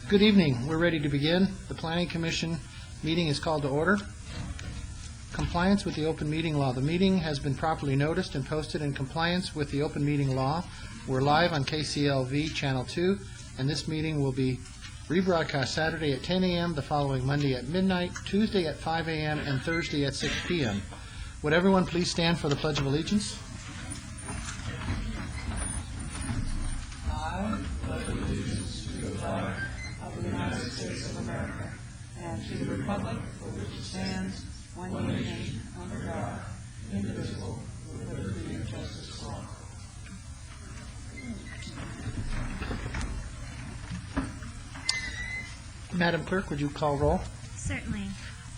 Good evening. We're ready to begin. The Planning Commission meeting is called to order. Compliance with the open meeting law. The meeting has been properly noticed and posted in compliance with the open meeting law. We're live on KCLV Channel 2, and this meeting will be rebroadcast Saturday at 10 a.m., the following Monday at midnight, Tuesday at 5 a.m., and Thursday at 6 p.m. Would everyone please stand for the Pledge of Allegiance? I pledge allegiance to the flag of the United States of America and to the republic for which it stands, one nation, under God, indivisible, with liberty and justice for all. Madam Clerk, would you call roll? Certainly.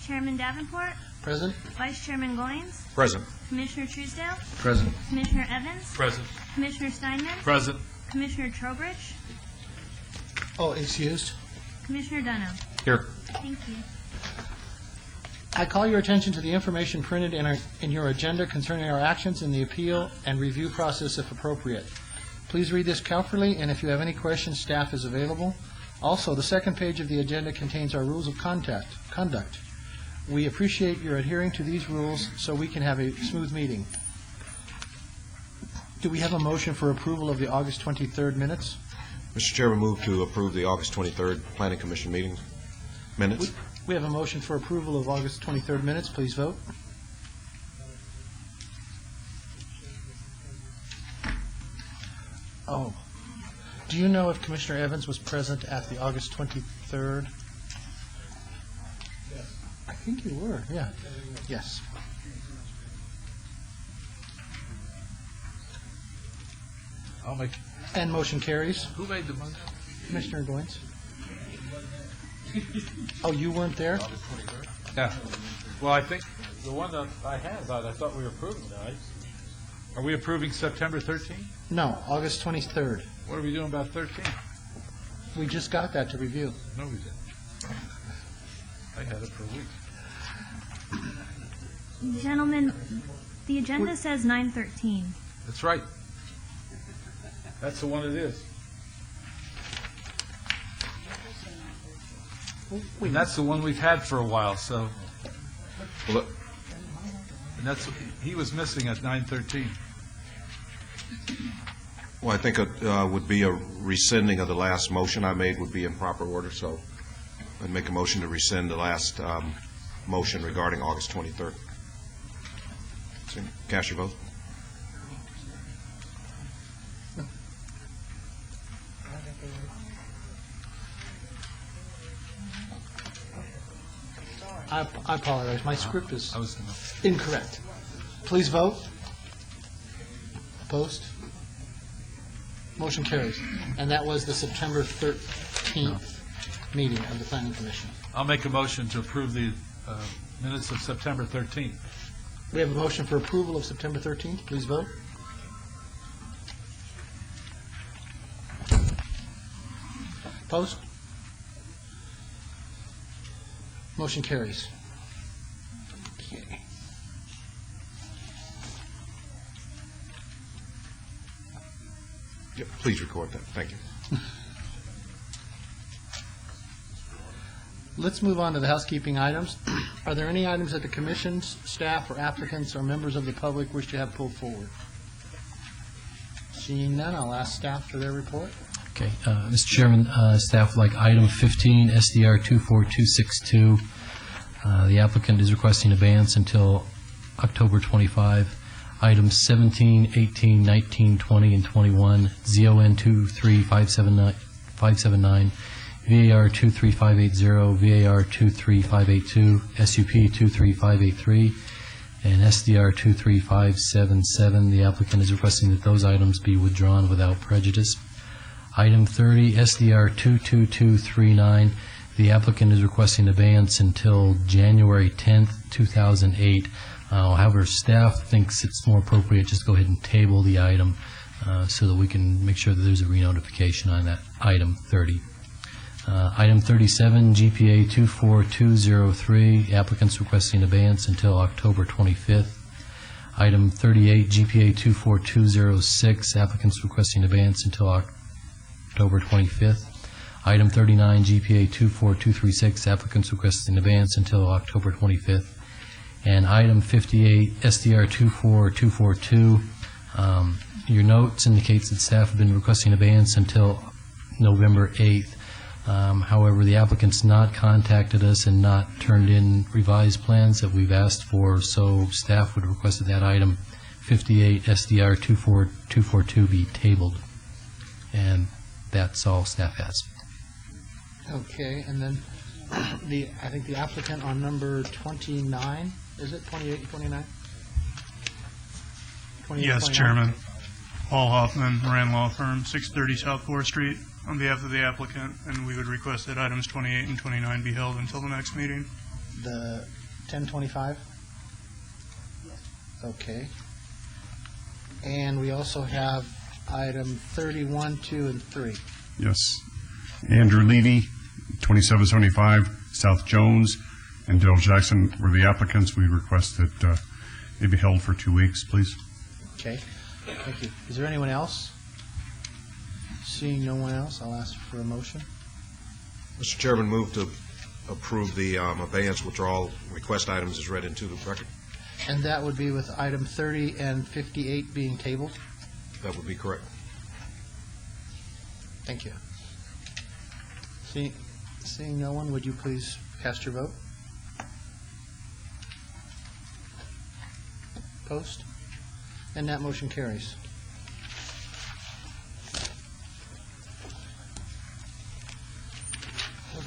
Chairman Davenport, Present. Vice Chairman Goins, Present. Commissioner Truesdale, Present. Commissioner Evans, Present. Commissioner Steinman, Present. Commissioner Trowbridge, Oh, excused. Commissioner Dunham. Here. Thank you. I call your attention to the information printed in your agenda concerning our actions in the appeal and review process if appropriate. Please read this carefully, and if you have any questions, staff is available. Also, the second page of the agenda contains our rules of conduct. We appreciate your adhering to these rules so we can have a smooth meeting. Do we have a motion for approval of the August 23rd minutes? Mr. Chairman, move to approve the August 23rd Planning Commission meeting minutes. We have a motion for approval of August 23rd minutes. Please vote. Oh. Do you know if Commissioner Evans was present at the August 23rd? Yes. I think you were, yeah. Yes. I'll make. And motion carries. Who made the motion? Commissioner Goins? Oh, you weren't there? Yeah. Well, I think the one that I had, I thought we were approving it, right? Are we approving September 13th? No, August 23rd. What are we doing about 13th? We just got that to review. No, we didn't. I had it for a week. Gentlemen, the agenda says 9:13. That's right. That's the one it is. And that's the one we've had for a while, so. Well, And that's, he was missing at 9:13. I think it would be a rescinding of the last motion I made would be in proper order, so I'd make a motion to rescind the last motion regarding August 23rd. So, cast your vote. I apologize. My script is I was incorrect. Please vote. Opposed? Motion carries. And that was the September 13th meeting of the Planning Commission. I'll make a motion to approve the minutes of September 13th. We have a motion for approval of September 13th. Please vote. Opposed? Motion carries. Okay. Yeah, please record that. Thank you. Let's move on to the housekeeping items. Are there any items that the commission's staff or applicants or members of the public wish to have pulled forward? Seeing none, I'll ask staff for their report. Okay, Mr. Chairman, staff would like item 15, SDR 24262. The applicant is requesting abeyance until October 25. Items 17, 18, 19, 20, and 21, ZON 23579, VAR 23580, VAR 23582, SUP 23583, and SDR 23577. The applicant is requesting that those items be withdrawn without prejudice. Item 30, SDR 22239. The applicant is requesting abeyance until January 10th, 2008. However, staff thinks it's more appropriate just go ahead and table the item so that we can make sure that there's a re-notification on that item 30. Item 37, GPA 24203. Applicant's requesting abeyance until October 25th. Item 38, GPA 24206. Applicant's requesting abeyance until October 25th. Item 39, GPA 24236, applicants requesting advance until October 25th. And item 58, SDR 24242, your notes indicates that staff have been requesting abeyance until November 8th. However, the applicant's not contacted us and not turned in revised plans that we've asked for, so staff would request that that item 58 SDR 24242 be tabled. And that's all staff has. Okay, and then I think the applicant on number 29, is it 28 and 29? 28 Yes, 29? Chairman. Paul Hoffman, Moran Law Firm, 630 South 4th Street, on behalf of the applicant, and we would request that items 28 and 29 be held until the next meeting. The 1025? Okay. And we also have item 31, 2, and 3. Yes. Andrew Levy, 2775 South Jones, and Dale Jackson were the applicants. We request that they be held for 2 weeks, please. Okay, thank you. Is there anyone else? Seeing no one else, I'll ask for a motion. Mr. Chairman, move to approve the abeyance withdrawal request items as read into the record. And that would be with item 30 and 58 being tabled? That would be correct. Thank you. Seeing no one, would you please cast your vote? Post? And that motion carries. Okay.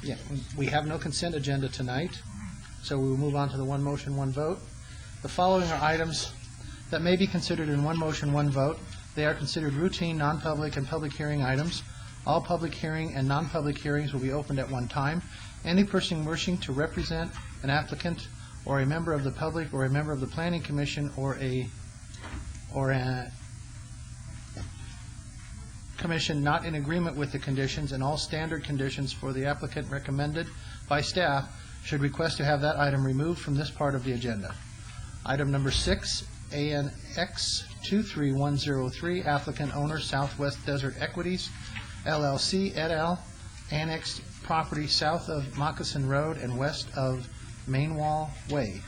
Yeah, we have no consent agenda tonight, so we will move on to the one motion, one vote. The following are items that may be considered in one motion, one vote. They are considered routine, non-public, and public hearing items. All public hearing and non-public hearings will be opened at one time. Any person wishing to represent an applicant or a member of the public or a member of the Planning Commission or a commission not in agreement with the conditions and all standard conditions for the applicant recommended by staff should request to have that item removed from this part of the agenda. Item number 6, ANX 23103, applicant owner Southwest Desert Equities, LLC, et al., annexed property south of Moccasin Road and west of Mainwall Way.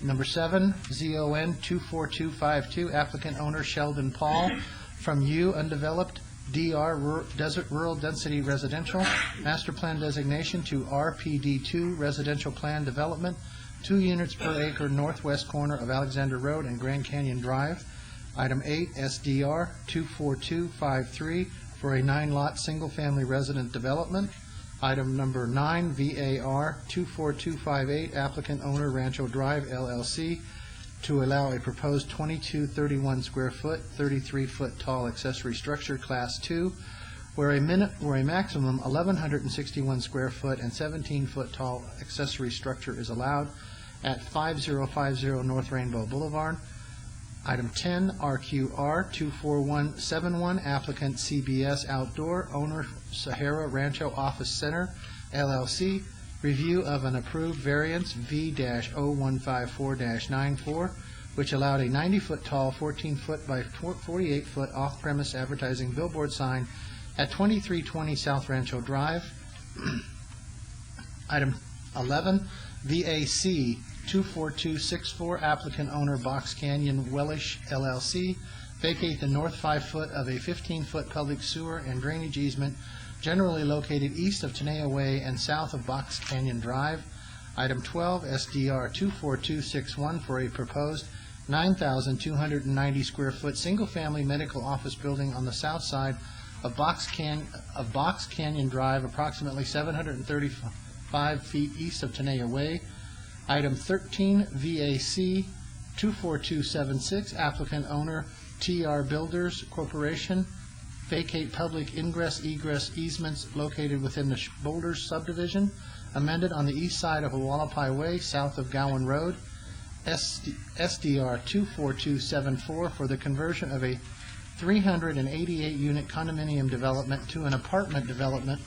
Number 7, ZON 24252, applicant owner Sheldon Paul, from U Undeveloped DR Desert Rural Density Residential, master plan designation to RPD2 Residential Plan Development, 2 units per acre northwest corner of Alexander Road and Grand Canyon Drive. Item 8, SDR 24253, for a 9-lot single-family resident development. Item number 9, VAR 24258, applicant owner Rancho Drive LLC, to allow a proposed 2231 square foot, 33 foot tall accessory structure Class 2, where a maximum 1,161 square foot and 17 foot tall accessory structure is allowed at 5050 North Rainbow Boulevard. Item 10, RQR 24171, applicant CBS Outdoor, owner Sahara Rancho Office Center, LLC, review of an approved variance V-0154-94, which allowed a 90-foot tall, 14-foot by 48-foot off-premise advertising billboard sign at 2320 South Rancho Drive. Item 11, VAC 24264, applicant owner Box Canyon Wellish LLC, vacate the north 5 foot of a 15-foot public sewer and drainage easement generally located east of Tenaya Way and south of Box Canyon Drive. Item 12, SDR 24261, for a proposed 9,290 square foot single-family medical office building on the south side of Box Canyon Drive, approximately 735 feet east of Tenaya Way. Item 13, VAC 24276, applicant owner TR Builders Corporation, vacate public ingress-egress easements located within the Boulders subdivision, amended on the east side of Hualapai Way, south of Gowan Road. SDR 24274, for the conversion of a 388-unit condominium development to an apartment development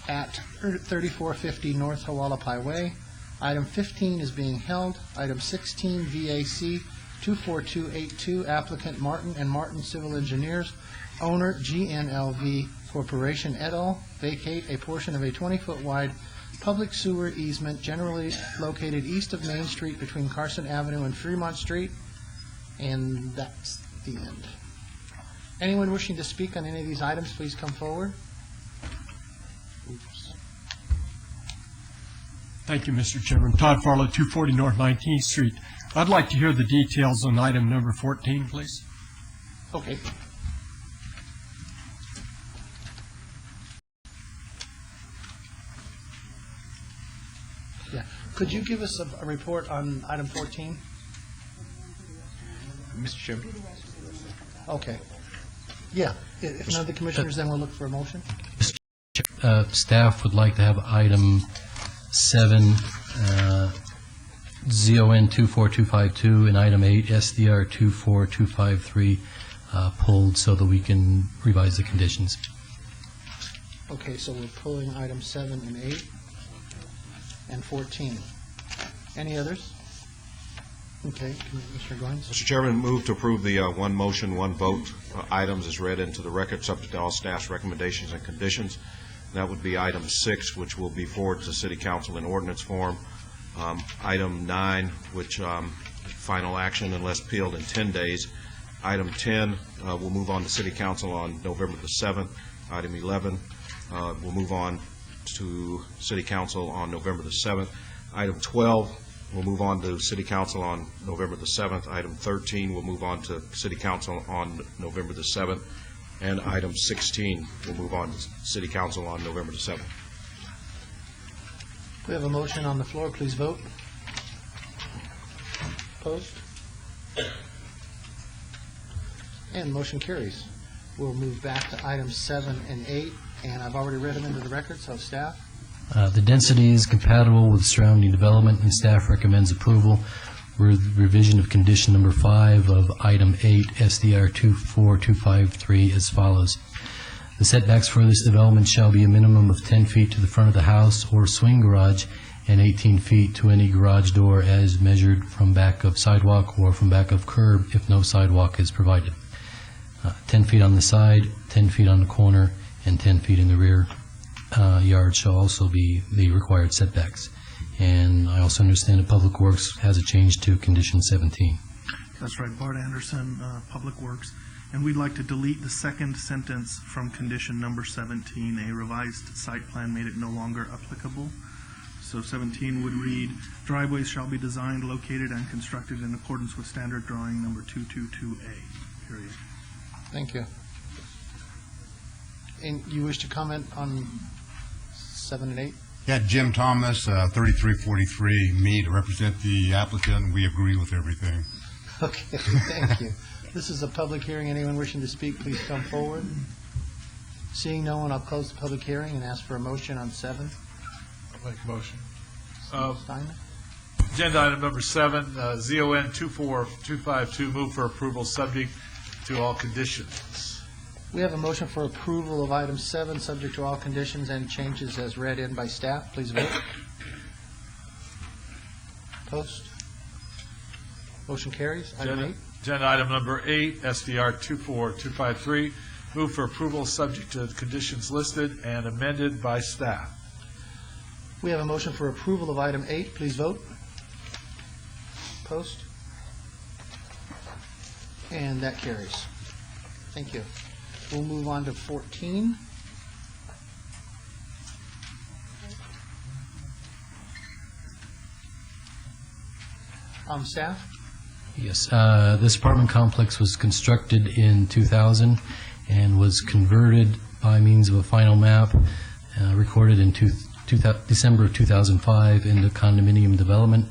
at 3450 North Hualapai Way. Item 15 is being held. Item 16, VAC 24282, applicant Martin and Martin Civil Engineers, owner GNLV Corporation et al., vacate a portion of a 20-foot wide public sewer easement generally located east of Main Street between Carson Avenue and Fremont Street, and that's the end. Anyone wishing to speak on any of these items, please come forward. Oops. Thank you, Mr. Chairman. Todd Farlow, 240 North 19th Street. I'd like to hear the details on item number 14, please. Okay. Yeah. Could you give us a report on item 14? Mr. Chairman. Okay. Yeah. If none of the commissioners, then we'll look for a motion. Staff would like to have item 7, ZON 24252, and item 8, SDR 24253, pulled so that we can revise the conditions. Okay, so we're pulling item 7 and 8 and 14. Any others? Okay, Commissioner Goins? Mr. Chairman, move to approve the one motion, one vote items as read into the record, subject to all staff's recommendations and conditions. That would be item 6, which will be forwarded to City Council in ordinance form. Item 9, which final action unless appealed in 10 days. Item 10 will move on to City Council on November the 7th. Item 11 will move on to City Council on November the 7th. Item 12 will move on to City Council on November the 7th. Item 13 will move on to City Council on November the 7th. And item 16 will move on to City Council on November the 7th. We have a motion on the floor. Please vote. Opposed? And motion carries. We'll move back to items 7 and 8, and I've already read them into the record, so staff. The density is compatible with surrounding development, and staff recommends approval with revision of condition number 5 of item 8, SDR 24253, as follows. The setbacks for this development shall be a minimum of 10 feet to the front of the house or swing garage and 18 feet to any garage door as measured from back of sidewalk or from back of curb if no sidewalk is provided. 10 feet on the side, 10 feet on the corner, and 10 feet in the rear yard shall also be the required setbacks. And I also understand that Public Works has a change to condition 17. That's right, Bart Anderson, Public Works. And we'd like to delete the second sentence from condition number 17. A revised site plan made it no longer applicable. So 17 would read, driveways shall be designed, located, and constructed in accordance with standard drawing number 222A, period. Thank you. And you wish to comment on 7 and 8? Yeah, Jim Thomas, 3343, me to represent the applicant. We agree with everything. Okay, thank you. This is a public hearing. Anyone wishing to speak, please come forward. Seeing no one, I'll close the public hearing and ask for a motion on 7. I'll make a motion. Steinman? Agenda item number 7, ZON 24252, move for approval subject to all conditions. We have a motion for approval of item 7, subject to all conditions and changes as read in by staff. Please vote. Opposed? Motion carries. Item 8. Agenda item number 8, SDR 24253, move for approval subject to the conditions listed and amended by staff. We have a motion for approval of item 8. Please vote. Opposed? And that carries. Thank you. We'll move on to 14. Staff? Yes, this apartment complex was constructed in 2000 and was converted by means of a final map recorded in December of 2005 into condominium development.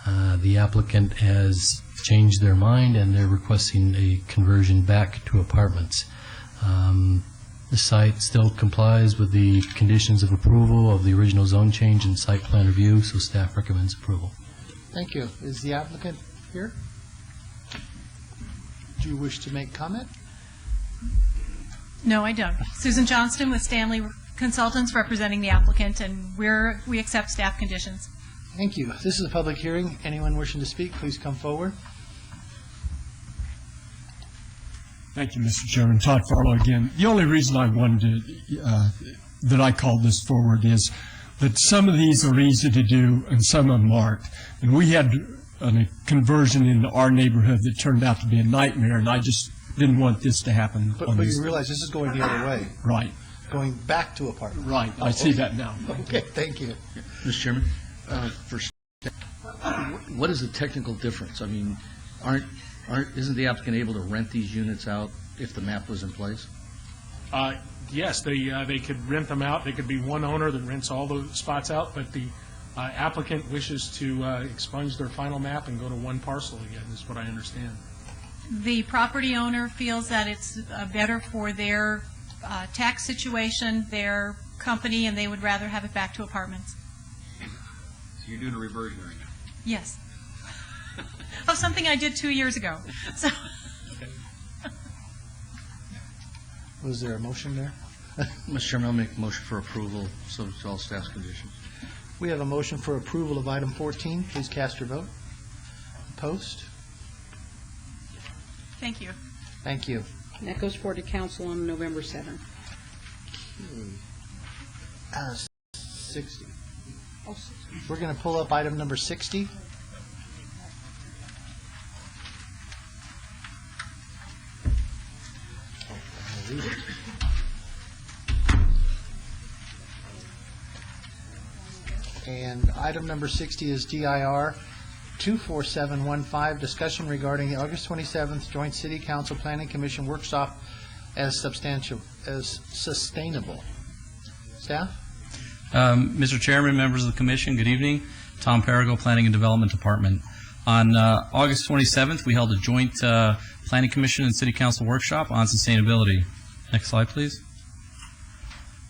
The applicant has changed their mind and they're requesting a conversion back to apartments. The site still complies with the conditions of approval of the original zone change and site plan review, so staff recommends approval. Thank you. Is the applicant here? Do you wish to make comment? No, I don't. Susan Johnston with Stanley Consultants representing the applicant, and we accept staff conditions. Thank you. This is a public hearing. Anyone wishing to speak, please come forward. Thank you, Mr. Chairman. Todd Farlow again. The only reason I wanted to, that I called this forward is that some of these are easy to do and some of them aren't. And we had a conversion in our neighborhood that turned out to be a nightmare, and I just didn't want this to happen. But you realize this is going the other way, Right, going back to apartment. right. I see that now. Okay, thank you. Mr. Chairman, what is the technical difference? I mean, isn't the applicant able to rent these units out if the map was in place? Yes, they could rent them out. They could be one owner that rents all the spots out, but the applicant wishes to expunge their final map and go to one parcel again, is what I understand. The property owner feels that it's better for their tax situation, their company, and they would rather have it back to apartments. So you're doing a reversion right now? Yes. Of something I did 2 years ago. So. Was there a motion there? Mr. Chairman, I'll make a motion for approval, subject to all staff's conditions. We have a motion for approval of item 14. Please cast your vote. Opposed? Thank you. Thank you. And that goes forward to council on November 7th. 60. We're going to pull up item number 60. And item number 60 is DIR 24715, discussion regarding the August 27th Joint City Council Planning Commission workshop as sustainable. Staff? Mr. Chairman, members of the Commission, good evening. Tom Perigo, Planning and Development Department. On August 27th, we held a joint Planning Commission and City Council workshop on sustainability. Next slide, please.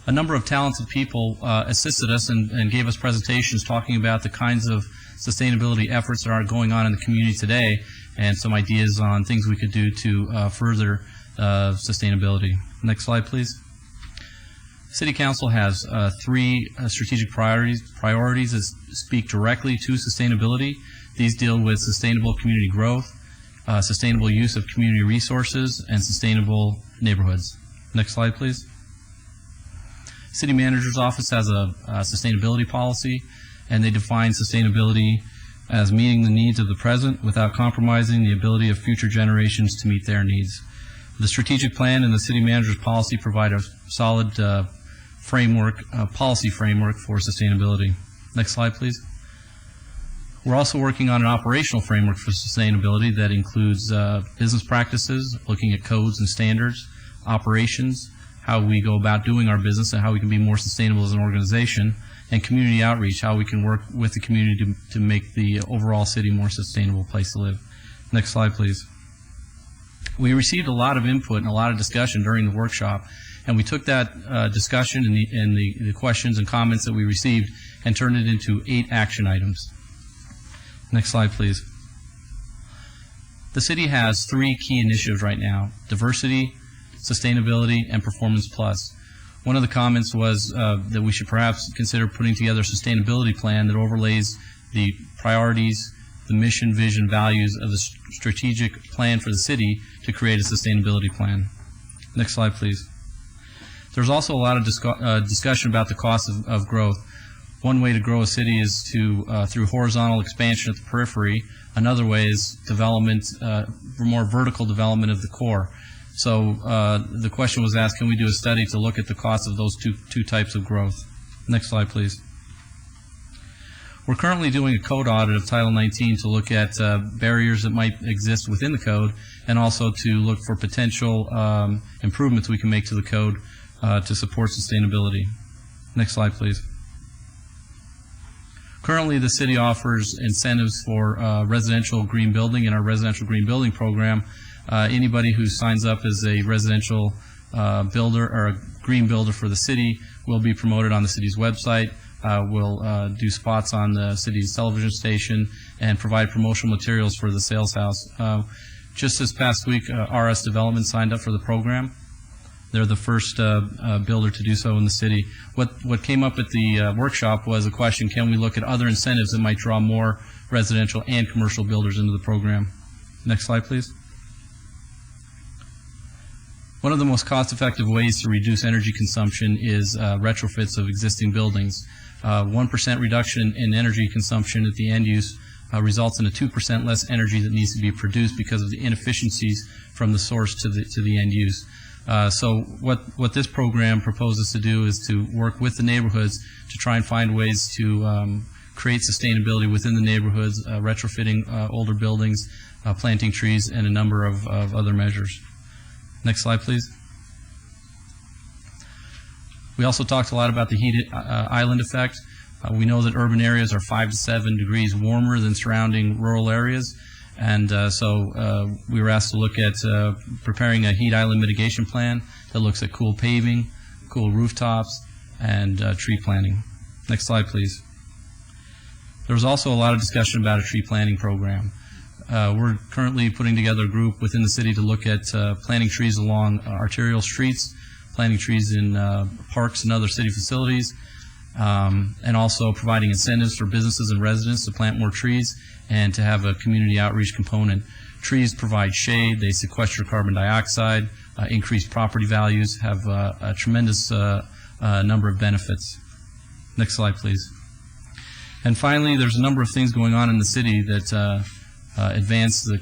A number of talented people assisted us and gave us presentations talking about the kinds of sustainability efforts that are going on in the community today and some ideas on things we could do to further sustainability. Next slide, please. City Council has three strategic priorities that speak directly to sustainability. These deal with sustainable community growth, sustainable use of community resources, and sustainable neighborhoods. Next slide, please. City Manager's Office has a sustainability policy, and they define sustainability as meeting the needs of the present without compromising the ability of future generations to meet their needs. The strategic plan and the City Manager's policy provide a solid policy framework for sustainability. Next slide, please. We're also working on an operational framework for sustainability that includes business practices, looking at codes and standards, operations, how we go about doing our business and how we can be more sustainable as an organization, and community outreach, how we can work with the community to make the overall city a more sustainable place to live. Next slide, please. We received a lot of input and a lot of discussion during the workshop, and we took that discussion and the questions and comments that we received and turned it into 8 action items. Next slide, please. The city has 3 key initiatives right now: diversity, sustainability, and Performance Plus. One of the comments was that we should perhaps consider putting together a sustainability plan that overlays the priorities, the mission, vision, values of the strategic plan for the city to create a sustainability plan. Next slide, please. There's also a lot of discussion about the cost of growth. One way to grow a city is through horizontal expansion at the periphery. Another way is development, more vertical development of the core. So the question was asked, can we do a study to look at the cost of those two types of growth? Next slide, please. We're currently doing a code audit of Title 19 to look at barriers that might exist within the code and also to look for potential improvements we can make to the code to support sustainability. Next slide, please. Currently, the city offers incentives for residential green building in our residential green building program. Anybody who signs up as a residential builder or a green builder for the city will be promoted on the city's website. We'll do spots on the city's television station and provide promotional materials for the sales house. Just this past week, RS Development signed up for the program. They're the first builder to do so in the city. What came up at the workshop was a question: can we look at other incentives that might draw more residential and commercial builders into the program? Next slide, please. One of the most cost-effective ways to reduce energy consumption is retrofits of existing buildings. 1% reduction in energy consumption at the end use results in a 2% less energy that needs to be produced because of the inefficiencies from the source to the end use. So what this program proposes to do is to work with the neighborhoods to try and find ways to create sustainability within the neighborhoods, retrofitting older buildings, planting trees, and a number of other measures. Next slide, please. We also talked a lot about the heat island effect. We know that urban areas are 5 to 7 degrees warmer than surrounding rural areas, and so we were asked to look at preparing a heat island mitigation plan that looks at cool paving, cool rooftops, and tree planting. Next slide, please. There was also a lot of discussion about a tree planting program. We're currently putting together a group within the city to look at planting trees along arterial streets, planting trees in parks and other city facilities, and also providing incentives for businesses and residents to plant more trees and to have a community outreach component. Trees provide shade, they sequester carbon dioxide, increase property values, have a tremendous number of benefits. Next slide, please. And finally, there's a number of things going on in the city that advance the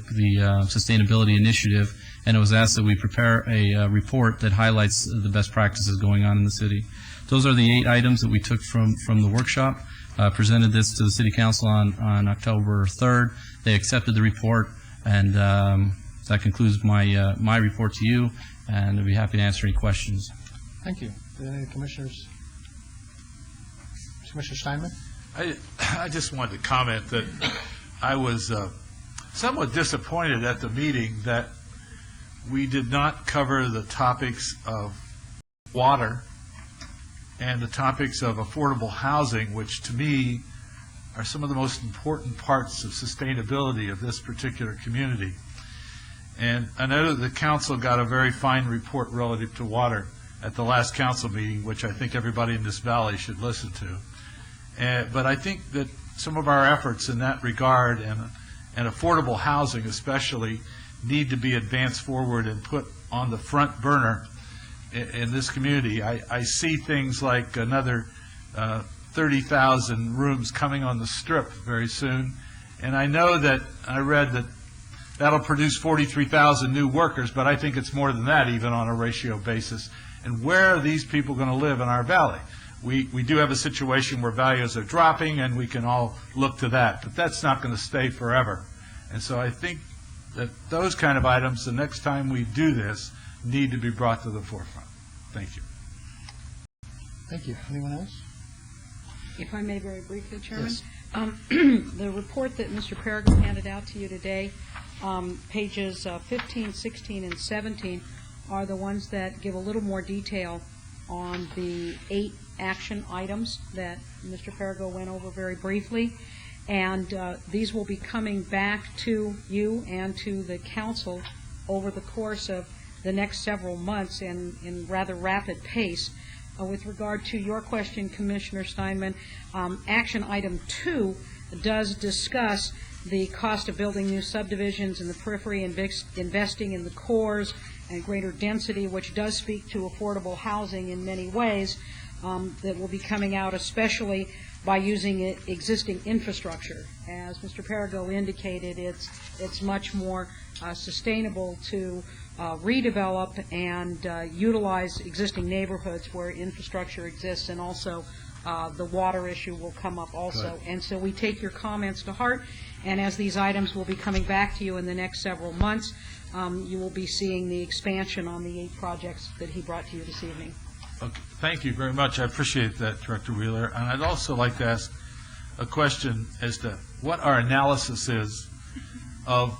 sustainability initiative, and it was asked that we prepare a report that highlights the best practices going on in the city. Those are the 8 items that we took from the workshop, presented this to the City Council on October 3rd. They accepted the report, and that concludes my report to you, and I'd be happy to answer any questions. Thank you. Do any commissioners? Commissioner Steinman? I just wanted to comment that I was somewhat disappointed at the meeting that we did not cover the topics of water and the topics of affordable housing, which to me are some of the most important parts of sustainability of this particular community. And I know that the council got a very fine report relative to water at the last council meeting, which I think everybody in this valley should listen to. But I think that some of our efforts in that regard and affordable housing especially need to be advanced forward and put on the front burner in this community. I see things like another 30,000 rooms coming on the Strip very soon, and I know that I read that that'll produce 43,000 new workers, but I think it's more than that even on a ratio basis. And where are these people going to live in our valley? We do have a situation where values are dropping, and we can all look to that, but that's not going to stay forever. And so I think that those kind of items, the next time we do this, need to be brought to the forefront. Thank you. Thank you. Anyone else? If I may very briefly, Chairman. Yes. The report that Mr. Perigo handed out to you today, pages 15, 16, and 17 are the ones that give a little more detail on the 8 action items that Mr. Perigo went over very briefly. And these will be coming back to you and to the council over the course of the next several months in rather rapid pace. With regard to your question, Commissioner Steinman, action item 2 does discuss the cost of building new subdivisions in the periphery, investing in the cores and greater density, which does speak to affordable housing in many ways, that will be coming out especially by using existing infrastructure. As Mr. Perigo indicated, it's much more sustainable to redevelop and utilize existing neighborhoods where infrastructure exists, and also the water issue will come up also. Good. And so we take your comments to heart, and as these items will be coming back to you in the next several months, you will be seeing the expansion on the 8 projects that he brought to you this evening. Okay. Thank you very much. I appreciate that, Director Wheeler. And I'd also like to ask a question as to what our analysis is of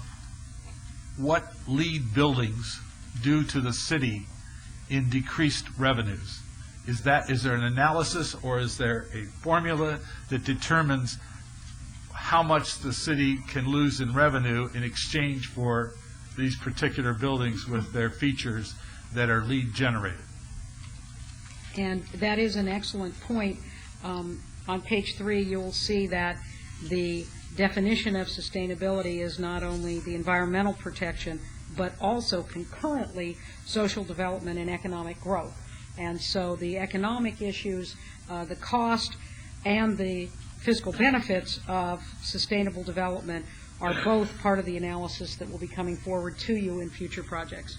what LEED buildings do to the city in decreased revenues. Is there an analysis, or is there a formula that determines how much the city can lose in revenue in exchange for these particular buildings with their features that are LEED generated? And that is an excellent point. On page 3, you will see that the definition of sustainability is not only the environmental protection, but also concurrently social development and economic growth. And so the economic issues, the cost, and the fiscal benefits of sustainable development are both part of the analysis that will be coming forward to you in future projects.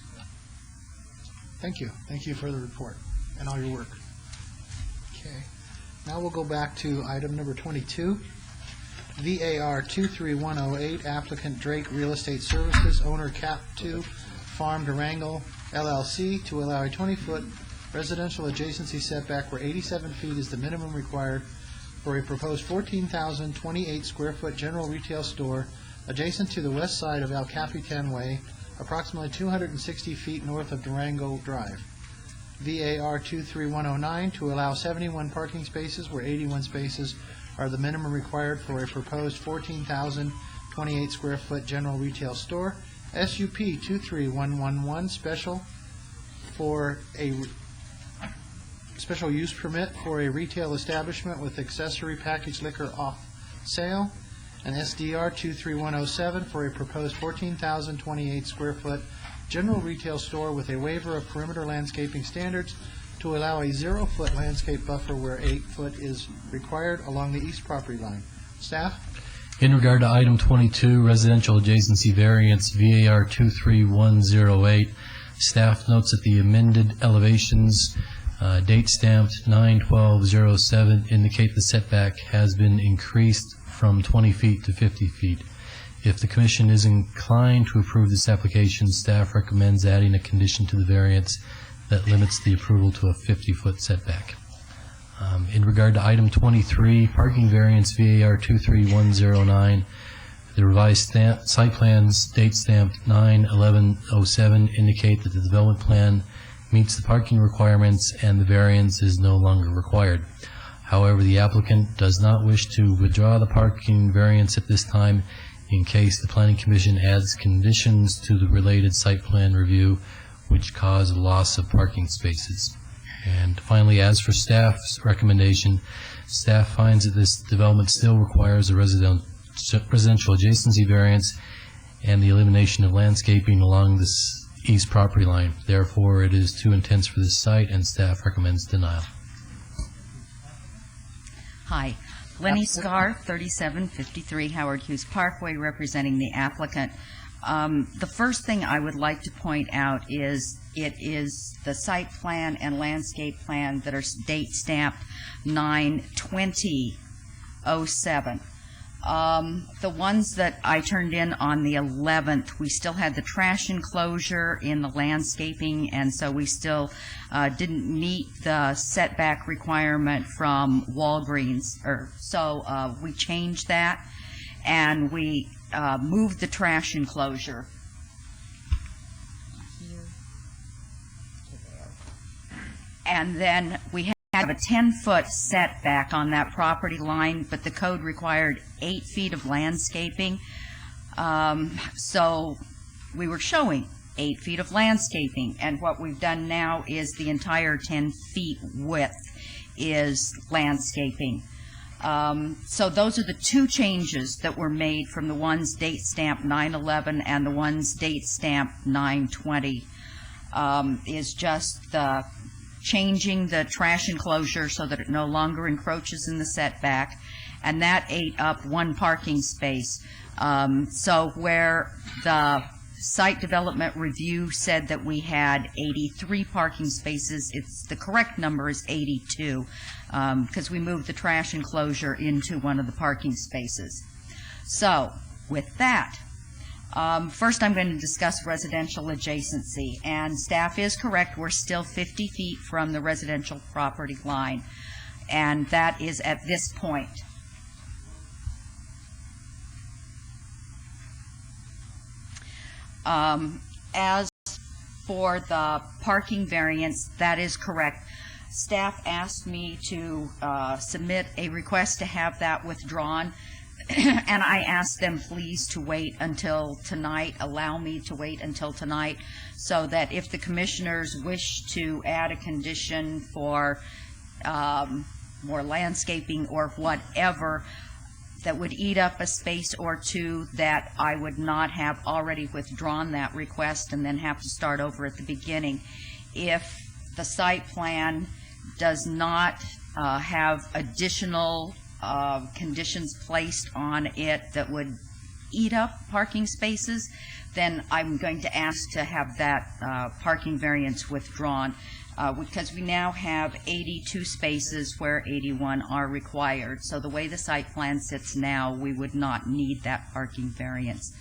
Thank you. Thank you for the report and all your work. Okay. Now we'll go back to item number 22, VAR 23108, applicant Drake Real Estate Services, owner Cap 2 Farm Durango LLC, to allow a 20-foot residential adjacency setback where 87 feet is the minimum required for a proposed 14,028 square foot general retail store adjacent to the west side of El Capitan Way, approximately 260 feet north of Durango Drive. VAR 23109, to allow 71 parking spaces where 81 spaces are the minimum required for a proposed 14,028 square foot general retail store. SUP 23111, special use permit for a retail establishment with accessory packaged liquor off sale. And SDR 23107 for a proposed 14,028 square foot general retail store with a waiver of perimeter landscaping standards to allow a 0-foot landscape buffer where 8 foot is required along the east property line. Staff? In regard to item 22, residential adjacency variance, VAR 23108, staff notes that the amended elevations, date stamped 9/12/07, indicate the setback has been increased from 20 feet to 50 feet. If the commission is inclined to approve this application, staff recommends adding a condition to the variance that limits the approval to a 50-foot setback. In regard to item 23, parking variance VAR 23109, the revised site plans, date stamped 9/11/07, indicate that the development plan meets the parking requirements and the variance is no longer required. However, the applicant does not wish to withdraw the parking variance at this time in case the Planning Commission adds conditions to the related site plan review which cause loss of parking spaces. And finally, as for staff's recommendation, staff finds that this development still requires a residential adjacency variance and the elimination of landscaping along this east property line. Therefore, it is too intense for this site, and staff recommends denial. Hi, Lenny Scar, 3753 Howard Hughes Parkway, representing the applicant. The first thing I would like to point out is it is the site plan and landscape plan that are date stamped 9/20/07. The ones that I turned in on the 11th, we still had the trash enclosure in the landscaping, and so we still didn't meet the setback requirement from Walgreens. So we changed that, and we moved the trash enclosure here to there. And then we have a 10-foot setback on that property line, but the code required 8 feet of landscaping. So we were showing 8 feet of landscaping, and what we've done now is the entire 10 feet width is landscaping. So those are the two changes that were made from the ones date stamped 9/11 and the ones date stamped 9/20, is just the changing the trash enclosure so that it no longer encroaches in the setback, and that ate up one parking space. So where the site development review said that we had 83 parking spaces, the correct number is 82, because we moved the trash enclosure into one of the parking spaces. So with that, first I'm going to discuss residential adjacency, and staff is correct, we're still 50 feet from the residential property line, and that is at this point. As for the parking variance, that is correct. Staff asked me to submit a request to have that withdrawn, and I asked them please to wait until tonight, allow me to wait until tonight, so that if the commissioners wish to add a condition for more landscaping or whatever, that would eat up a space or two, that I would not have already withdrawn that request and then have to start over at the beginning. If the site plan does not have additional conditions placed on it that would eat up parking spaces, then I'm going to ask to have that parking variance withdrawn, because we now have 82 spaces where 81 are required. So the way the site plan sits now, we would not need that parking variance.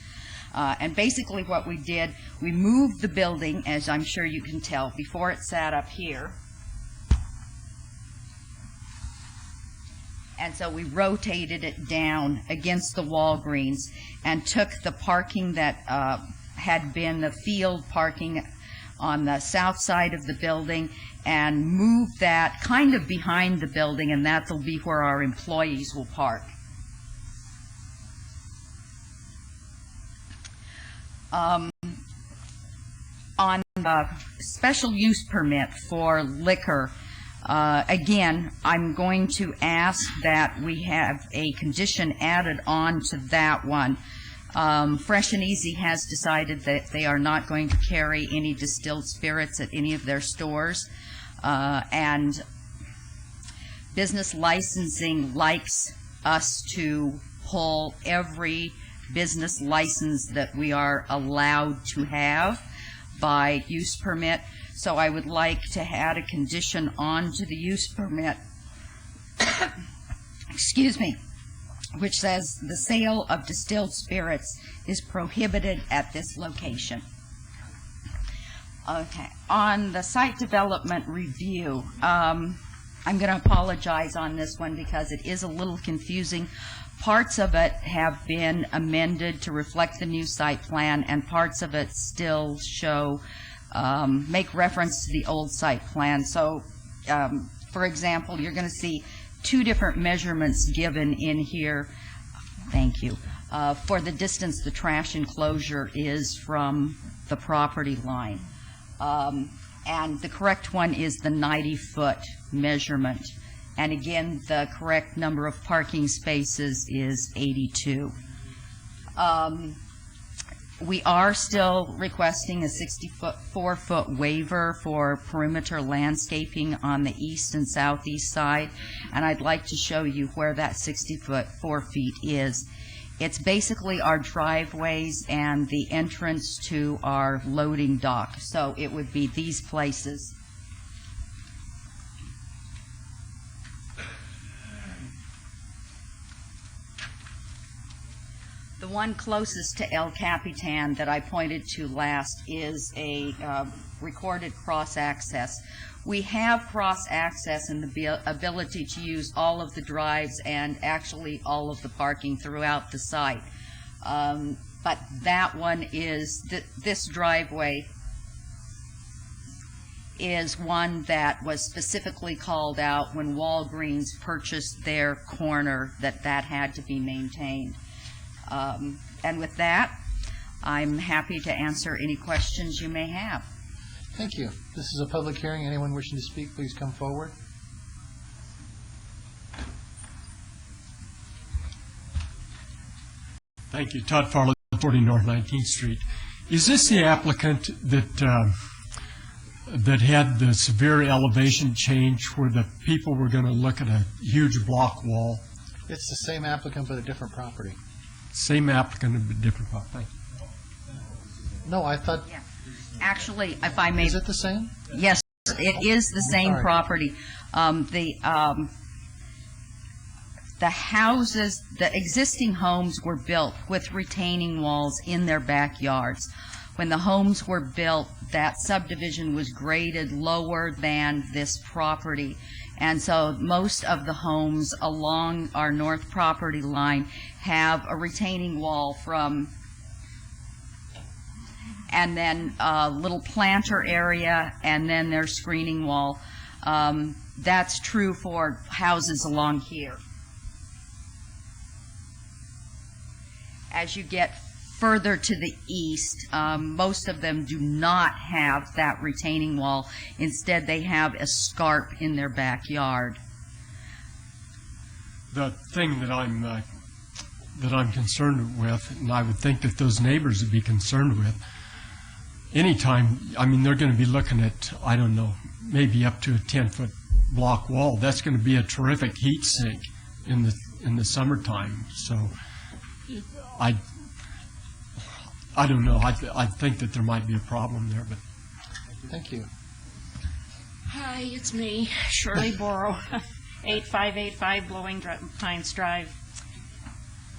And basically what we did, we moved the building, as I'm sure you can tell. Before it sat up here. And so we rotated it down against the Walgreens and took the parking that had been the field parking on the south side of the building and moved that kind of behind the building, and that'll be where our employees will park. On the special use permit for liquor, again, I'm going to ask that we have a condition added on to that one. Fresh and Easy has decided that they are not going to carry any distilled spirits at any of their stores, and business licensing likes us to pull every business license that we are allowed to have by use permit. So I would like to add a condition on to the use permit, excuse me, which says the sale of distilled spirits is prohibited at this location. Okay, on the site development review, I'm going to apologize on this one because it is a little confusing. Parts of it have been amended to reflect the new site plan, and parts of it still show make reference to the old site plan. So, for example, you're going to see two different measurements given in here. Thank you. For the distance the trash enclosure is from the property line. And the correct one is the 90-foot measurement. And again, the correct number of parking spaces is 82. We are still requesting a 64-foot waiver for perimeter landscaping on the east and southeast side, and I'd like to show you where that 4 feet is. It's basically our driveways and the entrance to our loading dock, so it would be these places. The one closest to El Capitan that I pointed to last is a recorded cross-access. We have cross-access and the ability to use all of the drives and actually all of the parking throughout the site. But that one is, this driveway is one that was specifically called out when Walgreens purchased their corner, that had to be maintained. And with that, I'm happy to answer any questions you may have. Thank you. This is a public hearing. Anyone wishing to speak, please come forward. Thank you. Todd Farlow, 40 North 19th Street. Is this the applicant that had the severe elevation change where the people were going to look at a huge block wall? It's the same applicant but a different property. Same applicant but different property. No, I thought... Yeah. Actually, if I may... Is it the same? Yes, it is the same property. The houses, the existing homes were built with retaining walls in their backyards. When the homes were built, that subdivision was graded lower than this property. And so most of the homes along our north property line have a retaining wall from, and then a little planter area, and then their screening wall. That's true for houses along here. As you get further to the east, most of them do not have that retaining wall. Instead, they have a scarp in their backyard. The thing that I'm that I'm concerned with, and I would think that those neighbors would be concerned with. Anytime, I mean, they're going to be looking at, I don't know, maybe up to a 10-foot block wall. That's going to be a terrific heat sink in the summertime. So I don't know. I think that there might be a problem there, but. Thank you. Hi, it's me, Shirley Borrow, 8585 Blowing Pines Drive.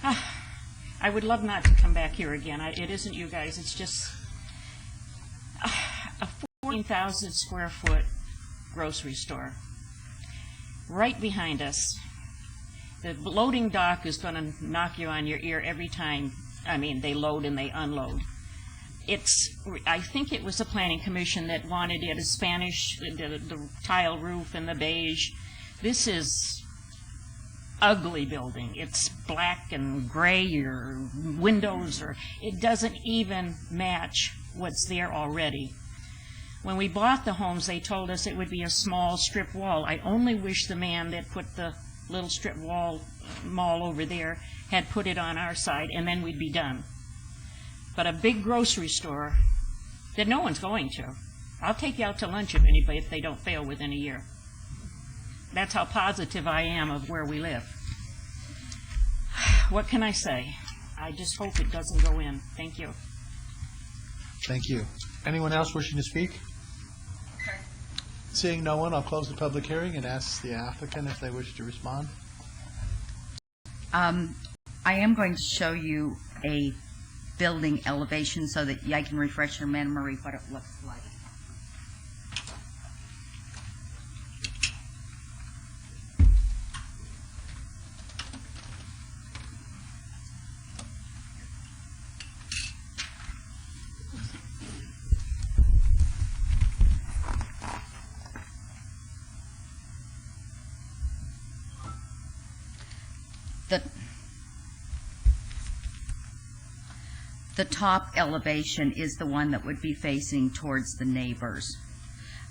I would love not to come back here again. It isn't you guys, it's just a 14,000 square foot grocery store right behind us. The loading dock is going to knock you on your ear every time. I mean, they load and they unload. I think it was the Planning Commission that wanted it a Spanish, the tile roof and the beige. This is ugly building. It's black and gray, or windows, or it doesn't even match what's there already. When we bought the homes, they told us it would be a small strip wall. I only wish the man that put the little strip wall mall over there had put it on our side, and then we'd be done. But a big grocery store that no one's going to. I'll take you out to lunch if they don't fail within a year. That's how positive I am of where we live. What can I say? I just hope it doesn't go in. Thank you. Thank you. Anyone else wishing to speak? Seeing no one, I'll close the public hearing and ask the applicant if they wish to respond. I am going to show you a building elevation so that I can refresh your memory what it looks like. The top elevation is the one that would be facing towards the neighbors.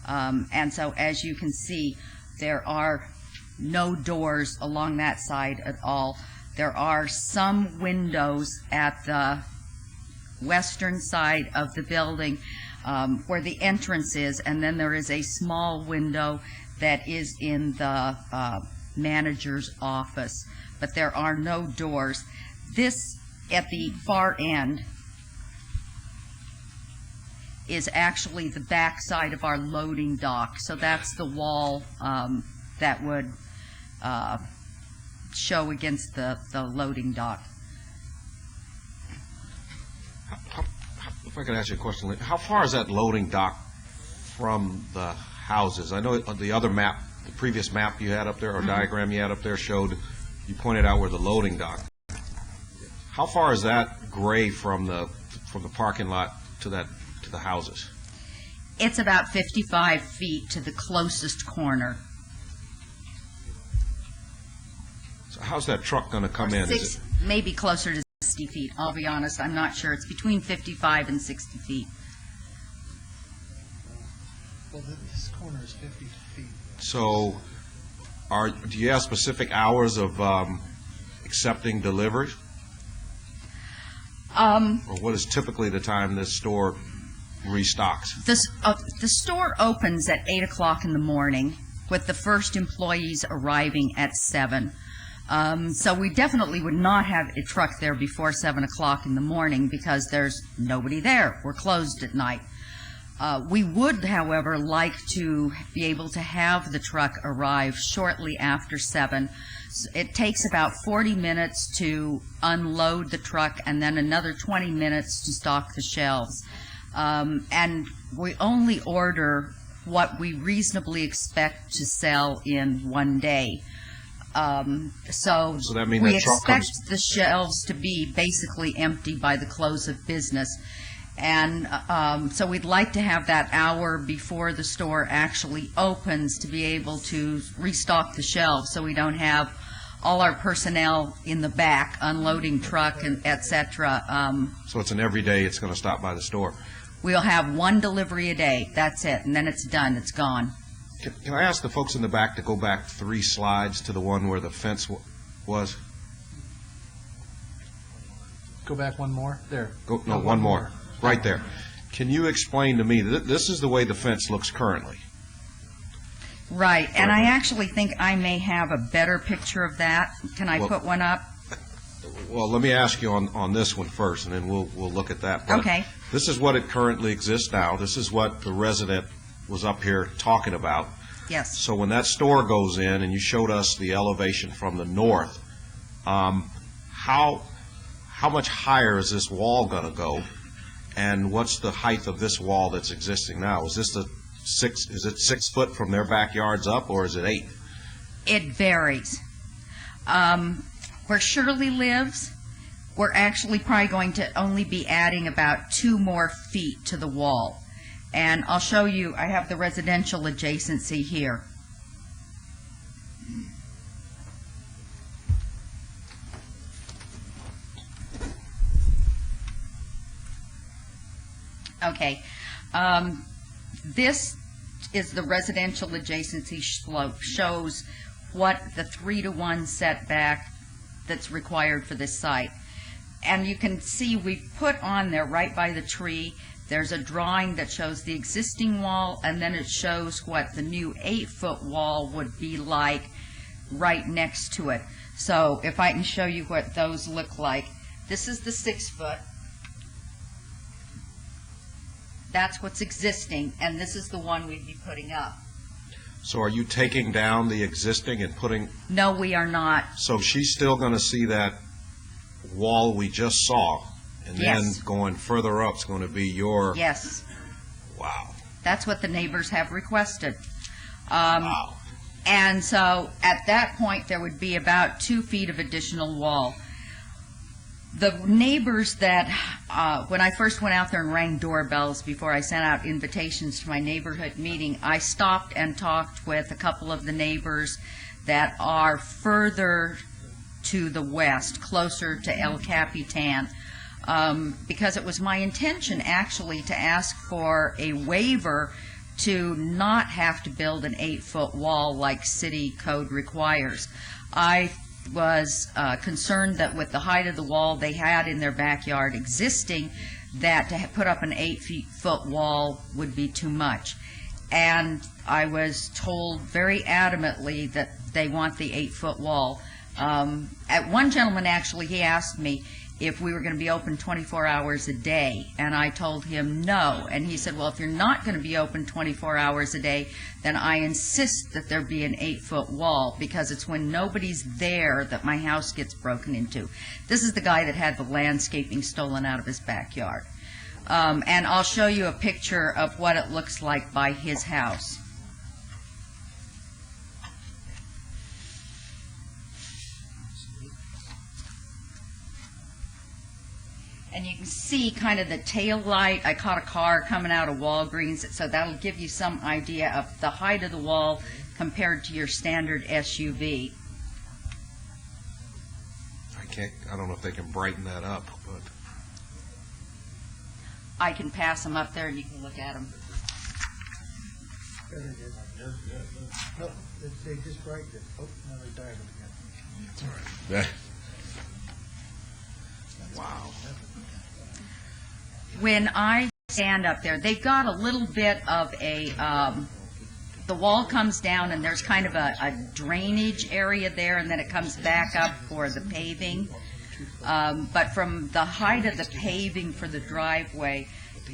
And so as you can see, there are no doors along that side at all. There are some windows at the western side of the building where the entrance is, and then there is a small window that is in the manager's office. But there are no doors. This, at the far end, is actually the back side of our loading dock. So that's the wall that would show against the loading dock. If I could ask you a question, how far is that loading dock from the houses? I know the other map, the previous map you had up there, or diagram you had up there, showed, you pointed out where the loading dock. How far is that gray from the parking lot to the houses? It's about 55 feet to the closest corner. So how's that truck going to come in? Maybe closer to 60 feet. I'll be honest, I'm not sure. It's between 55 and 60 feet. Well, this corner is 50 feet. So do you have specific hours of accepting deliveries? Or what is typically the time this store restocks? The store opens at 8 o'clock in the morning, with the first employees arriving at 7. So we definitely would not have a truck there before 7 o'clock in the morning because there's nobody there. We're closed at night. We would, however, like to be able to have the truck arrive shortly after 7. It takes about 40 minutes to unload the truck and then another 20 minutes to stock the shelves. And we only order what we reasonably expect to sell in one day. So that means we that truck expect the shelves to be basically empty by the close of business. And so we'd like to have that hour before the store actually opens to be able to restock the shelves so we don't have all our personnel in the back unloading truck and et cetera. So it's an every day it's going to stop by the store. We'll have one delivery a day. That's it. And then it's done. It's gone. Can I ask the folks in the back to go back 3 slides to the one where the fence was? Go back one more. There. No, one more. Right there. Can you explain to me, this is the way the fence looks currently? Right, and I actually think I may have a better picture of that. Can I Well- put one up? Well, let me ask you on this one first, and then we'll look at that. But Okay. This is what it currently exists now. This is what the resident was up here talking about. Yes. So when that store goes in, and you showed us the elevation from the north, how much higher is this wall going to go? And what's the height of this wall that's existing now? Is this is it 6 foot from their backyards up, or is it 8? It varies. Where Shirley lives, we're actually probably going to only be adding about 2 more feet to the wall. And I'll show you, I have the residential adjacency here. Okay. This is the residential adjacency slope, shows what the 3-to-1 setback that's required for this site. And you can see we've put on there right by the tree, there's a drawing that shows the existing wall, and then it shows what the new 8-foot wall would be like right next to it. So if I can show you what those look like. This is the 6 foot. That's what's existing, and this is the one we'd be putting up. So are you taking down the existing and putting... No, we are not. So she's still going to see that wall we just saw, and then Yes. going further up is going to be your... Yes. Wow. That's what the neighbors have requested. Wow. And so at that point, there would be about 2 feet of additional wall. The neighbors that, when I first went out there and rang doorbells before I sent out invitations to my neighborhood meeting, I stopped and talked with a couple of the neighbors that are further to the west, closer to El Capitan, because it was my intention actually to ask for a waiver to not have to build an 8-foot wall like city code requires. I was concerned that with the height of the wall they had in their backyard existing, that to put up an 8-foot wall would be too much. And I was told very adamantly that they want the 8-foot wall. At one gentleman, actually, he asked me if we were going to be open 24 hours a day, and I told him no. And he said, well, if you're not going to be open 24 hours a day, then I insist that there be an 8-foot wall, because it's when nobody's there that my house gets broken into. This is the guy that had the landscaping stolen out of his backyard. And I'll show you a picture of what it looks like by his house. And you can see kind of the tail light. I caught a car coming out of Walgreens, so that'll give you some idea of the height of the wall compared to your standard SUV. I don't know if they can brighten that up, but... I can pass them up there and you can look at them. No, they just brightened it. Oh, now they died again. Wow. When I stand up there, they've got a little bit of a, the wall comes down and there's kind of a drainage area there, and then it comes back up for the paving. But from the height of the paving for the driveway,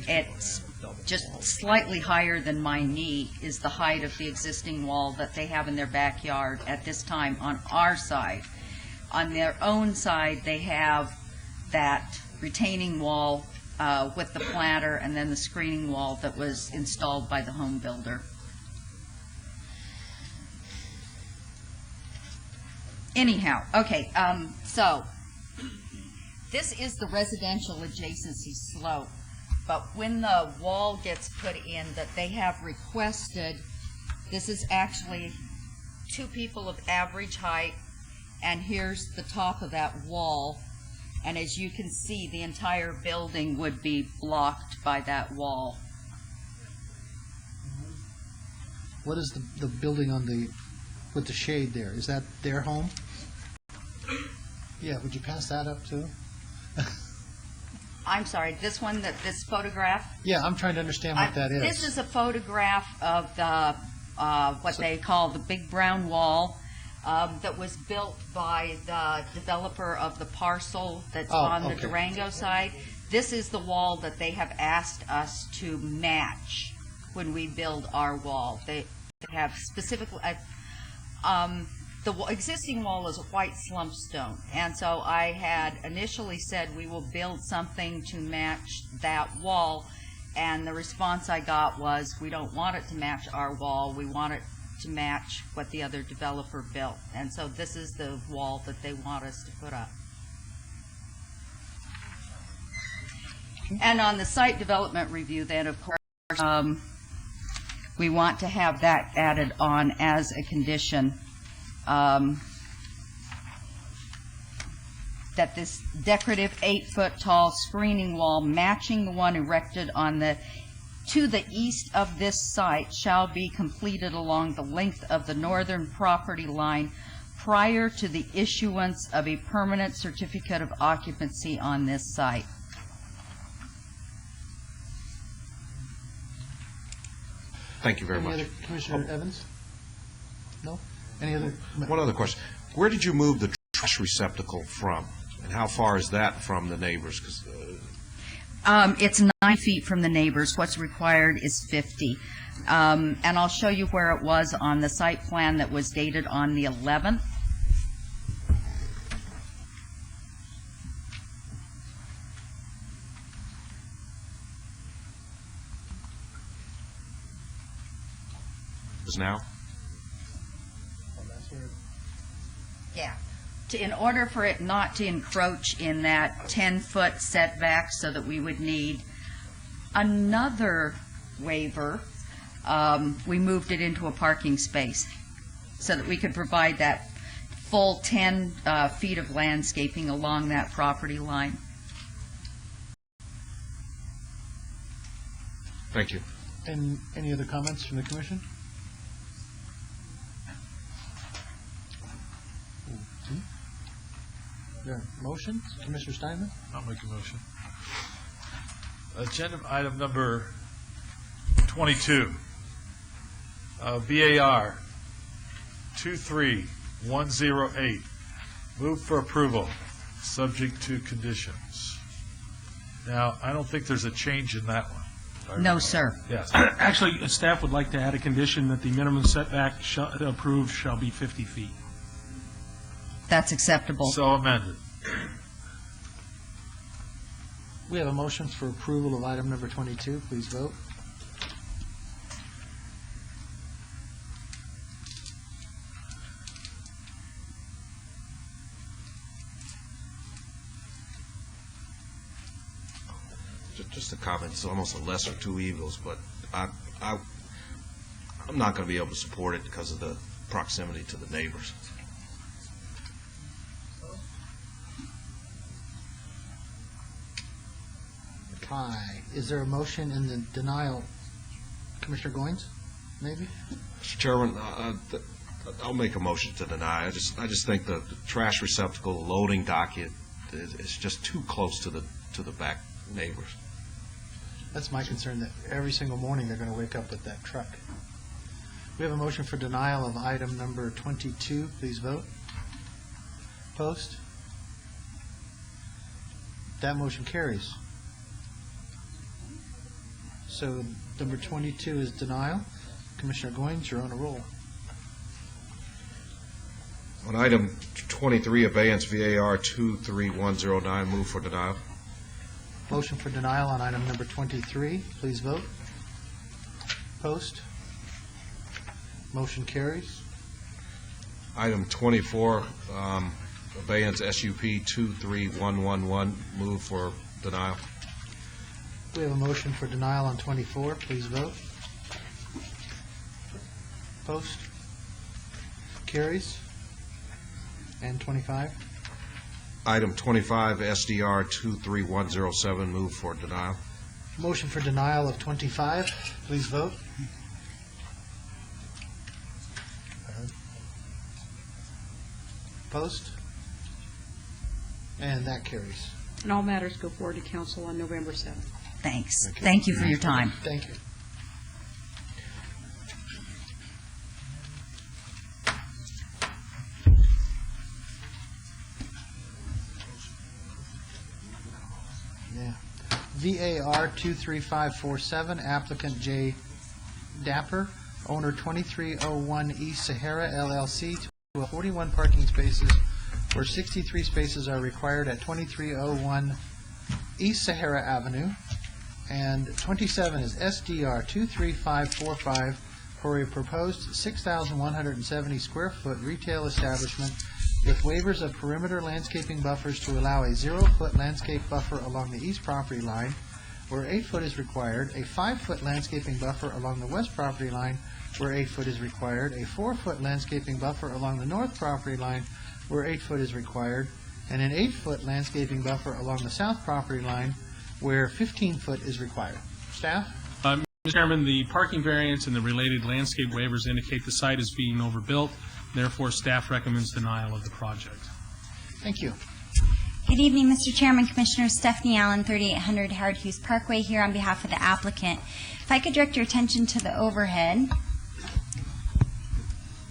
it's just slightly higher than my knee is the height of the existing wall that they have in their backyard at this time on our side. On their own side, they have that retaining wall with the planter and then the screening wall that was installed by the home builder. Anyhow, okay, so this is the residential adjacency slope, but when the wall gets put in that they have requested, this is actually 2 people of average height, and here's the top of that wall. And as you can see, the entire building would be blocked by that wall. What is the building on the, with the shade there? Is that their home? Yeah, would you pass that up too? I'm sorry, this one, this photograph? Yeah, I'm trying to understand what that is. This is a photograph of the, what they call the Big Brown Wall, that was built by the developer of the parcel that's on the Durango side. This is the wall that they have asked us to match when we build our wall. They have specifically, the existing wall is a white slump stone, and so I had initially said we will build something to match that wall, and the response I got was, we don't want it to match our wall, we want it to match what the other developer built. And so this is the wall that they want us to put up. And on the site development review then, of course, we want to have that added on as a condition, that this decorative 8-foot tall screening wall matching the one erected on the to the east of this site shall be completed along the length of the northern property line prior to the issuance of a permanent certificate of occupancy on this site. Thank you very much. Any other, Commissioner Evans? No? Any other? One other question. Where did you move the trash receptacle from? And how far is that from the neighbors? 'Cause, It's 9 feet from the neighbors. What's required is 50. And I'll show you where it was on the site plan that was dated on the 11th. is now? Yeah. In order for it not to encroach in that 10-foot setback, so that we would need another waiver, we moved it into a parking space so that we could provide that full 10 feet of landscaping along that property line. Thank you. And any other comments from the commission? There motion, Commissioner Steinman? I'll make a motion. Agenda item number 22, VAR 23108, move for approval, subject to conditions. Now, I don't think there's a change in that one. No, sir. Yes. Actually, staff would like to add a condition that the minimum setback approved shall be 50 feet. That's acceptable. So amended. We have a motion for approval of item number 22. Please vote. Just a comment. It's almost a lesser of two evils, but I'm not going to be able to support it because of the proximity to the neighbors. Aye. Is there a motion in the denial? Commissioner Goins, maybe? Mr. Chairman, I'll make a motion to deny. I just think the trash receptacle, the loading dock, is just too close to the back neighbors. That's my concern, that every single morning they're going to wake up with that truck. We have a motion for denial of item number 22. Please vote. Post. That motion carries. So number 22 is denial. Commissioner Goins, you're on a roll. On item 23, abeyance VAR 23109, move for denial. Motion for denial on item number 23. Please vote. Post. Motion carries. Item 24, abeyance SUP 23111, move for denial. We have a motion for denial on 24. Please vote. Post. Carries. And 25. Item 25, SDR 23107, move for denial. Motion for denial of 25. Please vote. Post. And that carries. And all matters go forward to council on November 7th. Thanks. Thank you for your time. Thank you. Yeah. VAR 23547, applicant J. Dapper, owner 2301 East Sahara LLC, to 41 parking spaces where 63 spaces are required at 2301 East Sahara Avenue, and 27 is SDR 23545 for a proposed 6,170 square foot retail establishment with waivers of perimeter landscaping buffers to allow a 0-foot landscape buffer along the east property line where 8 foot is required, a 5-foot landscaping buffer along the west property line where 8 foot is required, a 4-foot landscaping buffer along the north property line where 8 foot is required, and an 8-foot landscaping buffer along the south property line where 15 foot is required. Staff? Mr. Chairman, the parking variance and the related landscape waivers indicate the site is being overbuilt. Therefore, staff recommends denial of the project. Thank you. Good evening, Mr. Chairman, Commissioner. Stephanie Allen, 3800 Howard Hughes Parkway, here on behalf of the applicant. If I could direct your attention to the overhead.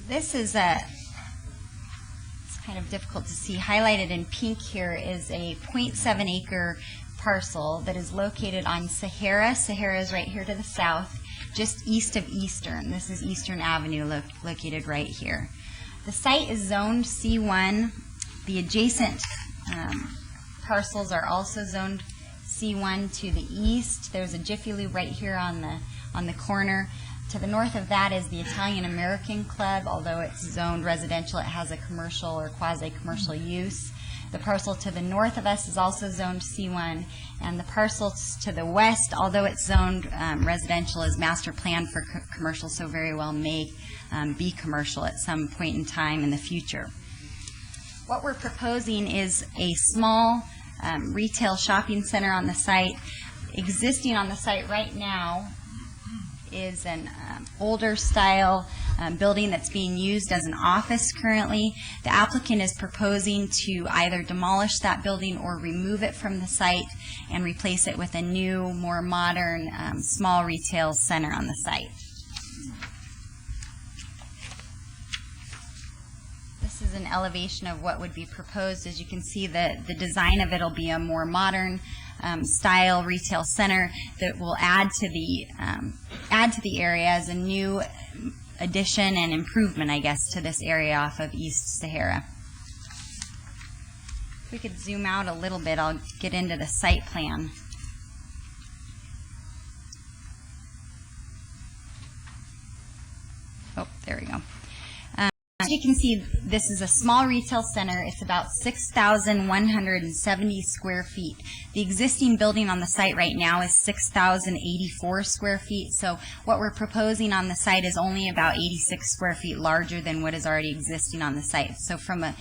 This is it's kind of difficult to see. Highlighted in pink here is a 0.7 acre parcel that is located on Sahara. Sahara is right here to the south, just east of Eastern. This is Eastern Avenue located right here. The site is zoned C1. The adjacent parcels are also zoned C1 to the east. There's a Jiffy Lube right here on the corner. To the north of that is the Italian American Club. Although it's zoned residential, it has a commercial or quasi-commercial use. The parcel to the north of us is also zoned C1, and the parcel to the west, although it's zoned residential, is master planned for commercial, so very well may be commercial at some point in time in the future. What we're proposing is a small retail shopping center on the site. Existing on the site right now is an older style building that's being used as an office currently. The applicant is proposing to either demolish that building or remove it from the site and replace it with a new, more modern, small retail center on the site. This is an elevation of what would be proposed. As you can see, the design of it will be a more modern style retail center that will add to the area as a new addition and improvement, I guess, to this area off of East Sahara. If we could zoom out a little bit, I'll get into the site plan. Oh, there we go. As you can see, this is a small retail center. It's about 6,170 square feet. The existing building on the site right now is 6,084 square feet. So what we're proposing on the site is only about 86 square feet larger than what is already existing on the site. So from a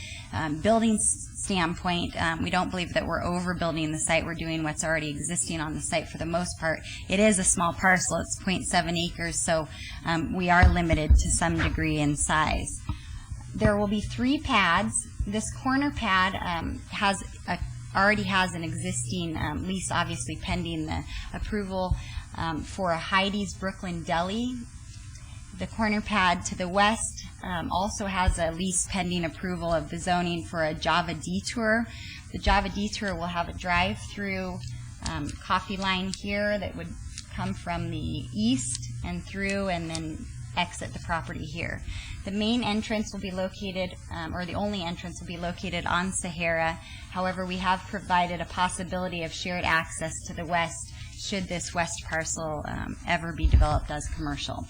building standpoint, we don't believe that we're overbuilding the site. We're doing what's already existing on the site for the most part. It is a small parcel. It's 0.7 acres, so we are limited to some degree in size. There will be 3 pads. This corner pad already has an existing lease, obviously pending the approval for a Heidi's Brooklyn Deli. The corner pad to the west also has a lease pending approval of the zoning for a Java Detour. The Java Detour will have a drive-through coffee line here that would come from the east and through and then exit the property here. The main entrance will be located, or the only entrance will be located on Sahara. However, we have provided a possibility of shared access to the west should this west parcel ever be developed as commercial.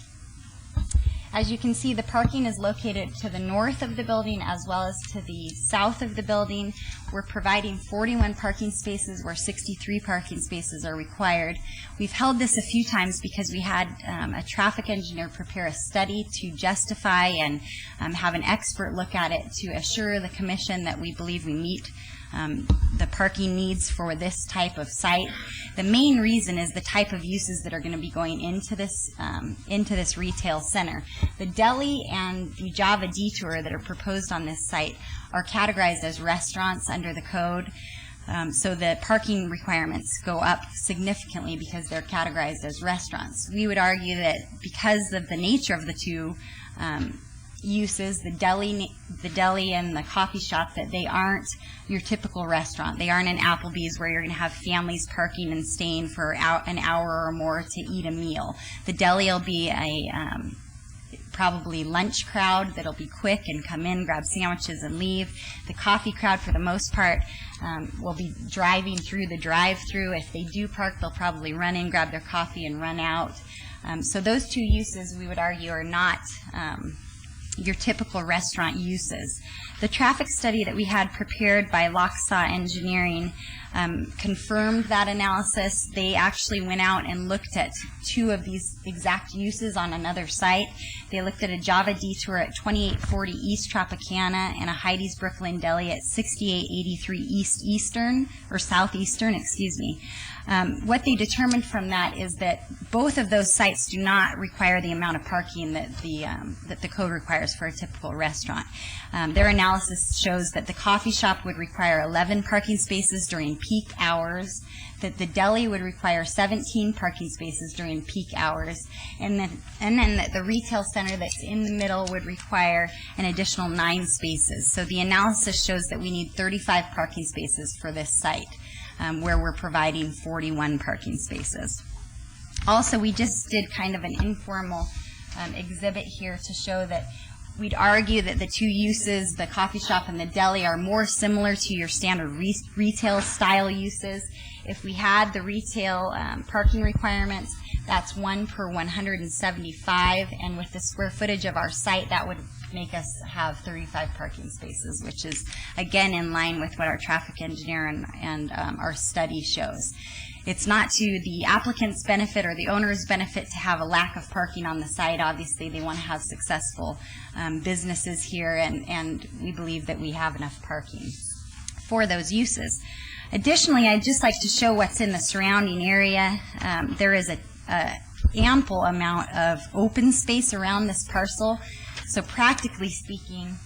As you can see, the parking is located to the north of the building as well as to the south of the building. We're providing 41 parking spaces where 63 parking spaces are required. We've held this a few times because we had a traffic engineer prepare a study to justify and have an expert look at it to assure the commission that we believe we meet the parking needs for this type of site. The main reason is the type of uses that are going to be going into this retail center. The deli and the Java Detour that are proposed on this site are categorized as restaurants under the code. So the parking requirements go up significantly because they're categorized as restaurants. We would argue that because of the nature of the two uses, the deli and the coffee shop, that they aren't your typical restaurant. They aren't an Applebee's where you're going to have families parking and staying for an hour or more to eat a meal. The deli will be a probably lunch crowd that'll be quick and come in, grab sandwiches, and leave. The coffee crowd, for the most part, will be driving through the drive-through. If they do park, they'll probably run in, grab their coffee, and run out. So those two uses, we would argue, are not your typical restaurant uses. The traffic study that we had prepared by Locksaw Engineering confirmed that analysis. They actually went out and looked at two of these exact uses on another site. They looked at a Java Detour at 2840 East Tropicana and a Heidi's Brooklyn Deli at 6883 Southeastern, excuse me. What they determined from that is that both of those sites do not require the amount of parking that the code requires for a typical restaurant. Their analysis shows that the coffee shop would require 11 parking spaces during peak hours, that the deli would require 17 parking spaces during peak hours, and then that the retail center that's in the middle would require an additional 9 spaces. So the analysis shows that we need 35 parking spaces for this site, where we're providing 41 parking spaces. Also, we just did kind of an informal exhibit here to show that we'd argue that the two uses, the coffee shop and the deli, are more similar to your standard retail style uses. If we had the retail parking requirements, that's 1 per 175, and with the square footage of our site, that would make us have 35 parking spaces, which is, again, in line with what our traffic engineer and our study shows. It's not to the applicant's benefit or the owner's benefit to have a lack of parking on the site. Obviously, they want to have successful businesses here, and we believe that we have enough parking for those uses. Additionally, I'd just like to show what's in the surrounding area. There is a ample amount of open space around this parcel. So practically speaking,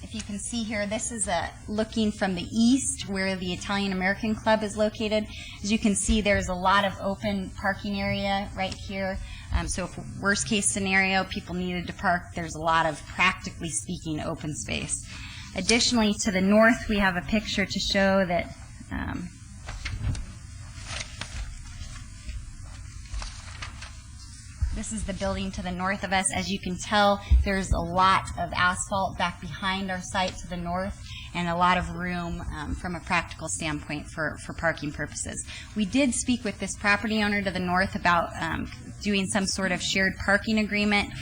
if you can see here, this is looking from the east where the Italian American Club is located. As you can see, there's a lot of open parking area right here. So if worst case scenario, people needed to park, there's a lot of, practically speaking, open space. Additionally, to the north, we have a picture to show that this is the building to the north of us. As you can tell, there's a lot of asphalt back behind our site to the north and a lot of room from a practical standpoint for parking purposes. We did speak with this property owner to the north about doing some sort of shared parking agreement.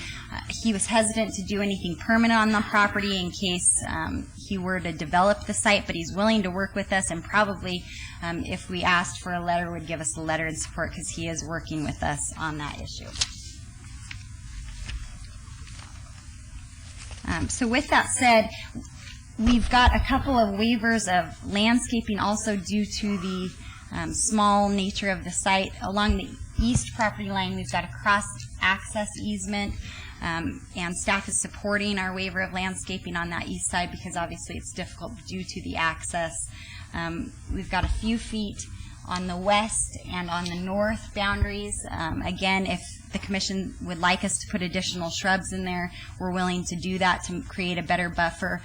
He was hesitant to do anything permanent on the property in case he were to develop the site, but he's willing to work with us, and probably if we asked for a letter, would give us a letter in support because he is working with us on that issue. So with that said, we've got a couple of waivers of landscaping also due to the small nature of the site. Along the east property line, we've got a cross-access easement, and staff is supporting our waiver of landscaping on that east side because obviously it's difficult due to the access. We've got a few feet on the west and on the north boundaries. Again, if the commission would like us to put additional shrubs in there, we're willing to do that to create a better buffer,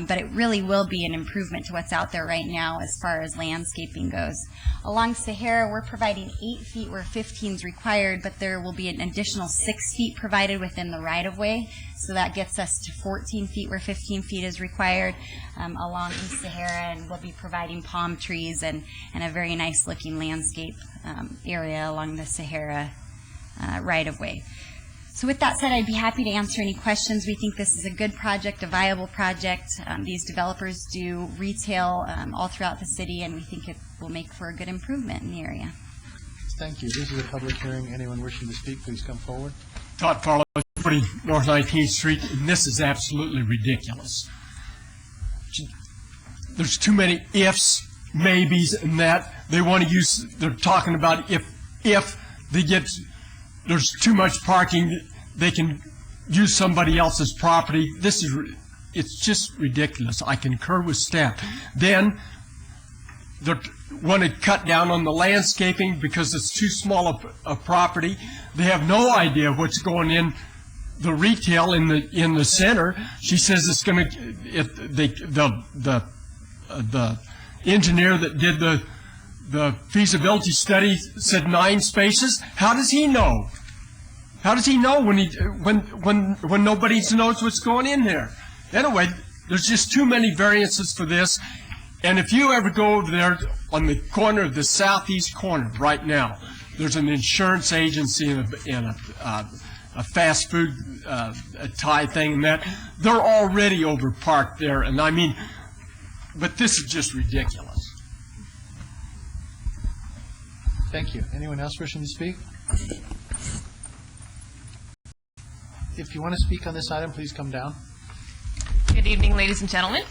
but it really will be an improvement to what's out there right now as far as landscaping goes. Along Sahara, we're providing 8 feet where 15 is required, but there will be an additional 6 feet provided within the right-of-way, so that gets us to 14 feet where 15 feet is required along East Sahara, and we'll be providing palm trees and a very nice looking landscape area along the Sahara right-of-way. So with that said, I'd be happy to answer any questions. We think this is a good project, a viable project. These developers do retail all throughout the city, and we think it will make for a good improvement in the area. Thank you. This is a public hearing. Anyone wishing to speak, please come forward. Todd Farlow, 40 North 19th Street, and this is absolutely ridiculous. There's too many ifs, maybes, and that. They want to use, they're talking about if they get, there's too much parking, they can use somebody else's property. It's just ridiculous. I concur with staff. Then they want to cut down on the landscaping because it's too small a property. They have no idea what's going in the retail in the center. She says it's going to. The engineer that did the feasibility study said 9 spaces. How does he know? How does he know when nobody knows what's going in there? Anyway, there's just too many variances for this. And if you ever go over there on the corner of the southeast corner right now, there's an insurance agency and a fast food Thai thing, and that they're already overparked there. And I mean, but this is just ridiculous. Thank you. Anyone else wishing to speak? If you want to speak on this item, please come down. Good evening, ladies and gentlemen.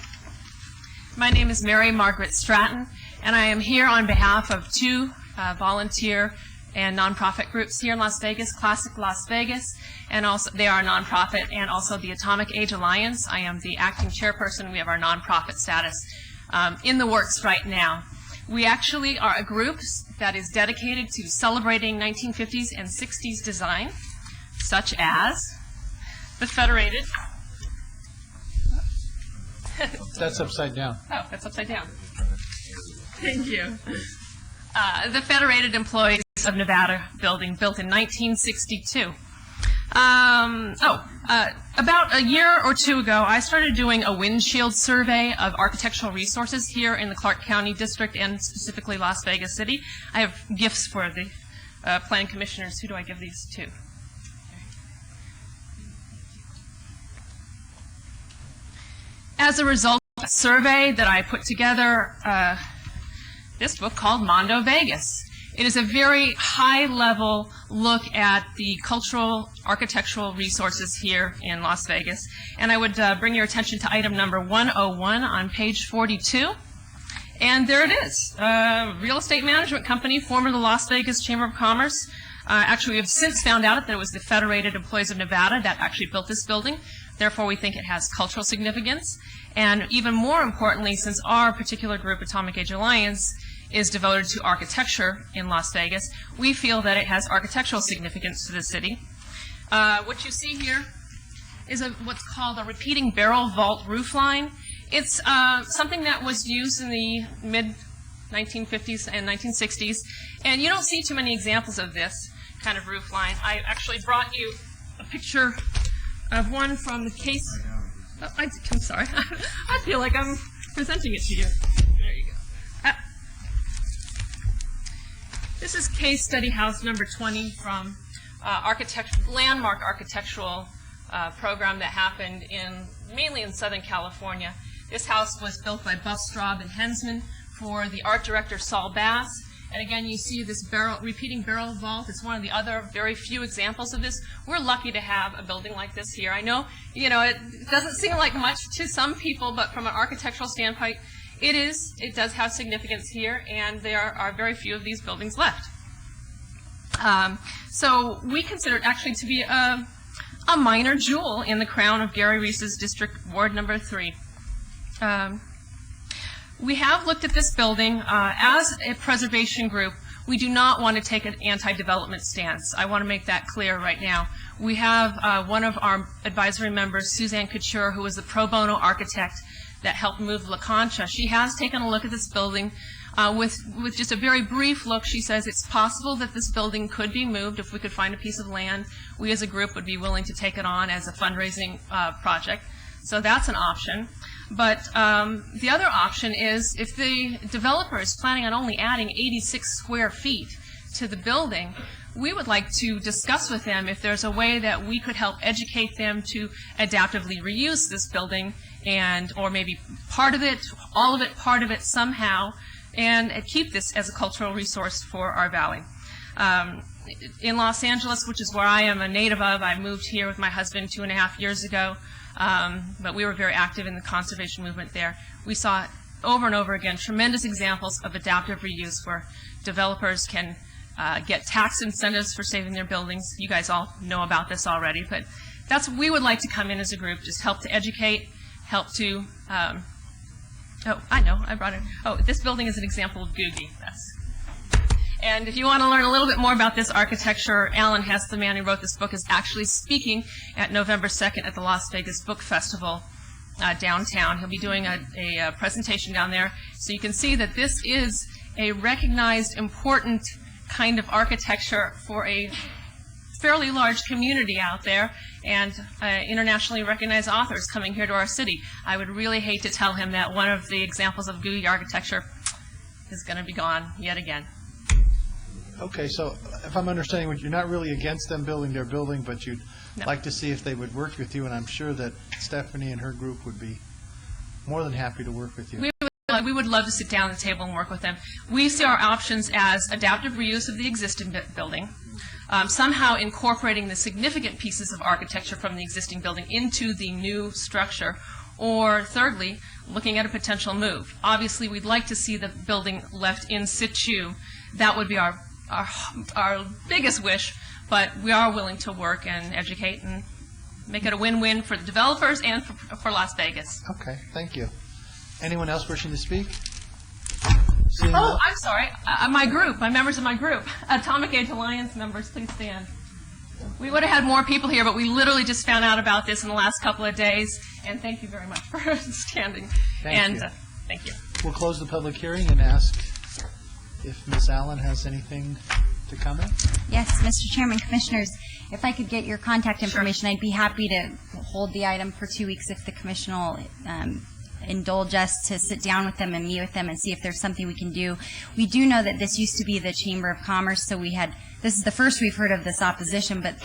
My name is Mary Margaret Stratton, and I am here on behalf of 2 volunteer and nonprofit groups here in Las Vegas, Classic Las Vegas, and also they are a nonprofit, and also the Atomic Age Alliance. I am the acting chairperson. We have our nonprofit status in the works right now. We actually are a group that is dedicated to celebrating 1950s and 60s design, such as the Federated. That's upside down. Oh, that's upside down. Thank you. The Federated Employees of Nevada building, built in 1962. About a year or 2 ago, I started doing a windshield survey of architectural resources here in the Clark County District and specifically Las Vegas City. I have gifts for the planning commissioners. Who do I give these to? As a result of a survey that I put together, this book called Mondo Vegas. It is a very high-level look at the cultural, architectural resources here in Las Vegas. And I would bring your attention to item number 101 on page 42. And there it is. Real estate management company, former the Las Vegas Chamber of Commerce. Actually, we have since found out that it was the Federated Employees of Nevada that actually built this building. Therefore, we think it has cultural significance. And even more importantly, since our particular group, Atomic Age Alliance, is devoted to architecture in Las Vegas, we feel that it has architectural significance to the city. What you see here is what's called a repeating barrel vault roof line. It's something that was used in the mid-1950s and 1960s, and you don't see too many examples of this kind of roof line. I actually brought you a picture of one from the case. Oh, I'm sorry. I feel like I'm presenting it to you. There you go. This is case study house number 20 from landmark architectural program that happened mainly in Southern California. This house was built by Buff Straub and Hensman for the art director Saul Bass. And again, you see this repeating barrel vault. It's one of the other very few examples of this. We're lucky to have a building like this here. I know, it doesn't seem like much to some people, but from an architectural standpoint, it is. It does have significance here, and there are very few of these buildings left. So we consider it actually to be a minor jewel in the crown of Gary Reese's District Ward number 3. We have looked at this building as a preservation group. We do not want to take an anti-development stance. I want to make that clear right now. We have one of our advisory members, Suzanne Couture, who is the pro bono architect that helped move La Concha. She has taken a look at this building. With just a very brief look, she says it's possible that this building could be moved if we could find a piece of land. We as a group would be willing to take it on as a fundraising project. So that's an option. But the other option is if the developer is planning on only adding 86 square feet to the building, we would like to discuss with them if there's a way that we could help educate them to adaptively reuse this building, or maybe part of it, all of it, part of it somehow, and keep this as a cultural resource for our valley. In Los Angeles, which is where I am a native of, I moved here with my husband 2.5 years ago. But we were very active in the conservation movement there. We saw over and over again tremendous examples of adaptive reuse where developers can get tax incentives for saving their buildings. You guys all know about this already, but we would like to come in as a group, just help to educate, help to Oh, I know, I brought it. Oh, this building is an example of Googie. And if you want to learn a little bit more about this architecture, Alan Hess, the man who wrote this book, is actually speaking at November 2nd at the Las Vegas Book Festival downtown. He'll be doing a presentation down there. So you can see that this is a recognized, important kind of architecture for a fairly large community out there, and internationally recognized authors coming here to our city. I would really hate to tell him that one of the examples of Googie architecture is going to be gone yet again. Okay, so if I'm understanding, you're not really against them building their building, but you'd No. like to see if they would work with you, and I'm sure that Stephanie and her group would be more than happy to work with you. We would love to sit down at the table and work with them. We see our options as adaptive reuse of the existing building, somehow incorporating the significant pieces of architecture from the existing building into the new structure, or thirdly, looking at a potential move. Obviously, we'd like to see the building left in situ. That would be our biggest wish, but we are willing to work and educate and make it a win-win for the developers and for Las Vegas. Okay, thank you. Anyone else wishing to speak? Oh, I'm sorry. My members of my group, Atomic Age Alliance members, please stand. We would have had more people here, but we literally just found out about this in the last couple of days, and thank you very much for standing. Thank you. Thank you. We'll close the public hearing and ask if Ms. Allen has anything to comment. Yes, Mr. Chairman, Commissioners, if I could get your contact information, I'd be happy to hold the item for 2 weeks if the Commission will indulge us to sit down with them and meet with them and see if there's something we can do. We do know that this used to be the Chamber of Commerce, so this is the first we've heard of this opposition, but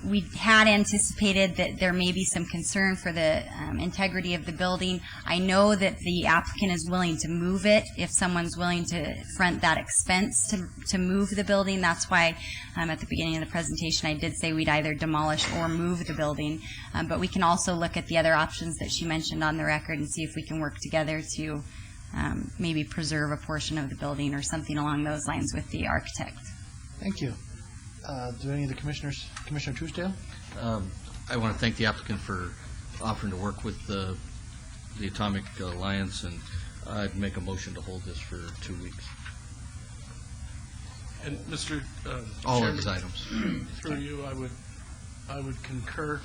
we had anticipated that there may be some concern for the integrity of the building. I know that the applicant is willing to move it if someone's willing to front that expense to move the building. That's why at the beginning of the presentation I did say we'd either demolish or move the building. But we can also look at the other options that she mentioned on the record and see if we can work together to maybe preserve a portion of the building or something along those lines with the architect. Thank you. Do any of the commissioners, Commissioner Truesdale? I want to thank the applicant for offering to work with the Atomic Alliance, and I'd make a motion to hold this for 2 weeks. And Mr. All Chairman, of these items. Through you, I would concur,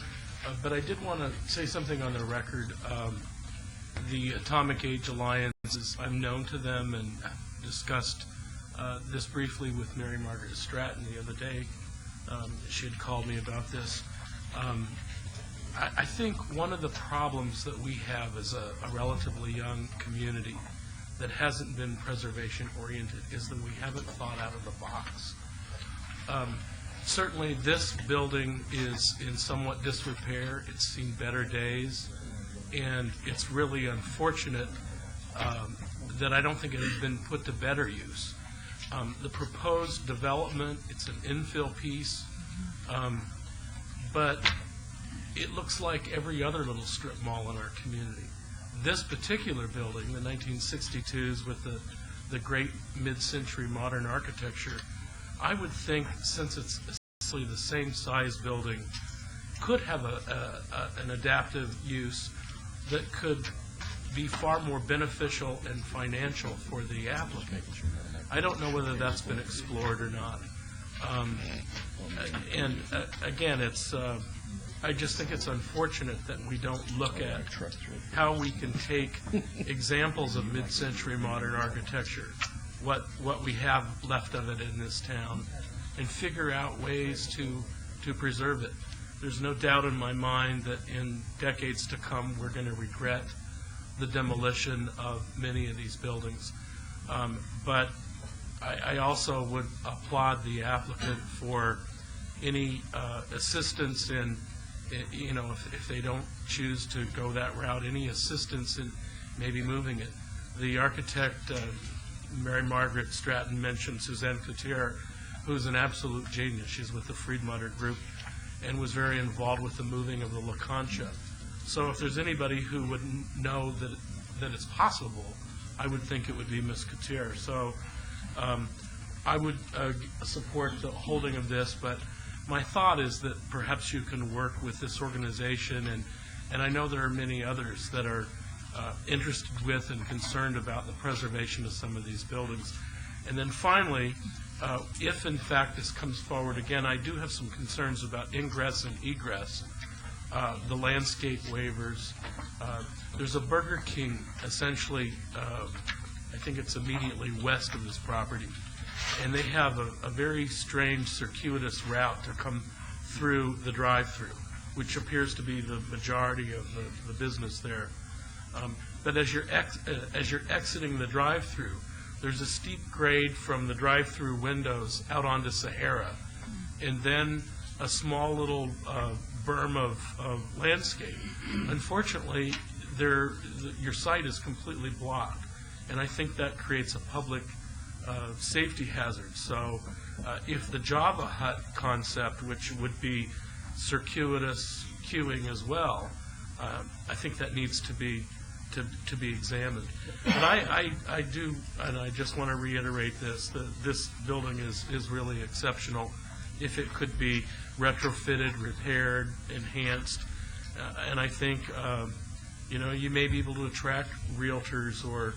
but I did want to say something on the record. The Atomic Age Alliance, I'm known to them and discussed this briefly with Mary Margaret Stratton the other day. She had called me about this. I think one of the problems that we have as a relatively young community that hasn't been preservation oriented is that we haven't thought out of the box. Certainly this building is in somewhat disrepair. It's seen better days, and it's really unfortunate that I don't think it has been put to better use. The proposed development, it's an infill piece, but it looks like every other little strip mall in our community. This particular building, the 1962s with the great mid-century modern architecture, I would think, since it's essentially the same size building, could have an adaptive use that could be far more beneficial and financial for the applicant. I don't know whether that's been explored or not. Again, I just think it's unfortunate that we don't look at how we can take examples of mid-century modern architecture, what we have left of it in this town, and figure out ways to preserve it. There's no doubt in my mind that in decades to come we're going to regret the demolition of many of these buildings. But I also would applaud the applicant for any assistance in, if they don't choose to go that route, any assistance in maybe moving it. The architect, Mary Margaret Stratton, mentioned Suzanne Coutier, who's an absolute genius. She's with the Friedmutter Group and was very involved with the moving of the La Concha. So if there's anybody who would know that it's possible, I would think it would be Ms. Coutier. So I would support the holding of this, but my thought is that perhaps you can work with this organization, and I know there are many others that are interested with and concerned about the preservation of some of these buildings. And then finally, if in fact this comes forward again, I do have some concerns about ingress and egress, the landscape waivers. There's a Burger King essentially, I think it's immediately west of this property, and they have a very strange circuitous route to come through the drive-through, which appears to be the majority of the business there. But as you're exiting the drive-through, there's a steep grade from the drive-through windows out onto Sahara, and then a small little berm of landscape. Unfortunately, your site is completely blocked, and I think that creates a public safety hazard. So if the Java Hut concept, which would be circuitous queuing as well, I think that needs to be examined. But I do, and I just want to reiterate this, that this building is really exceptional. If it could be retrofitted, repaired, enhanced, and I think you may be able to attract realtors or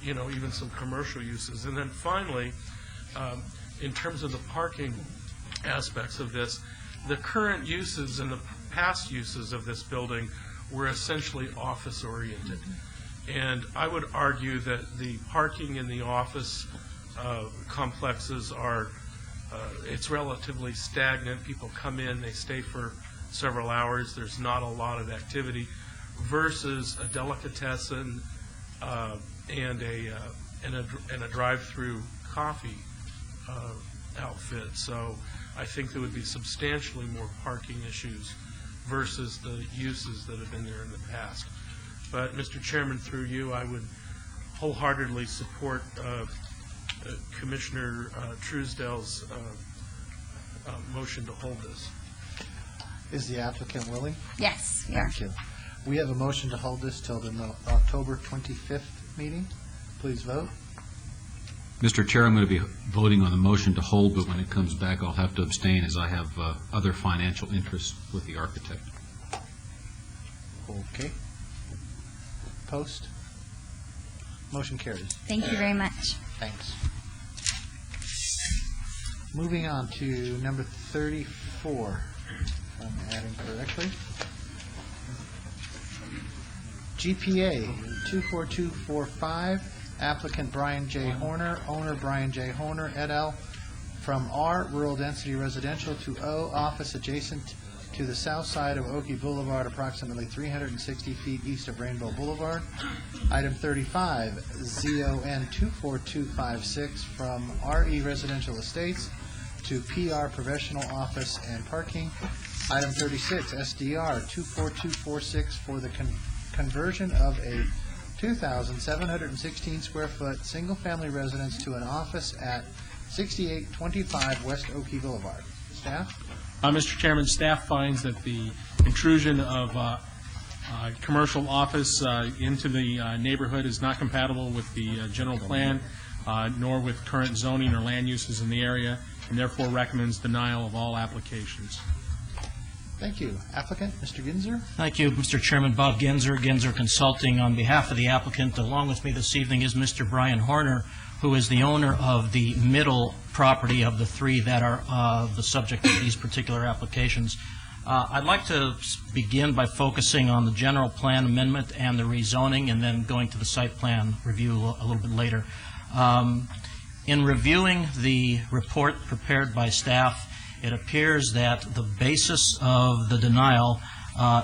even some commercial uses. And then finally, in terms of the parking aspects of this, the current uses and the past uses of this building were essentially office-oriented. And I would argue that the parking in the office complexes it's relatively stagnant. People come in, they stay for several hours, there's not a lot of activity, versus a delicatessen and a drive-through coffee outfit. So I think there would be substantially more parking issues versus the uses that have been there in the past. But Mr. Chairman, through you, I would wholeheartedly support Commissioner Truesdale's motion to hold this. Is the applicant willing? Yes, we are. Thank you. We have a motion to hold this till the October 25th meeting. Please vote. Mr. Chair, I'm going to be voting on the motion to hold, but when it comes back, I'll have to abstain as I have other financial interests with the architect. Okay. Post. Motion carries. Thank you very much. Thanks. Moving on to number 34, if I'm adding correctly. GPA 24245, applicant Brian J. Horner, owner Brian J. Horner, et al., from R, rural density residential, to O, office adjacent to the south side of Oakey Boulevard, approximately 360 feet east of Rainbow Boulevard. Item 35, ZON 24256, from RE Residential Estates to PR Professional Office and Parking. Item 36, SDR 24246, for the conversion of a 2,716 square foot single-family residence to an office at 6825 West Oakey Boulevard. Staff? Mr. Chairman, staff finds that the intrusion of commercial office into the neighborhood is not compatible with the general plan, nor with current zoning or land uses in the area, and therefore recommends denial of all applications. Thank you. Applicant, Mr. Ginzer? Thank you, Mr. Chairman. Bob Ginzer, Ginzer Consulting. On behalf of the applicant, along with me this evening is Mr. Brian Horner, who is the owner of the middle property of the three that are the subject of these particular applications. I'd like to begin by focusing on the general plan amendment and the rezoning, and then going to the site plan review a little bit later. In reviewing the report prepared by staff, it appears that the basis of the denial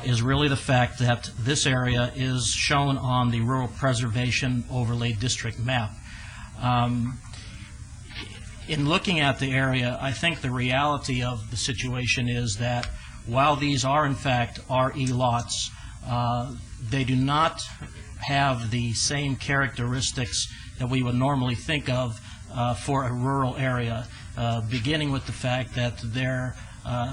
is really the fact that this area is shown on the Rural Preservation Overlay District map. In looking at the area, I think the reality of the situation is that while these are in fact RE lots, they do not have the same characteristics that we would normally think of for a rural area, beginning with the fact that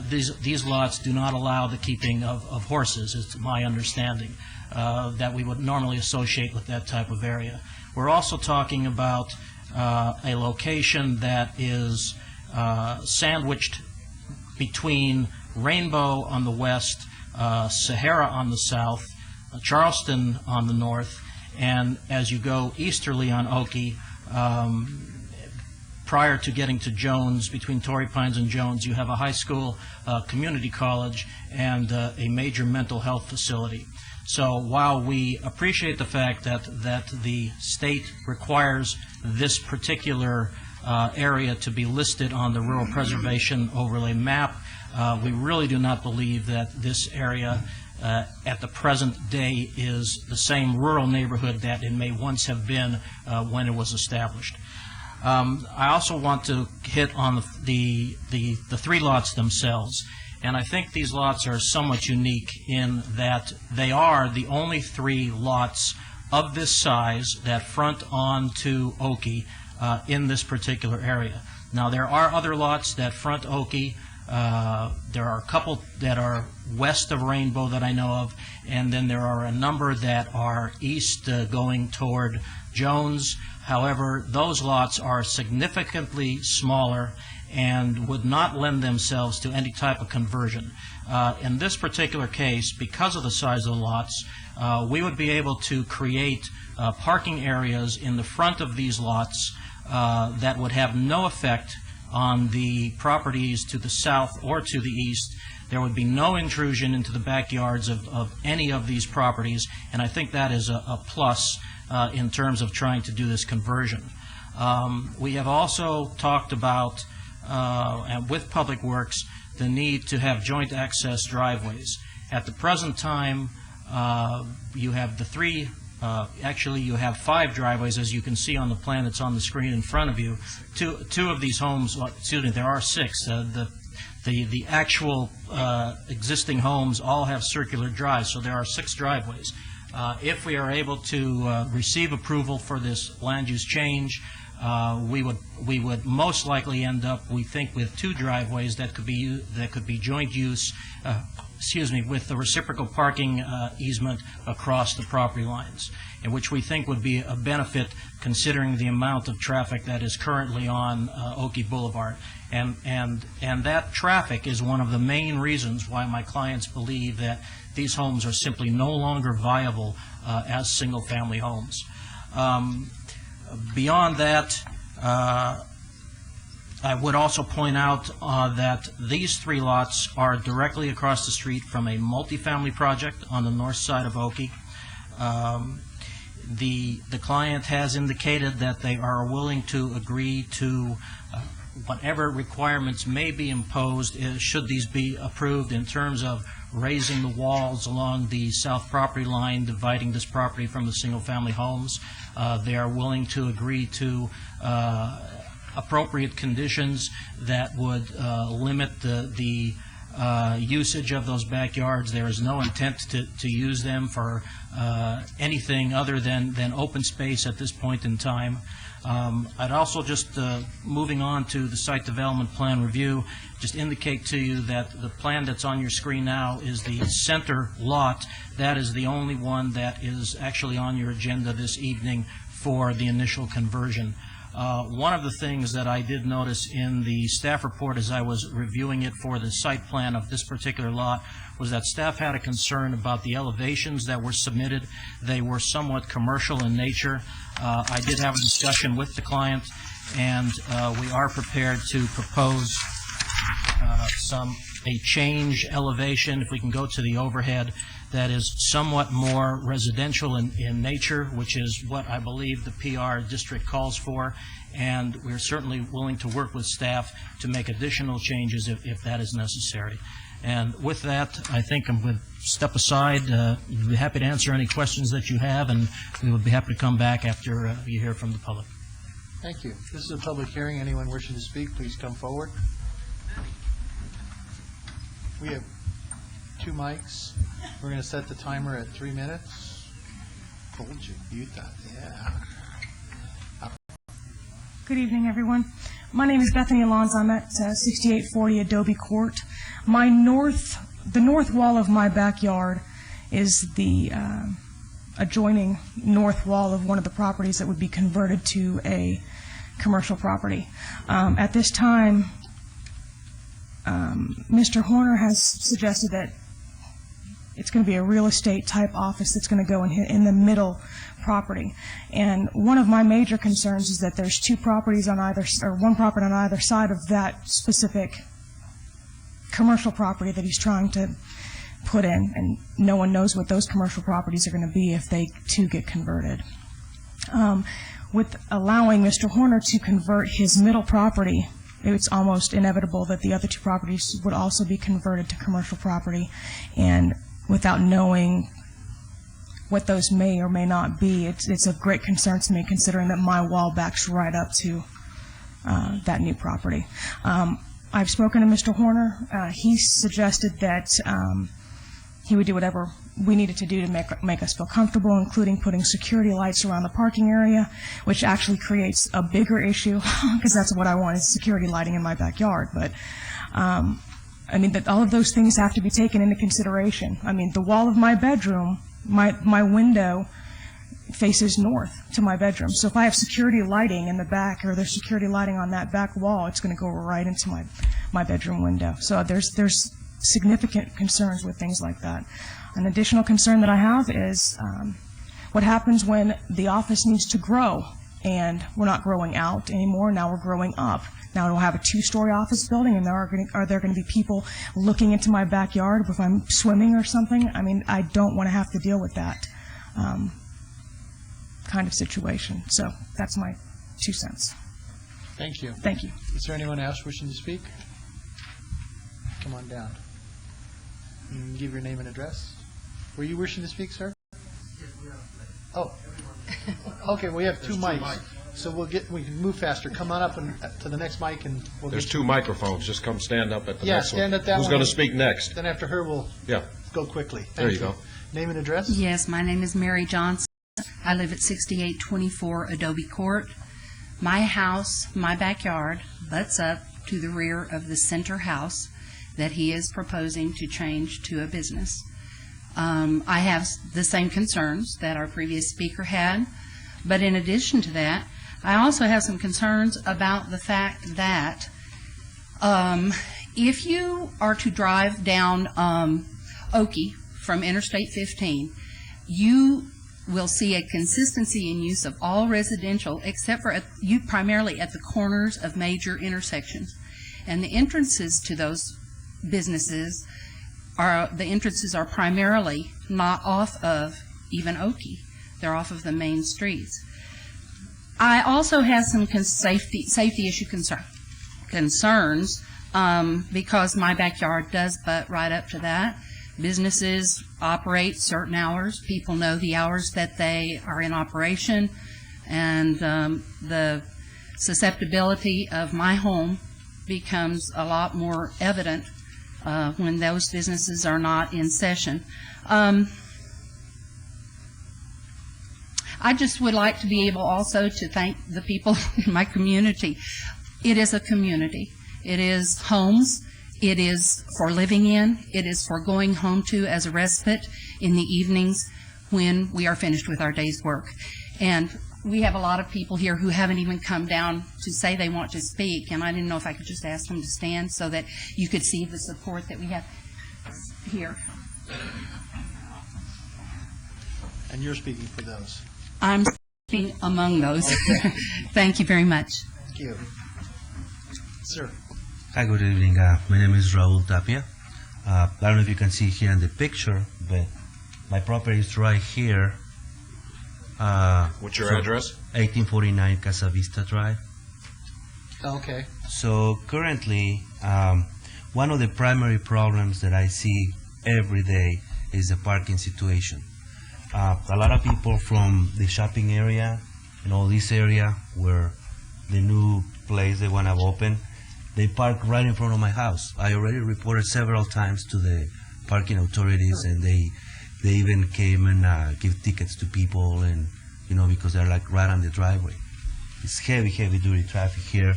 these lots do not allow the keeping of horses, is my understanding, that we would normally associate with that type of area. We're also talking about a location that is sandwiched between Rainbow on the west, Sahara on the south, Charleston on the north, and as you go easterly on Oakey, prior to getting to Jones, between Torrey Pines and Jones, you have a high school, community college, and a major mental health facility. So while we appreciate the fact that the state requires this particular area to be listed on the Rural Preservation Overlay map, we really do not believe that this area at the present day is the same rural neighborhood that it may once have been when it was established. I also want to hit on the three lots themselves. And I think these lots are somewhat unique in that they are the only three lots of this size that front onto Oakey in this particular area. Now, there are other lots that front Oakey. There are a couple that are west of Rainbow that I know of, and then there are a number that are east going toward Jones. However, those lots are significantly smaller and would not lend themselves to any type of conversion. In this particular case, because of the size of the lots, we would be able to create parking areas in the front of these lots that would have no effect on the properties to the south or to the east. There would be no intrusion into the backyards of any of these properties, and I think that is a plus in terms of trying to do this conversion. We have also talked about, with Public Works, the need to have joint access driveways. At the present time, you have the three, actually you have 5 driveways, as you can see on the plan that's on the screen in front of you. Two of these homes, excuse me, there are 6. The actual existing homes all have circular drives, so there are 6 driveways. If we are able to receive approval for this land use change, we would most likely end up, we think, with 2 driveways that could be joint use, with the reciprocal parking easement across the property lines, and which we think would be a benefit considering the amount of traffic that is currently on Oakey Boulevard. And that traffic is one of the main reasons why my clients believe that these homes are simply no longer viable as single-family homes. Beyond that, I would also point out that these 3 lots are directly across the street from a multifamily project on the north side of Oakey. The client has indicated that they are willing to agree to whatever requirements may be imposed should these be approved in terms of raising the walls along the south property line, dividing this property from the single-family homes. They are willing to agree to appropriate conditions that would limit the usage of those backyards. There is no intent to use them for anything other than open space at this point in time. I'd also just, moving on to the site development plan review, just indicate to you that the plan that's on your screen now is the center lot. That is the only one that is actually on your agenda this evening for the initial conversion. One of the things that I did notice in the staff report as I was reviewing it for the site plan of this particular lot was that staff had a concern about the elevations that were submitted. They were somewhat commercial in nature. I did have a discussion with the client, and we are prepared to propose a change elevation, if we can go to the overhead, that is somewhat more residential in nature, which is what I believe the PR district calls for, and we're certainly willing to work with staff to make additional changes if that is necessary. And with that, I think I'm going to step aside. We'd be happy to answer any questions that you have, and we would be happy to come back after you hear from the public. Thank you. This is a public hearing. Anyone wishing to speak, please come forward. We have 2 mics. We're going to set the timer at 3 minutes. Told you, Utah, yeah. Good evening, everyone. My name is Bethany Alonzo. I'm at 6840 Adobe Court. The north wall of my backyard is the adjoining north wall of one of the properties that would be converted to a commercial property. At this time, Mr. Horner has suggested that it's going to be a real estate type office that's going to go in the middle property. And one of my major concerns is that there's two properties on either, or one property on either side of that specific commercial property that he's trying to put in, and no one knows what those commercial properties are going to be if they too get converted. With allowing Mr. Horner to convert his middle property, it's almost inevitable that the other two properties would also be converted to commercial property, and without knowing what those may or may not be, it's of great concern to me, considering that my wall backs right up to that new property. I've spoken to Mr. Horner. He suggested that he would do whatever we needed to do to make us feel comfortable, including putting security lights around the parking area, which actually creates a bigger issue, because that's what I want, is security lighting in my backyard. But I mean, that all of those things have to be taken into consideration. I mean, the wall of my bedroom, my window faces north to my bedroom. So if I have security lighting in the back, or there's security lighting on that back wall, it's going to go right into my bedroom window. So there's significant concerns with things like that. An additional concern that I have is what happens when the office needs to grow, and we're not growing out anymore, now we're growing up. Now we'll have a two-story office building, and are there going to be people looking into my backyard if I'm swimming or something? I mean, I don't want to have to deal with that kind of situation. So that's my 2 cents. Thank you. Thank you. Is there anyone else wishing to speak? Come on down. And give your name and address. Were you wishing to speak, sir? Oh. Okay, we have two mics. So we can move faster. Come on up to the next mic, and we'll There's get two microphones. Just come stand up at the Yeah, next one. stand at that Who's one. going to speak next? Then after her, we'll go quickly. Thank There you go. Name and address? Yes, my name is Mary Johnson. I live at 6824 Adobe Court. My house, my backyard, butts up to the rear of the center house that he is proposing to change to a business. I have the same concerns that our previous speaker had, but in addition to that, I also have some concerns about the fact that if you are to drive down Oakey from Interstate 15, you will see a consistency in use of all residential, except for primarily at the corners of major intersections. And the entrances to those businesses are primarily not off of even Oakey. They're off of the main streets. I also have some safety issue concerns because my backyard does butt right up to that. Businesses operate certain hours. People know the hours that they are in operation, and the susceptibility of my home becomes a lot more evident when those businesses are not in session. I just would like to be able also to thank the people in my community. It is a community. It is homes. It is for living in. It is for going home to as a respite in the evenings when we are finished with our day's work. And we have a lot of people here who haven't even come down to say they want to speak, and I didn't know if I could just ask them to stand so that you could see the support that we have here. And you're speaking for those. I'm speaking among those. Thank you very much. Thank you. Sir. Hi, good evening. My name is Raul Tapia. I don't know if you can see here in the picture, but my property is right here. What's your address? 1849 Casa Vista Drive. Okay. So currently, one of the primary problems that I see every day is the parking situation. A lot of people from the shopping area and all this area where the new place they want to open, they park right in front of my house. I already reported several times to the parking authorities, and they even came and give tickets to people, and because they're like right on the driveway. It's heavy duty traffic here.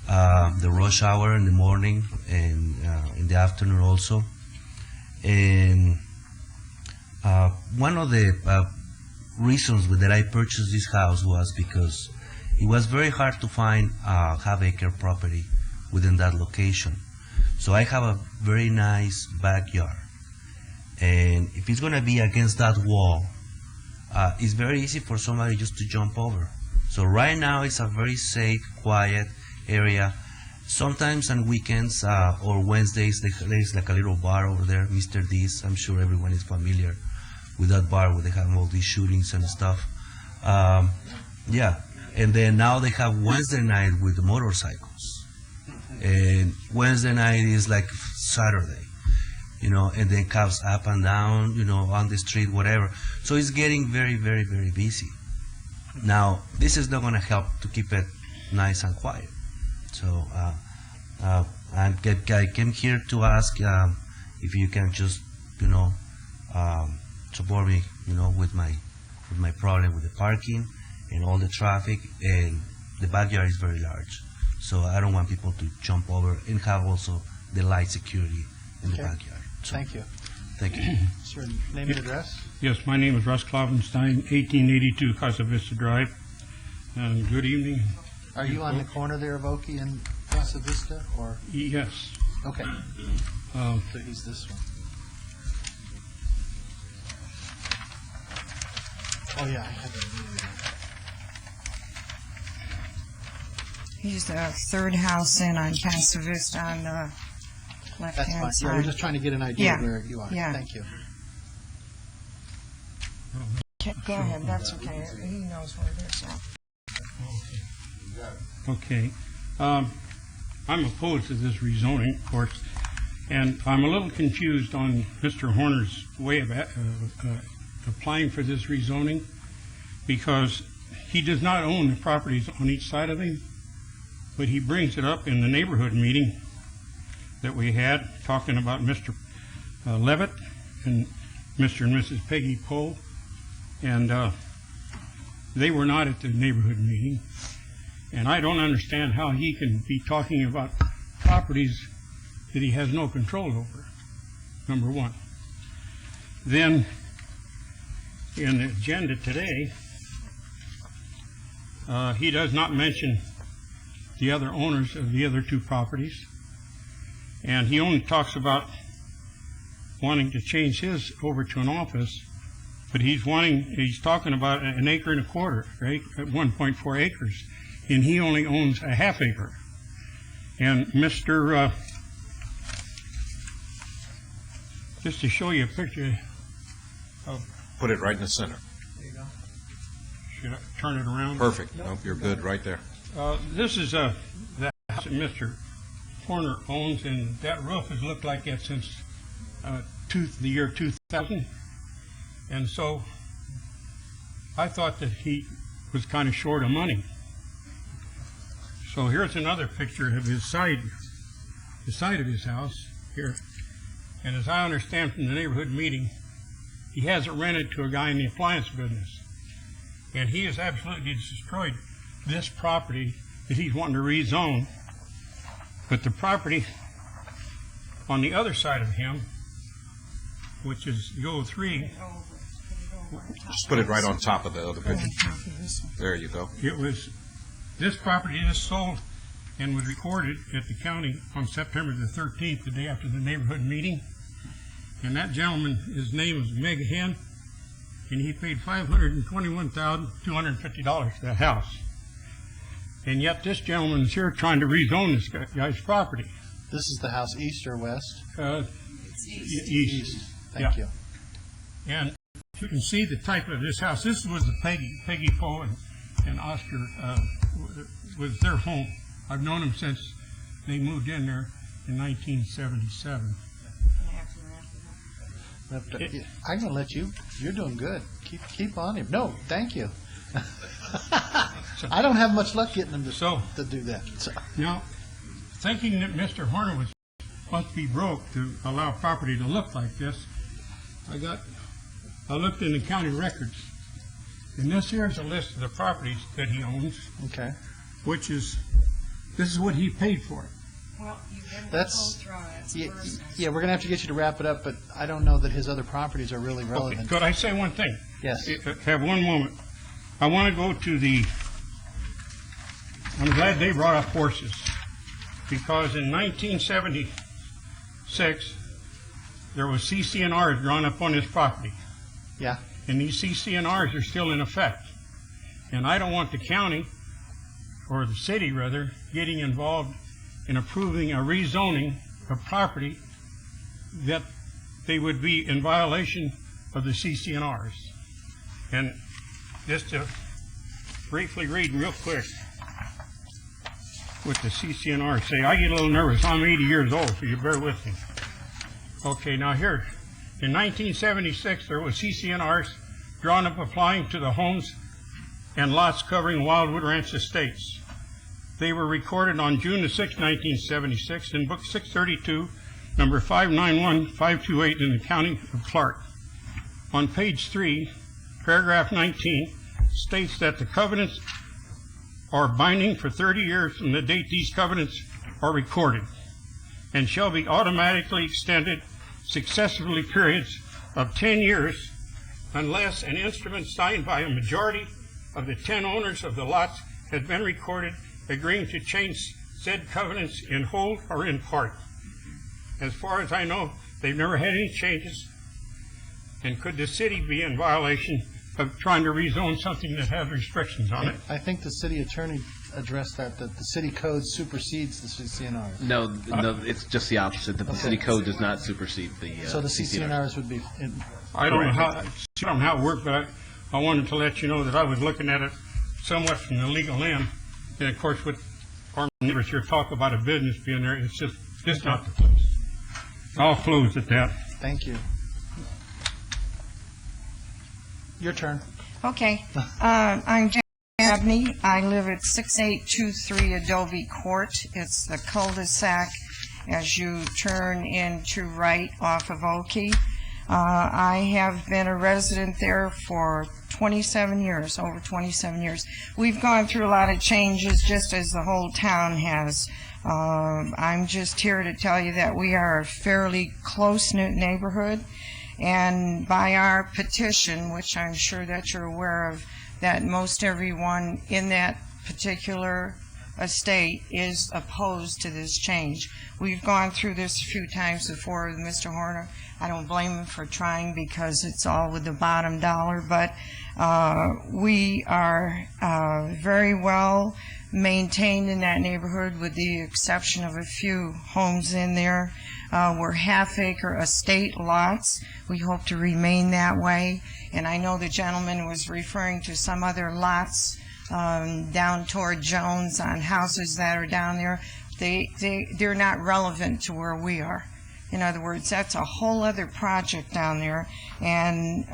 The rush hour in the morning and in the afternoon also. And one of the reasons that I purchased this house was because it was very hard to find a half-acre property within that location. So I have a very nice backyard. And if it's gonna be against that wall, it's very easy for somebody just to jump over. So right now it's a very safe, quiet area. Sometimes on weekends or Wednesdays, there's like a little bar over there, Mr. D's. I'm sure everyone is familiar with that bar where they have all these shootings and stuff. Yeah, and then now they have Wednesday night with the motorcycles. And Wednesday night is like Saturday, you know, and then cops up and down, you know, on the street, whatever. So it's getting very, very, very busy. Now, this is not going to help to keep it nice and quiet. So I came here to ask if you can just, you know, support me, you know, with my problem with the parking and all the traffic, and the backyard is very large. So I don't want people to jump over, and have also the light security in the backyard. So, Thank you. Thank you. Sir, name and address? Yes, my name is Russ Klovenstein, 1882 Casa Vista Drive. Good evening. Are you on the corner there of Oakey and Casa Vista, or? Yes. Okay. So he's this one. Oh, yeah, I have it. He's the third house in on Casa Vista on the That's left-hand fine. side. Yeah, we're just trying to get an idea of Yeah, where you are. yeah. Thank you. Go ahead, that's okay. He knows where it is. Okay. I'm opposed to this rezoning, of course, and I'm a little confused on Mr. Horner's way of applying for this rezoning, because he does not own the properties on each side of him, but he brings it up in the neighborhood meeting that we had, talking about Mr. Levitt and Mr. and Mrs. Peggy Poe, and they were not at the neighborhood meeting. And I don't understand how he can be talking about properties that he has no control over, number one. Then, in the agenda today, he does not mention the other owners of the other two properties. And he only talks about wanting to change his over to an office, but he's talking about an acre and a quarter, right, at 1.4 acres. And he only owns a half acre. And Mr. Just to show you a picture of... Put it right in the center. There you go. Should I turn it around? Perfect. Nope, you're good right there. This is the house that Mr. Horner owns, and that roof has looked like that since the year 2000. And so I thought that he was kind of short of money. So here's another picture of his side, the side of his house here. And as I understand from the neighborhood meeting, he has it rented to a guy in the appliance business. And he has absolutely destroyed this property that he's wanting to rezone. But the property on the other side of him, which is the 03. Just put it right on top of the other picture. There you go. It was, this property is sold and was recorded at the county on September the 13th, the day after the neighborhood meeting. And that gentleman, his name is Meg Hen, and he paid $521,250 for that house. And yet this gentleman is here trying to rezone this guy's property. This is the house east or west? East. Thank you. And you can see the type of this house. This was the Peggy Poe and Oscar was their home. I've known them since they moved in there in 1977. I'm going to let you. You're doing good. Keep on him. No, thank you. I don't have much luck getting them to do that. So. Now, thinking that Mr. Horner must be broke to allow property to look like this, I looked in the county records, and this here is a list of the properties that he owns. Okay. This is what he paid for it. Well, that's yeah. We're gonna have to get you to wrap it up, but I don't know that his other properties are really relevant. Okay. Could I say one thing? Yes. Have one moment. I want to go to the. I'm glad they brought up horses, because in 1976, there was CCNRs drawn up on this property. Yeah. And these CCNRs are still in effect. And I don't want the county, or the city rather, getting involved in approving a rezoning of property that they would be in violation of the CCNRs. And just to briefly read real quick what the CCNRs say. I get a little nervous. I'm 80 years old, so you bear with me. Okay, now here, in 1976, there was CCNRs drawn up applying to the homes and lots covering Wildwood Ranch Estates. They were recorded on June the 6th, 1976 in Book 632, number 591528 in the County of Clark. On page 3, paragraph 19, states that the covenants are binding for 30 years from the date these covenants are recorded and shall be automatically extended successively periods of 10 years unless an instrument signed by a majority of the 10 owners of the lots has been recorded agreeing to change said covenants in whole or in part. As far as I know, they've never had any changes. And could the city be in violation of trying to rezone something that has restrictions on it? I think the city attorney addressed that the city code supersedes the CCNRs. No, it's just the opposite. The city code does not supersede the So the CCNRs would be... I don't know how it worked, but I wanted to let you know that I was looking at it somewhat from the legal end. And of course, with our neighbors here talk about a business being there, it's just not the place. I'll close at that. Thank you. Your turn. Okay. I'm Jan Abney. I live at 6823 Adobe Court. It's the cul-de-sac as you turn into right off of Oki. I have been a resident there for 27 years, over 27 years. We've gone through a lot of changes just as the whole town has. I'm just here to tell you that we are a fairly close-knit neighborhood, and by our petition, which I'm sure that you're aware of, that most everyone in that particular estate is opposed to this change. We've gone through this a few times before with Mr. Horner. I don't blame him for trying because it's all with the bottom dollar, but we are very well maintained in that neighborhood with the exception of a few homes in there. We're half-acre estate lots. We hope to remain that way. And I know the gentleman was referring to some other lots down toward Jones on houses that are down there. They're not relevant to where we are. In other words, that's a whole other project down there, and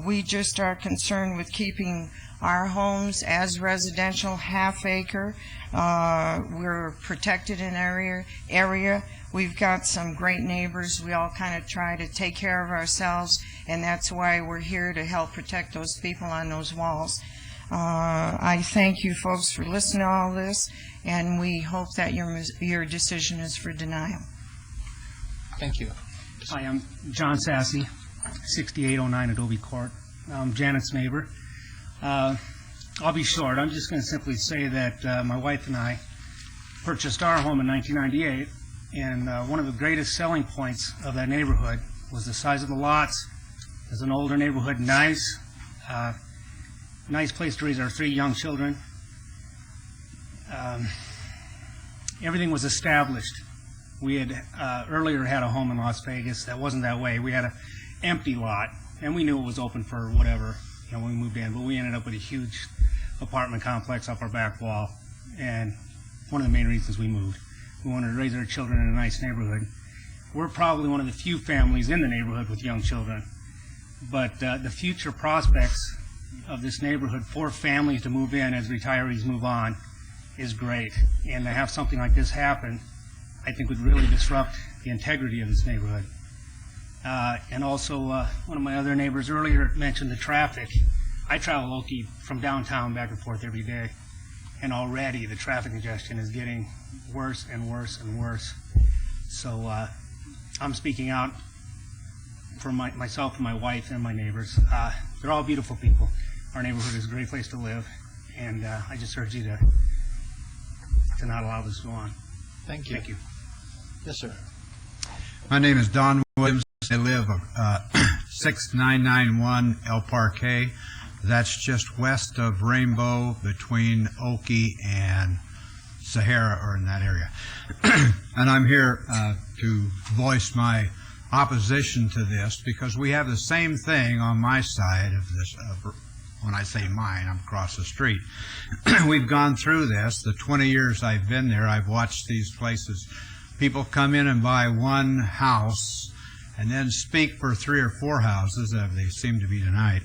we just are concerned with keeping our homes as residential, half-acre. We're protected in area. We've got some great neighbors. We all kind of try to take care of ourselves, and that's why we're here to help protect those people on those walls. I thank you folks for listening to all this, and we hope that your decision is for denial. Thank you. Hi, I'm John Sassy, 6809 Adobe Court. I'm Janet's neighbor. I'll be short. I'm just going to simply say that my wife and I purchased our home in 1998, and one of the greatest selling points of that neighborhood was the size of the lots. It's an older neighborhood, nice place to raise our 3 young children. Everything was established. We had earlier had a home in Las Vegas that wasn't that way. We had an empty lot, and we knew it was open for whatever, when we moved in, but we ended up with a huge apartment complex up our back wall, and one of the main reasons we moved. We wanted to raise our children in a nice neighborhood. We're probably one of the few families in the neighborhood with young children, but the future prospects of this neighborhood for families to move in as retirees move on is great, and to have something like this happen, I think would really disrupt the integrity of this neighborhood. And also, one of my other neighbors earlier mentioned the traffic. I travel Oki from downtown back and forth every day, and already the traffic congestion is getting worse and worse and worse. So I'm speaking out for myself and my wife and my neighbors. They're all beautiful people. Our neighborhood is a great place to live, and I just urge you to not allow this to go on. Thank you. Thank you. Yes, sir. My name is Don Williams. I live 6991 El Parque. That's just west of Rainbow between Oakey and Sahara, or in that area. And I'm here to voice my opposition to this because we have the same thing on my side of this. When I say mine, I'm across the street. We've gone through this. The 20 years I've been there, I've watched these places. People come in and buy one house and then speak for 3 or 4 houses, as they seem to be tonight.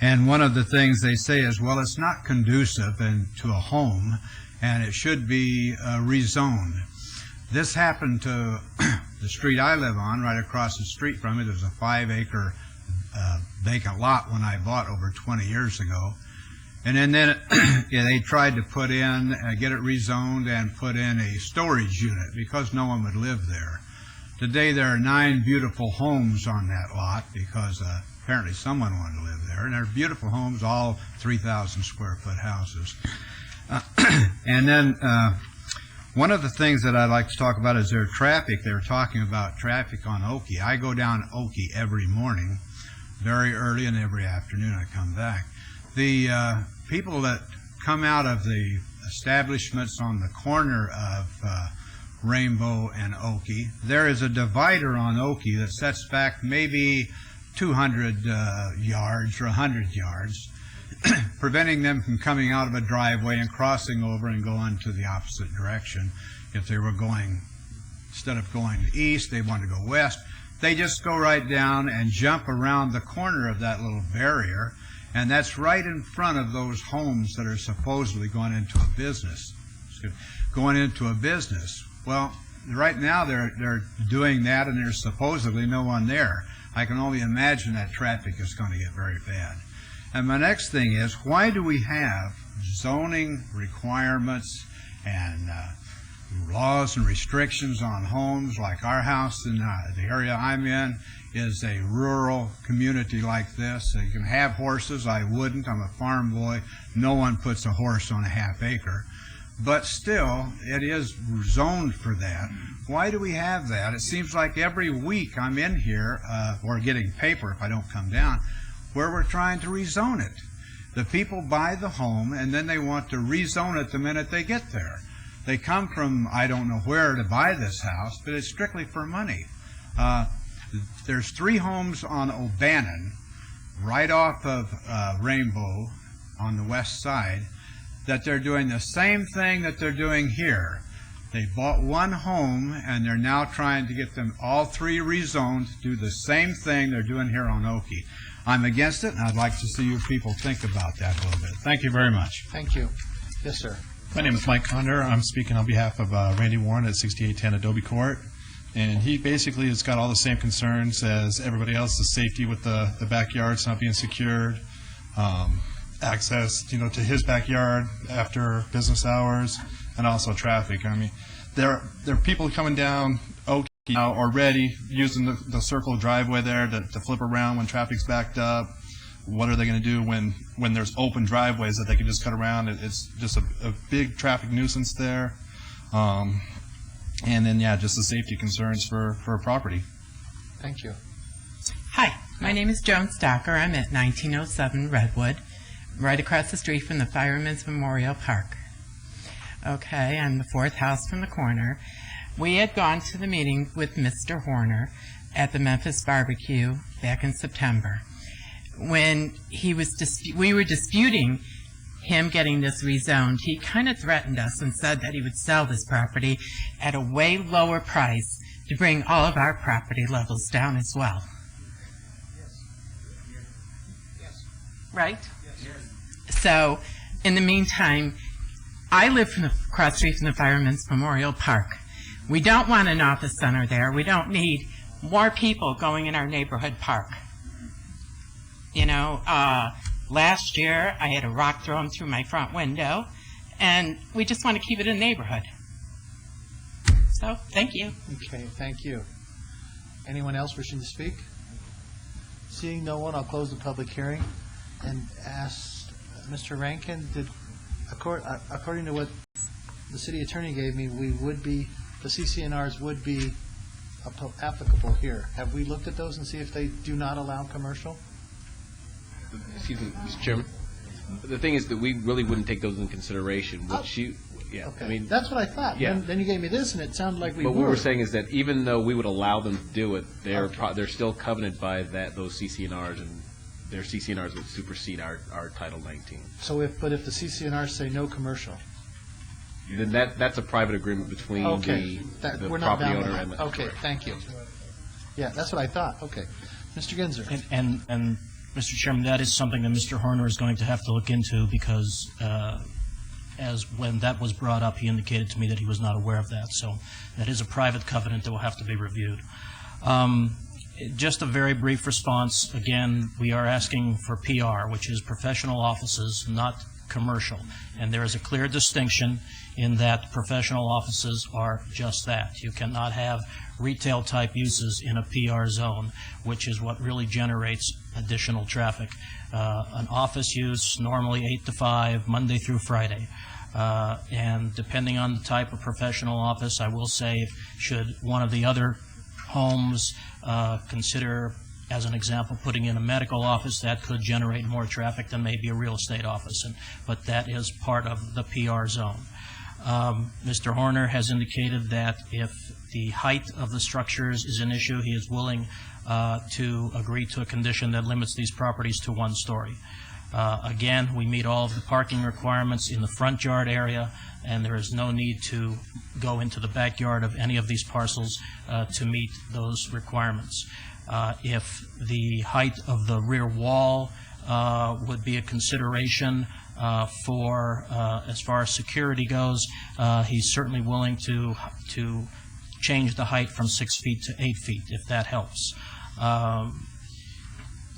And one of the things they say is, well, it's not conducive to a home, and it should be rezoned. This happened to the street I live on, right across the street from it. There's a 5-acre vacant lot when I bought over 20 years ago. And then yeah, they tried to put in, get it rezoned and put in a storage unit because no one would live there. Today there are 9 beautiful homes on that lot because apparently someone wanted to live there. And they're beautiful homes, all 3,000 square foot houses. And then one of the things that I'd like to talk about is their traffic. They were talking about traffic on Oakey. I go down Oakey every morning, very early, and every afternoon I come back. The people that come out of the establishments on the corner of Rainbow and Oakey, there is a divider on Oakey that sets back maybe 200 yards or 100 yards, preventing them from coming out of a driveway and crossing over and going to the opposite direction. If they were going, instead of going east, they want to go west, they just go right down and jump around the corner of that little barrier, and that's right in front of those homes that are supposedly going into a business. Well, right now they're doing that, and there's supposedly no one there. I can only imagine that traffic is going to get very bad. And my next thing is, why do we have zoning requirements and laws and restrictions on homes? Like our house in the area I'm in is a rural community like this. So you can have horses. I wouldn't. I'm a farm boy. No one puts a horse on a half acre. But still, it is zoned for that. Why do we have that? It seems like every week I'm in here, or getting paper if I don't come down, where we're trying to rezone it. The people buy the home, and then they want to rezone it the minute they get there. They come from I don't know where to buy this house, but it's strictly for money. There's 3 homes on O'Bannon, right off of Rainbow on the west side, that they're doing the same thing that they're doing here. They bought one home, and they're now trying to get them all 3 rezoned to do the same thing they're doing here on Oakey. I'm against it, and I'd like to see you people think about that a little bit. Thank you very much. Thank you. Yes, sir. My name is Mike Condor. I'm speaking on behalf of Randy Warren at 6810 Adobe Court. And he basically has got all the same concerns as everybody else, the safety with the backyards not being secured, access, to his backyard after business hours, and also traffic. I mean, there are people coming down Oakey now already using the circle driveway there to flip around when traffic's backed up. What are they going to do when there's open driveways that they can just cut around? It's just a big traffic nuisance there. And then, yeah, just the safety concerns for property. Thank you. Hi, my name is Joan Stocker. I'm at 1907 Redwood, right across the street from the Firemen's Memorial Park. Okay, I'm the 4th house from the corner. We had gone to the meeting with Mr. Horner at the Memphis Barbecue back in September. When we were disputing him getting this rezoned, he kind of threatened us and said that he would sell this property at a way lower price to bring all of our property levels down as well. Right? So, in the meantime, I live across the street from the Firemen's Memorial Park. We don't want an office center there. We don't need more people going in our neighborhood park. Last year I had a rock thrown through my front window, and we just want to keep it a neighborhood. So, thank you. Okay, thank you. Anyone else wishing to speak? Seeing no one, I'll close the public hearing and ask Mr. Rankin, according to what the city attorney gave me, the CCNRs would be applicable here. Have we looked at those and see if they do not allow commercial? Excuse me, Mr. Chairman. The thing is that we really wouldn't take those into consideration. Yeah, Okay. I mean, That's what I thought. Yeah. Then you gave me this, and it sounded like we but were. what we were saying is that even though we would allow them to do it, they're still covenanted by those CC&Rs, and their CC&Rs would supersede our Title 19. So if the CC&Rs say no commercial, Then that's a private agreement between okay, the we're not property bound owner by and that. the. Okay, thank you. Yeah, that's what I thought. Okay, Mr. Ginzer. And Mr. Chairman, that is something that Mr. Horner is going to have to look into because as when that was brought up, he indicated to me that he was not aware of that. So that is a private covenant that will have to be reviewed. Just a very brief response. Again, we are asking for PR, which is professional offices, not commercial. And there is a clear distinction in that professional offices are just that. You cannot have retail-type uses in a PR zone, which is what really generates additional traffic. An office use, normally 8 to 5, Monday through Friday. And depending on the type of professional office, I will say, should one of the other homes consider, as an example, putting in a medical office, that could generate more traffic than maybe a real estate office, but that is part of the PR zone. Mr. Horner has indicated that if the height of the structures is an issue, he is willing to agree to a condition that limits these properties to 1 story. Again, we meet all of the parking requirements in the front yard area, and there is no need to go into the backyard of any of these parcels to meet those requirements. If the height of the rear wall would be a consideration for as far as security goes, he's certainly willing to change the height from 6 feet to 8 feet, if that helps.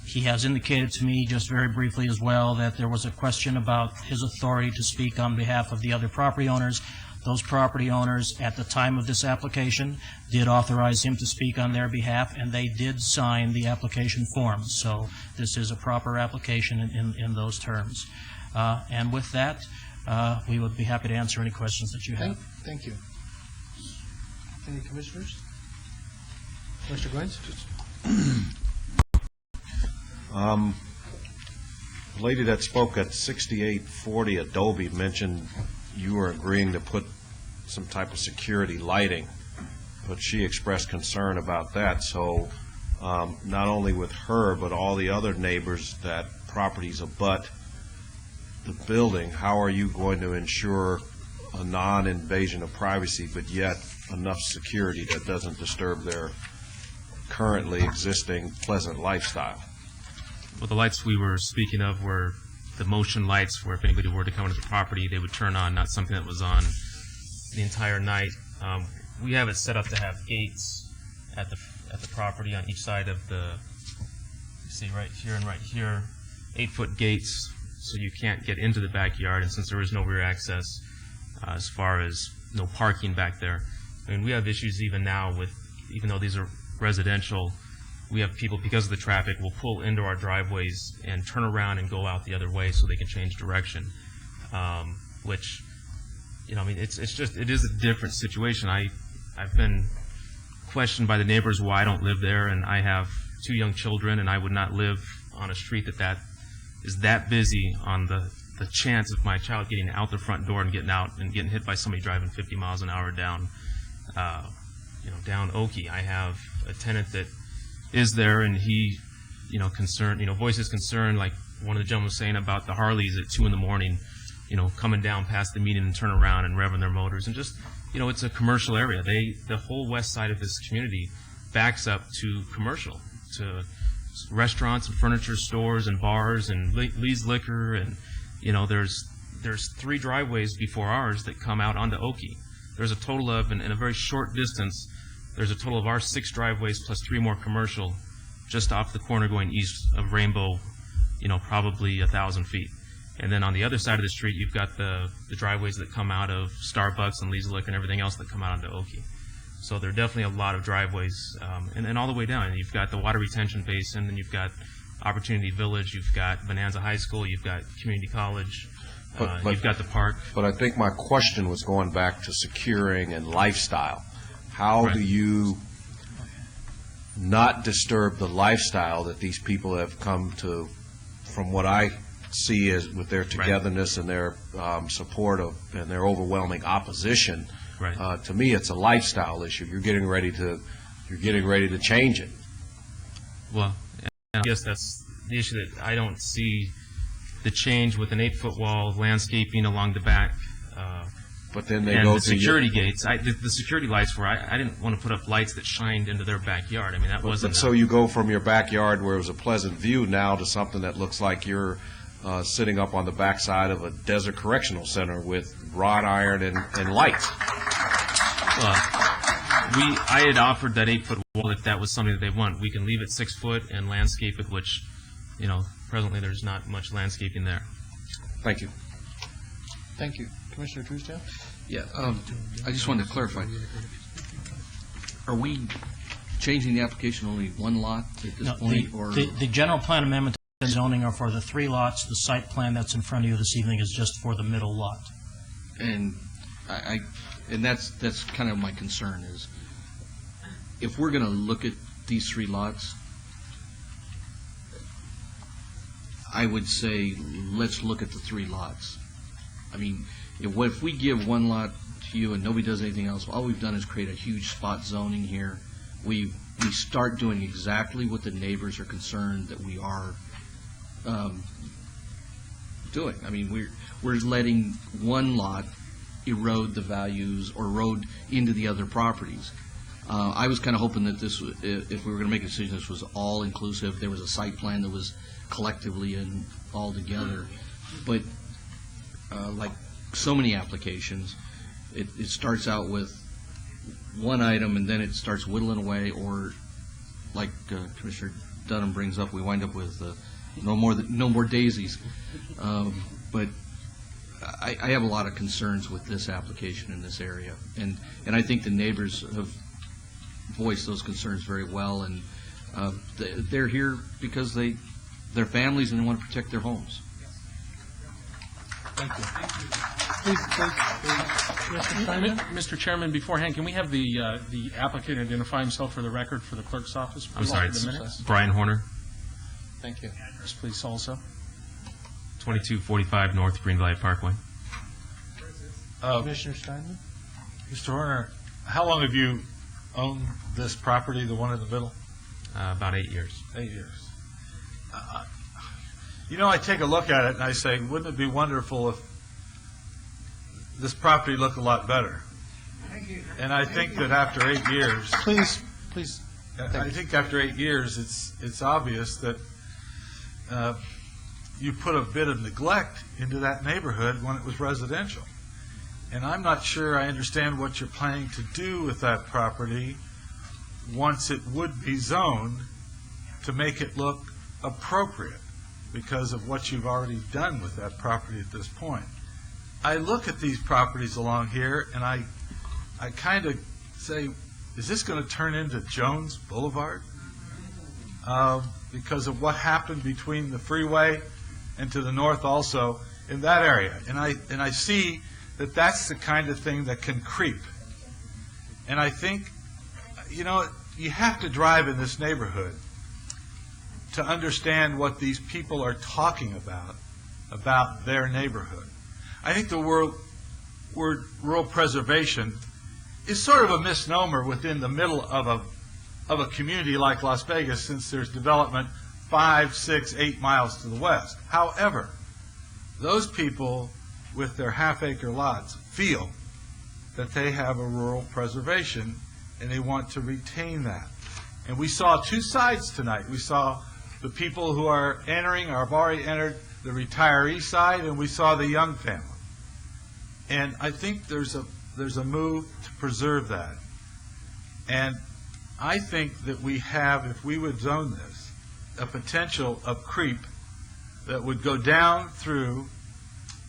He has indicated to me, just very briefly as well, that there was a question about his authority to speak on behalf of the other property owners. Those property owners, at the time of this application, did authorize him to speak on their behalf, and they did sign the application forms. So this is a proper application in those terms. And with that, we would be happy to answer any questions that you have. Thank you. Any commissioners? Mr. Goins? The lady that spoke at 6840 Adobe mentioned you were agreeing to put some type of security lighting, but she expressed concern about that. So not only with her, but all the other neighbors that properties abut the building, how are you going to ensure a non-invasion of privacy, but yet enough security that doesn't disturb their currently existing pleasant lifestyle? Well, the lights we were speaking of were the motion lights, where if anybody were to come into the property, they would turn on, not something that was on the entire night. We have it set up to have gates at the property on each side of the, you see right here and right here, 8-foot gates, so you can't get into the backyard. And since there is no rear access, as far as no parking back there, I mean, we have issues even now with, even though these are residential, we have people, because of the traffic, will pull into our driveways and turn around and go out the other way so they can change direction, which, you know, I mean, it is a different situation. I've been questioned by the neighbors why I don't live there, and I have 2 young children, and I would not live on a street that is that busy on the chance of my child getting out the front door and getting out and getting hit by somebody driving 50 miles an hour down, down Oakey. I have a tenant that is there, and he, voices concern, like one of the gentlemen was saying about the Harleys at 2 in the morning, coming down past the median and turn around and revving their motors, and just, it's a commercial area. The whole west side of this community backs up to commercial, to restaurants and furniture stores and bars and Lee's Liquor, and there's 3 driveways before ours that come out onto Oakey. There's a total of, in a very short distance, there's a total of our 6 driveways plus 3 more commercial just off the corner going east of Rainbow, probably 1,000 feet. And then on the other side of the street, you've got the driveways that come out of Starbucks and Lee's Liquor and everything else that come out onto Oakey. So there are definitely a lot of driveways, and all the way down. You've got the water retention basin, then you've got Opportunity Village, you've got Bonanza High School, you've got Community College, you've got the park. But I think my question was going back to securing and lifestyle. How do you not disturb the lifestyle that these people have come to, from what I see as with their togetherness and their support of and their overwhelming opposition. Right. To me, it's a lifestyle issue. You're getting ready to change it. Well, I guess that's the issue, that I don't see the change with an 8-foot wall, landscaping along the back. But then they and go the to security gates. The security lights were, I didn't want to put up lights that shined into their backyard. I mean, that wasn't. So you go from your backyard where it was a pleasant view now to something that looks like you're sitting up on the backside of a desert correctional center with wrought iron and lights. I had offered that 8-foot wall if that was something that they want. We can leave it 6 foot and landscape it, which, presently there's not much landscaping there. Thank you. Thank you. Commissioner Truesdale? Yeah, I just wanted to clarify. Are we changing the application only one lot at this point? Or The general plan amendment and zoning are for the 3 lots. The site plan that's in front of you this evening is just for the middle lot. And and that's kind of my concern is, if we're going to look at these 3 lots, I would say let's look at the 3 lots. I mean, if we give one lot to you and nobody does anything else, all we've done is create a huge spot zoning here. We start doing exactly what the neighbors are concerned that we are doing. I mean, we're letting one lot erode the values or erode into the other properties. I was kind of hoping that this, if we were going to make a decision, this was all inclusive. There was a site plan that was collectively and all together. But like so many applications, it starts out with one item and then it starts whittling away, or like Commissioner Dunham brings up, we wind up with no more daisies. But I have a lot of concerns with this application in this area, and I think the neighbors have voiced those concerns very well, and they're here because they're families and they want to protect their homes. Thank you. Please, Mr. Simon? Mr. Chairman, beforehand, can we have the applicant identify himself for the record for the clerk's office, please? I'm sorry, for the it's minutes? Brian Horner, Thank you. Address, please, also. 2245 North Green Valley Parkway. Commissioner Steinman? Mr. Horner, how long have you owned this property, the one in the middle? About 8 years. 8 years. I take a look at it and I say, wouldn't it be wonderful if this property looked a lot better? And I think that after 8 years, Please. I think after 8 years, it's obvious that you put a bit of neglect into that neighborhood when it was residential. And I'm not sure I understand what you're planning to do with that property once it would be zoned to make it look appropriate because of what you've already done with that property at this point. I look at these properties along here and I kind of say, is this going to turn into Jones Boulevard? Because of what happened between the freeway and to the north also in that area. And I see that that's the kind of thing that can creep. And I think, you have to drive in this neighborhood to understand what these people are talking about their neighborhood. I think the word rural preservation is sort of a misnomer within the middle of a community like Las Vegas, since there's development 5, 6, 8 miles to the west. However, those people with their half-acre lots feel that they have a rural preservation and they want to retain that. And we saw 2 sides tonight. We saw the people who are entering or have already entered the retiree side, and we saw the young family. And I think there's a move to preserve that. And I think that we have, if we would zone this, a potential of creep that would go down through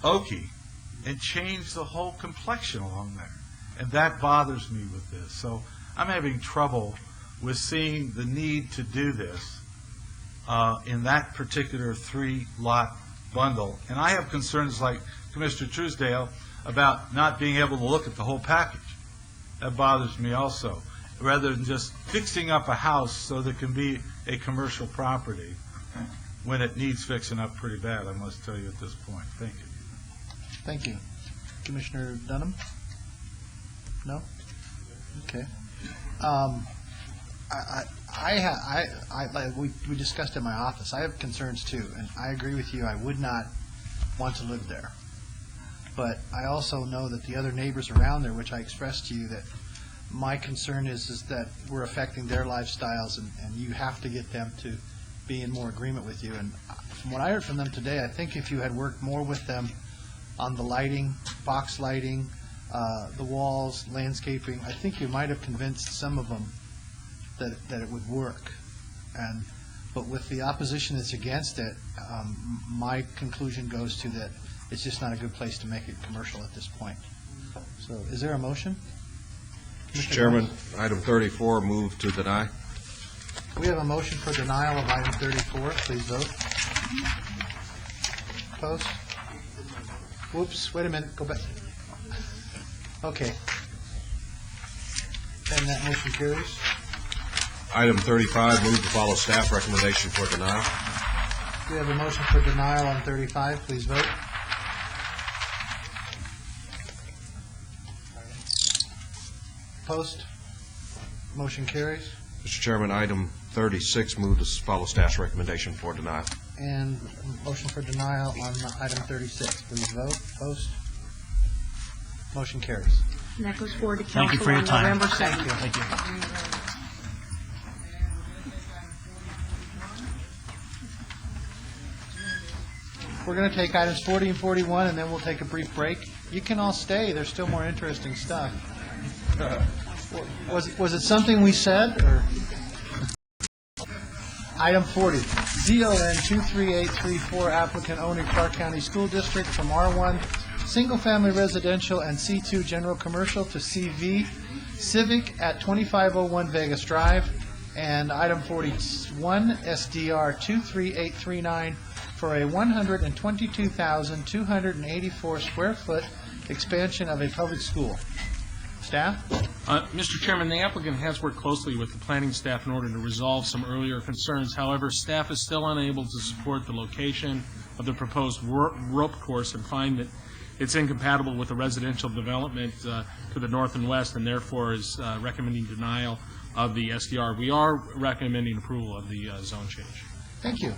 Okie and change the whole complexion along there. And that bothers me with this. So I'm having trouble with seeing the need to do this in that particular 3-lot bundle. And I have concerns like Commissioner Truesdale about not being able to look at the whole package. That bothers me also. rather than just fixing up a house so there can be a commercial property when it needs fixing up pretty bad, I must tell you at this point. Thank you. Thank you. Commissioner Dunham? No? Okay. We discussed in my office, I have concerns too, and I agree with you, I would not want to live there. But I also know that the other neighbors around there, which I expressed to you, that my concern is that we're affecting their lifestyles, and you have to get them to be in more agreement with you. And from what I heard from them today, I think if you had worked more with them on the lighting, box lighting, the walls, landscaping, I think you might have convinced some of them that it would work. But with the opposition that's against it, my conclusion goes to that it's just not a good place to make it commercial at this point. So is there a motion? Mr. Chairman, item 34, move to deny. We have a motion for denial of item 34. Please vote. Opposed? Whoops, wait a minute, go back. Okay. And that motion carries. Item 35, move to follow staff recommendation for denial. We have a motion for denial on 35. Please vote. Opposed? Motion carries. Mr. Chairman, item 36, move to follow staff's recommendation for denial. And motion for denial on item 36. Please vote. Opposed? Motion carries. And that goes forward to Thank you council for your on time. November Thank 2nd. you. Thank you. We're going to take items 40 and 41, and then we'll take a brief break. You can all stay. There's still more interesting stuff. Was it something we said, or? Item 40, DON 23834, applicant owner Clark County School District from R1 single-family residential and C2 general commercial to CV Civic at 2501 Vegas Drive. And item 41, SDR 23839 for a 122,284 square foot expansion of a public school. Staff? Mr. Chairman, the applicant has worked closely with the planning staff in order to resolve some earlier concerns. However, staff is still unable to support the location of the proposed rope course and find that it's incompatible with the residential development to the north and west, and therefore is recommending denial of the SDR. We are recommending approval of the zone change. Thank you.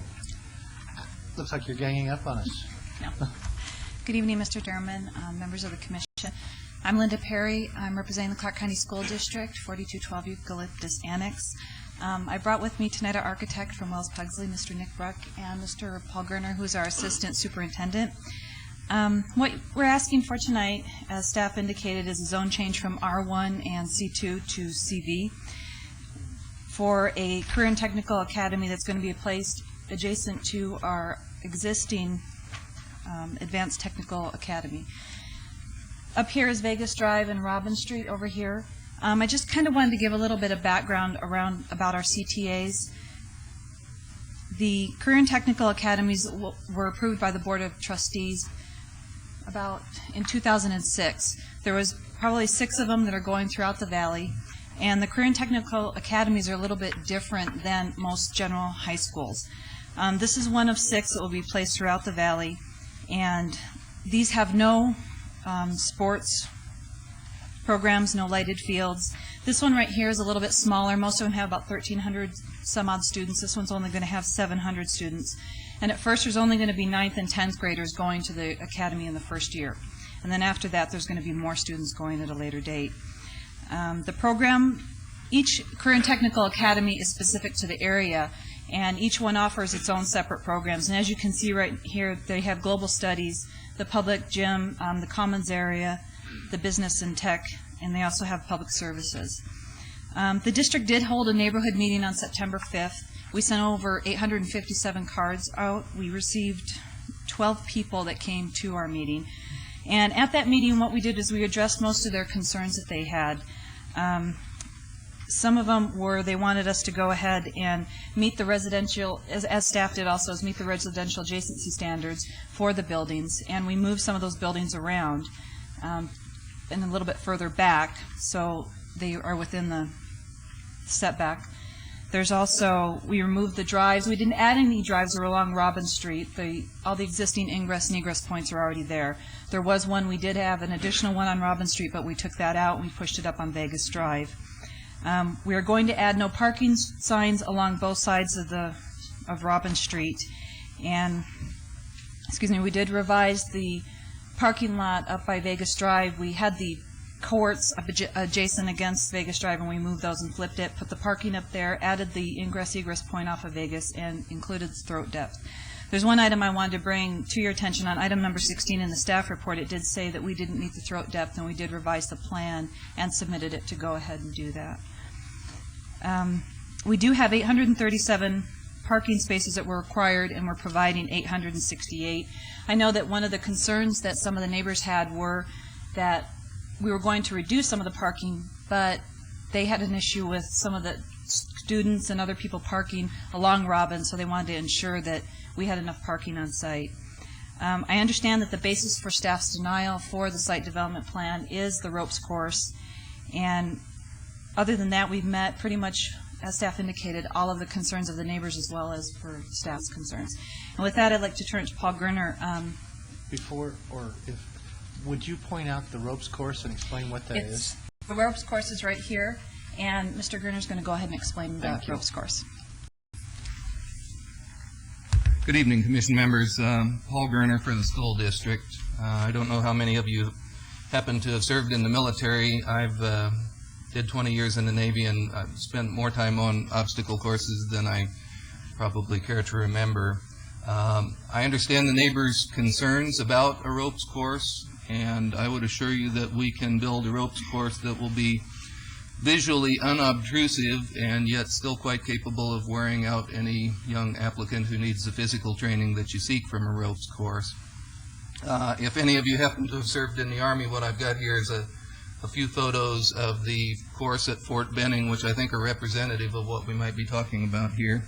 Looks like you're ganging up on us. No. Good evening, Mr. Durman, members of the commission. I'm Linda Perry. I'm representing the Clark County School District, 4212 Eucalyptus Annex. I brought with me tonight our architect from Wells Pugsley, Mr. Nick Bruck, and Mr. Paul Gerner, who's our assistant superintendent. What we're asking for tonight, as staff indicated, is a zone change from R1 and C2 to CV for a career and technical academy that's going to be placed adjacent to our existing advanced technical academy. Up here is Vegas Drive and Robin Street over here. I just kind of wanted to give a little bit of background about our CTAs. The career and technical academies were approved by the Board of Trustees about in 2006. There was probably 6 of them that are going throughout the valley, and the career and technical academies are a little bit different than most general high schools. This is one of 6 that will be placed throughout the valley, and these have no sports programs, no lighted fields. This one right here is a little bit smaller. Most of them have about 1,300 some odd students. This one's only going to have 700 students. And at first there's only going to be 9th and 10th graders going to the academy in the first year. And then after that there's going to be more students going at a later date. The program, each career and technical academy is specific to the area, and each one offers its own separate programs. And as you can see right here, they have global studies, the public gym, the commons area, the business and tech, and they also have public services. The district did hold a neighborhood meeting on September 5th. We sent over 857 cards out. We received 12 people that came to our meeting. And at that meeting, what we did is we addressed most of their concerns that they had. Some of them were they wanted us to go ahead and meet the residential, as staff did also, is meet the residential adjacency standards for the buildings. And we moved some of those buildings around and a little bit further back, so they are within the setback. There's also, we removed the drives. We didn't add any drives that were along Robin Street. All the existing ingress and egress points are already there. There was one, we did have an additional one on Robin Street, but we took that out and we pushed it up on Vegas Drive. We are going to add no parking signs along both sides of Robin Street. And, we did revise the parking lot up by Vegas Drive. We had the courts adjacent against Vegas Drive, and we moved those and flipped it, put the parking up there, added the ingress-egress point off of Vegas, and included the throat depth. There's one item I wanted to bring to your attention. On item number 16 in the staff report, it did say that we didn't meet the throat depth, and we did revise the plan and submitted it to go ahead and do that. We do have 837 parking spaces that were required, and we're providing 868. I know that one of the concerns that some of the neighbors had were that we were going to reduce some of the parking, but they had an issue with some of the students and other people parking along Robin, so they wanted to ensure that we had enough parking on site. I understand that the basis for staff's denial for the site development plan is the ropes course, and other than that, we've met pretty much, as staff indicated, all of the concerns of the neighbors as well as for staff's concerns. And with that, I'd like to turn to Paul Gerner. Would you point out the ropes course and explain what that is? The ropes course is right here, and Mr. Gerner is going to go ahead and explain the ropes course. Good evening, Commission members. Paul Gerner for the school district. I don't know how many of you happen to have served in the military. I've did 20 years in the Navy, and I've spent more time on obstacle courses than I probably care to remember. I understand the neighbors' concerns about a ropes course, and I would assure you that we can build a ropes course that will be visually unobtrusive and yet still quite capable of wearing out any young applicant who needs the physical training that you seek from a ropes course. If any of you happen to have served in the Army, what I've got here is a few photos of the course at Fort Benning, which I think are representative of what we might be talking about here.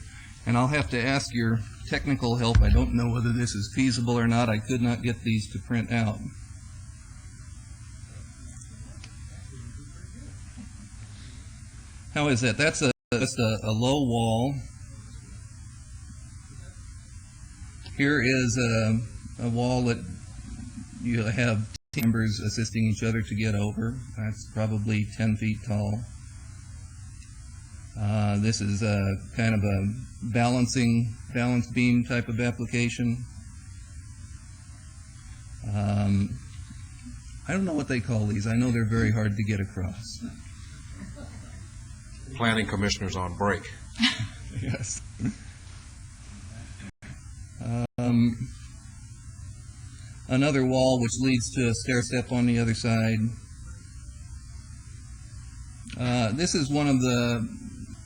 And I'll have to ask your technical help. I don't know whether this is feasible or not. I could not get these to print out. How is that? That's just a low wall. Here is a wall that you have members assisting each other to get over. That's probably 10 feet tall. This is a kind of a balance beam type of application. I don't know what they call these. I know they're very hard to get across. Planning commissioners on break. Yes. Another wall which leads to a stair step on the other side. This is one of the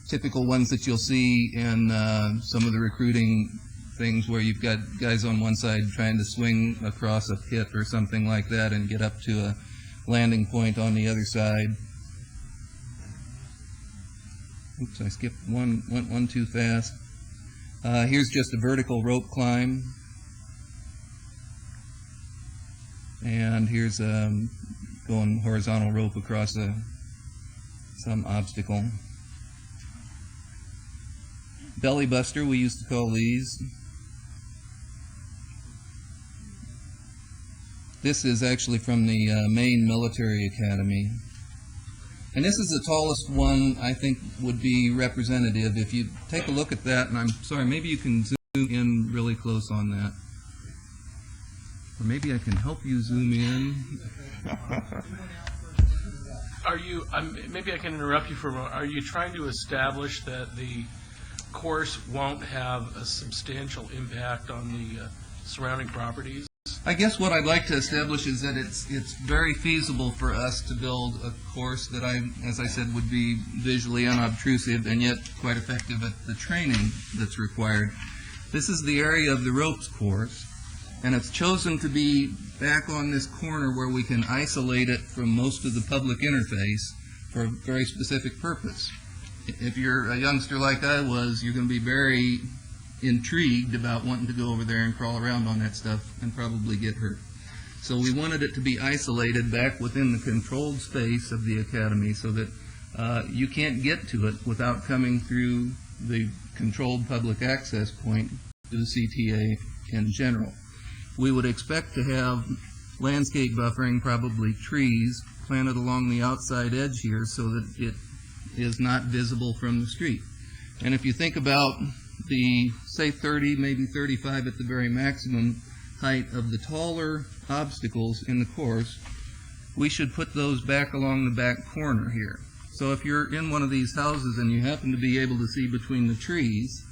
typical ones that you'll see in some of the recruiting things where you've got guys on one side trying to swing across a pit or something like that and get up to a landing point on the other side. Oops, I skipped went one too fast. Here's just a vertical rope climb. And here's going horizontal rope across some obstacle. Belly buster, we used to call these. This is actually from the Maine Military Academy. And this is the tallest one I think would be representative. If you take a look at that, and I'm sorry, maybe you can zoom in really close on that. Or maybe I can help you zoom in. Are you, maybe I can interrupt you for a moment. Are you trying to establish that the course won't have a substantial impact on the surrounding properties? I guess what I'd like to establish is that it's very feasible for us to build a course that as I said, would be visually unobtrusive and yet quite effective at the training that's required. This is the area of the ropes course, and it's chosen to be back on this corner where we can isolate it from most of the public interface for a very specific purpose. If you're a youngster like I was, you're going to be very intrigued about wanting to go over there and crawl around on that stuff and probably get hurt. So we wanted it to be isolated back within the controlled space of the academy so that you can't get to it without coming through the controlled public access point to the CTA in general. We would expect to have landscape buffering, probably trees, planted along the outside edge here so that it is not visible from the street. And if you think about the, say, 30, maybe 35 at the very maximum height of the taller obstacles in the course, we should put those back along the back corner here. So if you're in one of these houses and you happen to be able to see between the trees,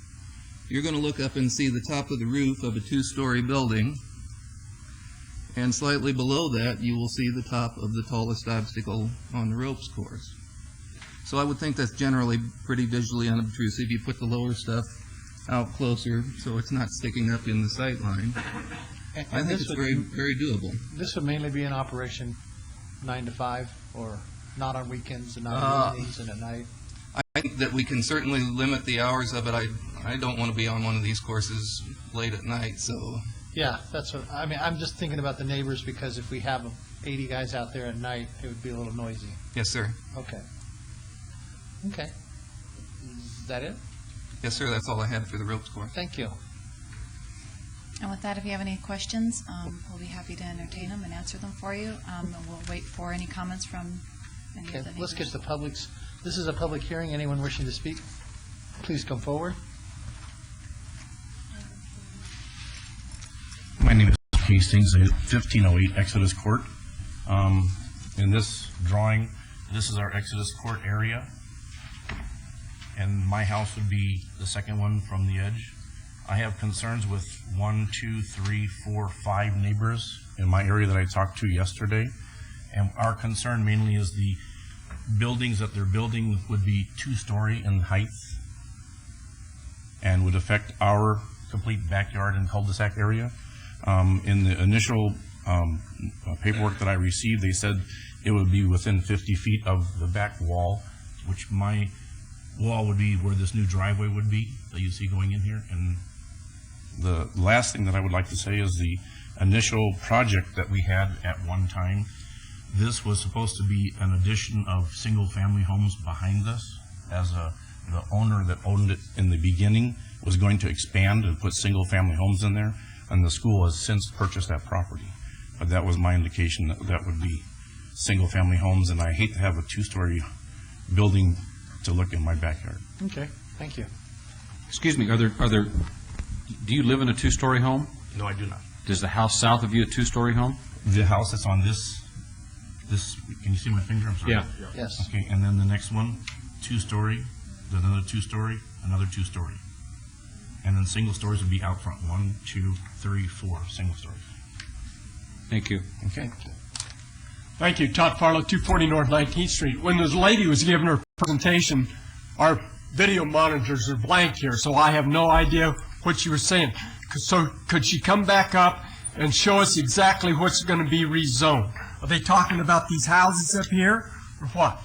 you're going to look up and see the top of the roof of a two-story building, and slightly below that you will see the top of the tallest obstacle on the ropes course. So I would think that's generally pretty visually unobtrusive. You put the lower stuff out closer so it's not sticking up in the sight line. I think it's very, very doable. This would mainly be in operation 9 to 5, or not on weekends and not on evenings and at night? I think that we can certainly limit the hours of it. I don't want to be on one of these courses late at night, so. Yeah, that's what, I mean, I'm just thinking about the neighbors, because if we have 80 guys out there at night, it would be a little noisy. Yes, sir. Okay. Okay. Is that it? Yes, sir, that's all I had for the ropes course. Thank you. And with that, if you have any questions, we'll be happy to entertain them and answer them for you. And we'll wait for any comments from any Okay, of the neighbors. let's get the public's, this is a public hearing. Anyone wishing to speak, please come forward. My name is Hastings, 1508 Exodus Court. In this drawing, this is our Exodus Court area, and my house would be the second one from the edge. I have concerns with 1, 2, 3, 4, 5 neighbors in my area that I talked to yesterday, and our concern mainly is the buildings that they're building would be 2-story in height and would affect our complete backyard and cul-de-sac area. In the initial paperwork that I received, they said it would be within 50 feet of the back wall, which my wall would be where this new driveway would be that you see going in here. And the last thing that I would like to say is the initial project that we had at one time, this was supposed to be an addition of single-family homes behind us, as the owner that owned it in the beginning was going to expand and put single-family homes in there, and the school has since purchased that property. But that was my indication that that would be single-family homes, and I hate to have a 2-story building to look in my backyard. Okay, thank you. Excuse me, are there, do you live in a 2-story home? No, I do not. Does the house south of you a 2-story home? The house that's on this, can you see my finger? I'm sorry. Yeah. Yes. Okay, and then the next one, 2-story, then another 2-story, another 2-story. And then single stories would be out front, 1, 2, 3, 4 single stories. Thank you. Okay. Thank you. Todd Farlow, 240 North 19th Street. When this lady was giving her presentation, our video monitors are blank here, so I have no idea what she was saying. So could she come back up and show us exactly what's going to be rezoned? Are they talking about these houses up here, or what?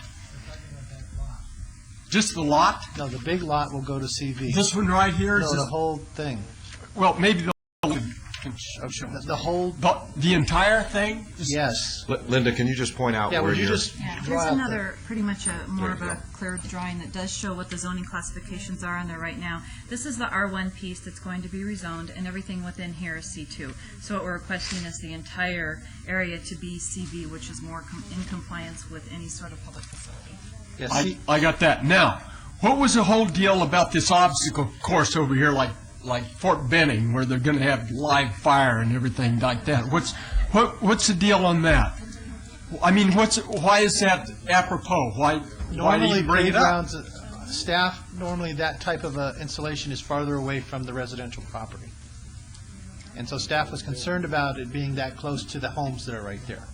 Just the lot? No, the big lot will go to CV. This one right here? No, Is the this, whole thing. well, maybe The whole, the entire thing? yes. Linda, can you just point out Yeah, where would you you're... just Yeah, draw here's out the- another, pretty much more There of you a go. clear drawing that does show what the zoning classifications are on there right now. This is the R1 piece that's going to be rezoned, and everything within here is C2. So what we're requesting is the entire area to be CV, which is more in compliance with any sort of public facility. Yes, I got that. Now, what was the whole deal about this obstacle course over here, like Fort Benning, where they're going to have live fire and everything like that? What's the deal on that? I mean, why is that apropos? Why do Normally, you bring it up? playgrounds, staff, normally that type of installation is farther away from the residential property. And so staff was concerned about it being that close to the homes that are right there.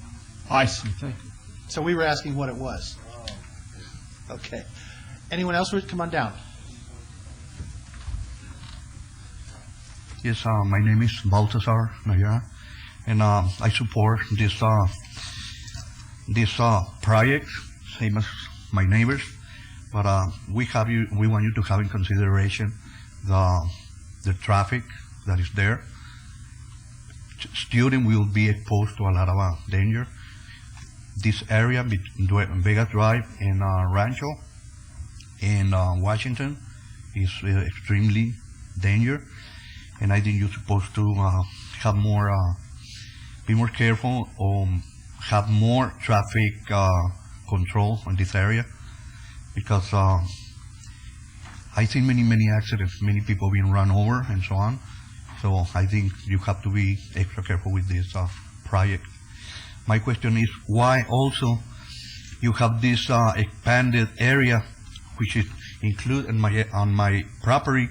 I see. Thank you. So we were asking what it was. Okay. Anyone else would come on down? Yes, my name is Baltasar Nayara, and I support this project, same as my neighbors. But we want you to have in consideration the traffic that is there. Students will be exposed to a lot of danger. this area between Vega Drive and Rancho and Washington is extremely dangerous, and I think you're supposed to have more, be more careful, or have more traffic control in this area, because I've seen many accidents, many people being run over and so on. So I think you have to be extra careful with this project. My question is, why also you have this expanded area, which is included on my property,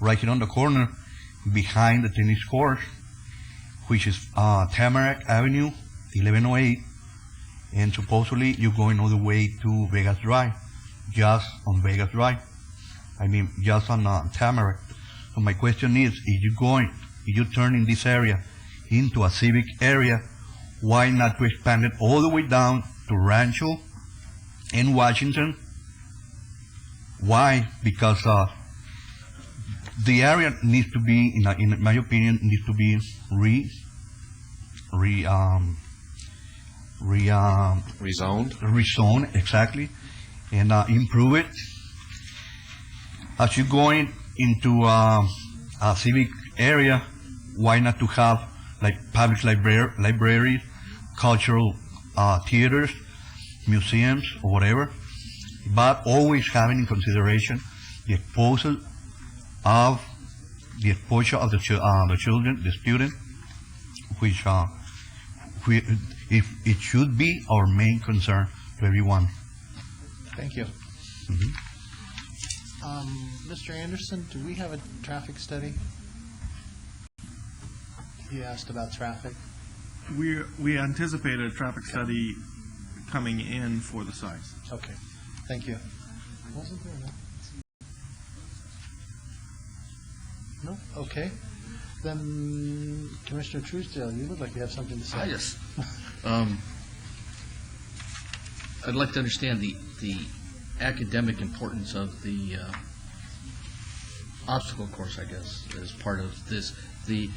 right here on the corner, behind the tennis court, which is Tamarack Avenue, 1108, and supposedly you're going all the way to Vegas Drive, just on Vegas Drive. I mean, just on Tamarack. So my question is, if you're turning this area into a civic area, why not to expand it all the way down to Rancho and Washington? Why? Because the area needs to be, in my opinion, needs to be rezoned, exactly, and improve it. As you're going into a civic area, why not to have like public libraries, cultural theaters, museums, or whatever, but always having in consideration the exposure of the children, the student, which it should be our main concern to everyone. Thank you. Mr. Anderson, do we have a traffic study? He asked about traffic. We anticipate a traffic study coming in for the sites. Okay, thank you. Wasn't there no? Okay. Then Commissioner Truesdale, you look like you have something to say. Yes. I'd like to understand the academic importance of the obstacle course, I guess, as part of this. The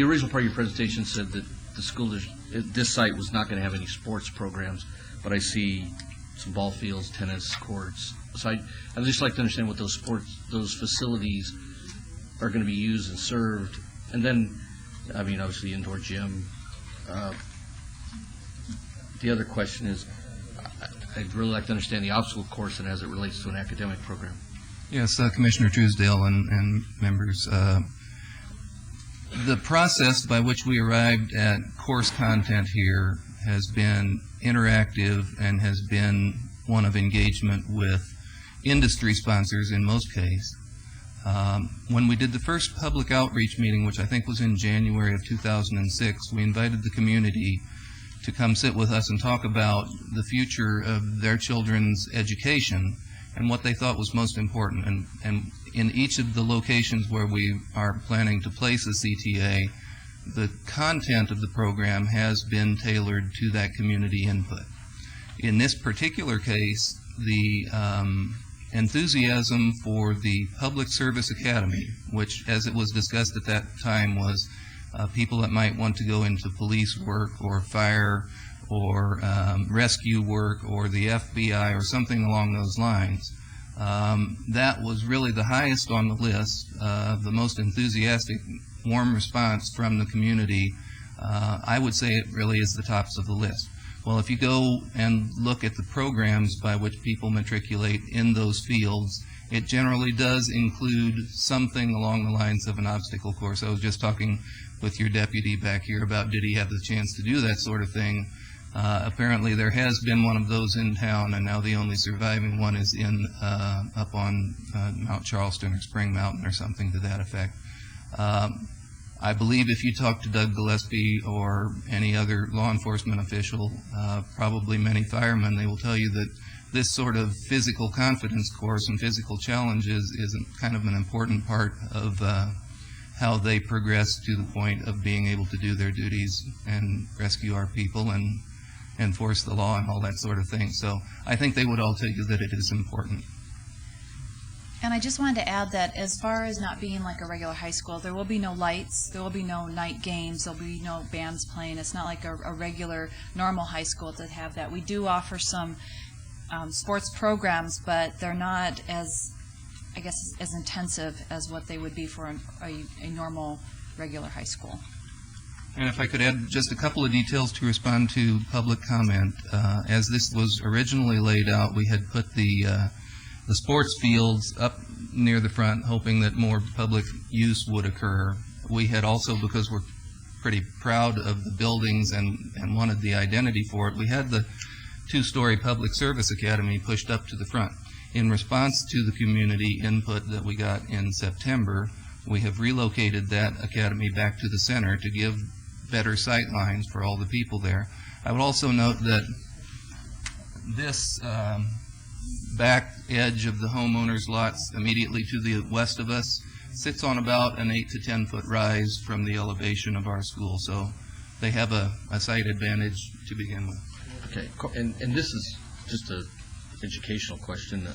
original part of your presentation said that the school, this site was not going to have any sports programs, but I see some ball fields, tennis courts. So I'd just like to understand what those facilities are going to be used and served. And then, I mean, obviously indoor gym. The other question is, I'd really like to understand the obstacle course and as it relates to an academic program. Yes, Commissioner Truesdale and members. The process by which we arrived at course content here has been interactive and has been one of engagement with industry sponsors in most cases. When we did the first public outreach meeting, which I think was in January of 2006, we invited the community to come sit with us and talk about the future of their children's education and what they thought was most important. And in each of the locations where we are planning to place a CTA, the content of the program has been tailored to that community input. In this particular case, the enthusiasm for the Public Service Academy, which, as it was discussed at that time, was people that might want to go into police work or fire or rescue work or the FBI or something along those lines. That was really the highest on the list, the most enthusiastic, warm response from the community. I would say it really is the tops of the list. Well, if you go and look at the programs by which people matriculate in those fields, it generally does include something along the lines of an obstacle course. I was just talking with your deputy back here about did he have the chance to do that sort of thing. Apparently there has been one of those in town, and now the only surviving one is in up on Mount Charleston or Spring Mountain or something to that effect. I believe if you talk to Doug Gillespie or any other law enforcement official, probably many firemen, they will tell you that this sort of physical confidence course and physical challenges is kind of an important part of how they progress to the point of being able to do their duties and rescue our people and enforce the law and all that sort of thing. So I think they would all tell you that it is important. And I just wanted to add that as far as not being like a regular high school, there will be no lights, there will be no night games, there'll be no bands playing. It's not like a regular, normal high school that have that. We do offer some sports programs, but they're not as, I guess, as intensive as what they would be for a normal, regular high school. And if I could add just a couple of details to respond to public comment. As this was originally laid out, we had put the sports fields up near the front, hoping that more public use would occur. We had also, because we're pretty proud of the buildings and wanted the identity for it, we had the two-story public service academy pushed up to the front. In response to the community input that we got in September, we have relocated that academy back to the center to give better sight lines for all the people there. I would also note that this back edge of the homeowners' lots immediately to the west of us sits on about an 8 to 10 foot rise from the elevation of our school, so they have a sight advantage to begin with. Okay, and this is just an educational question.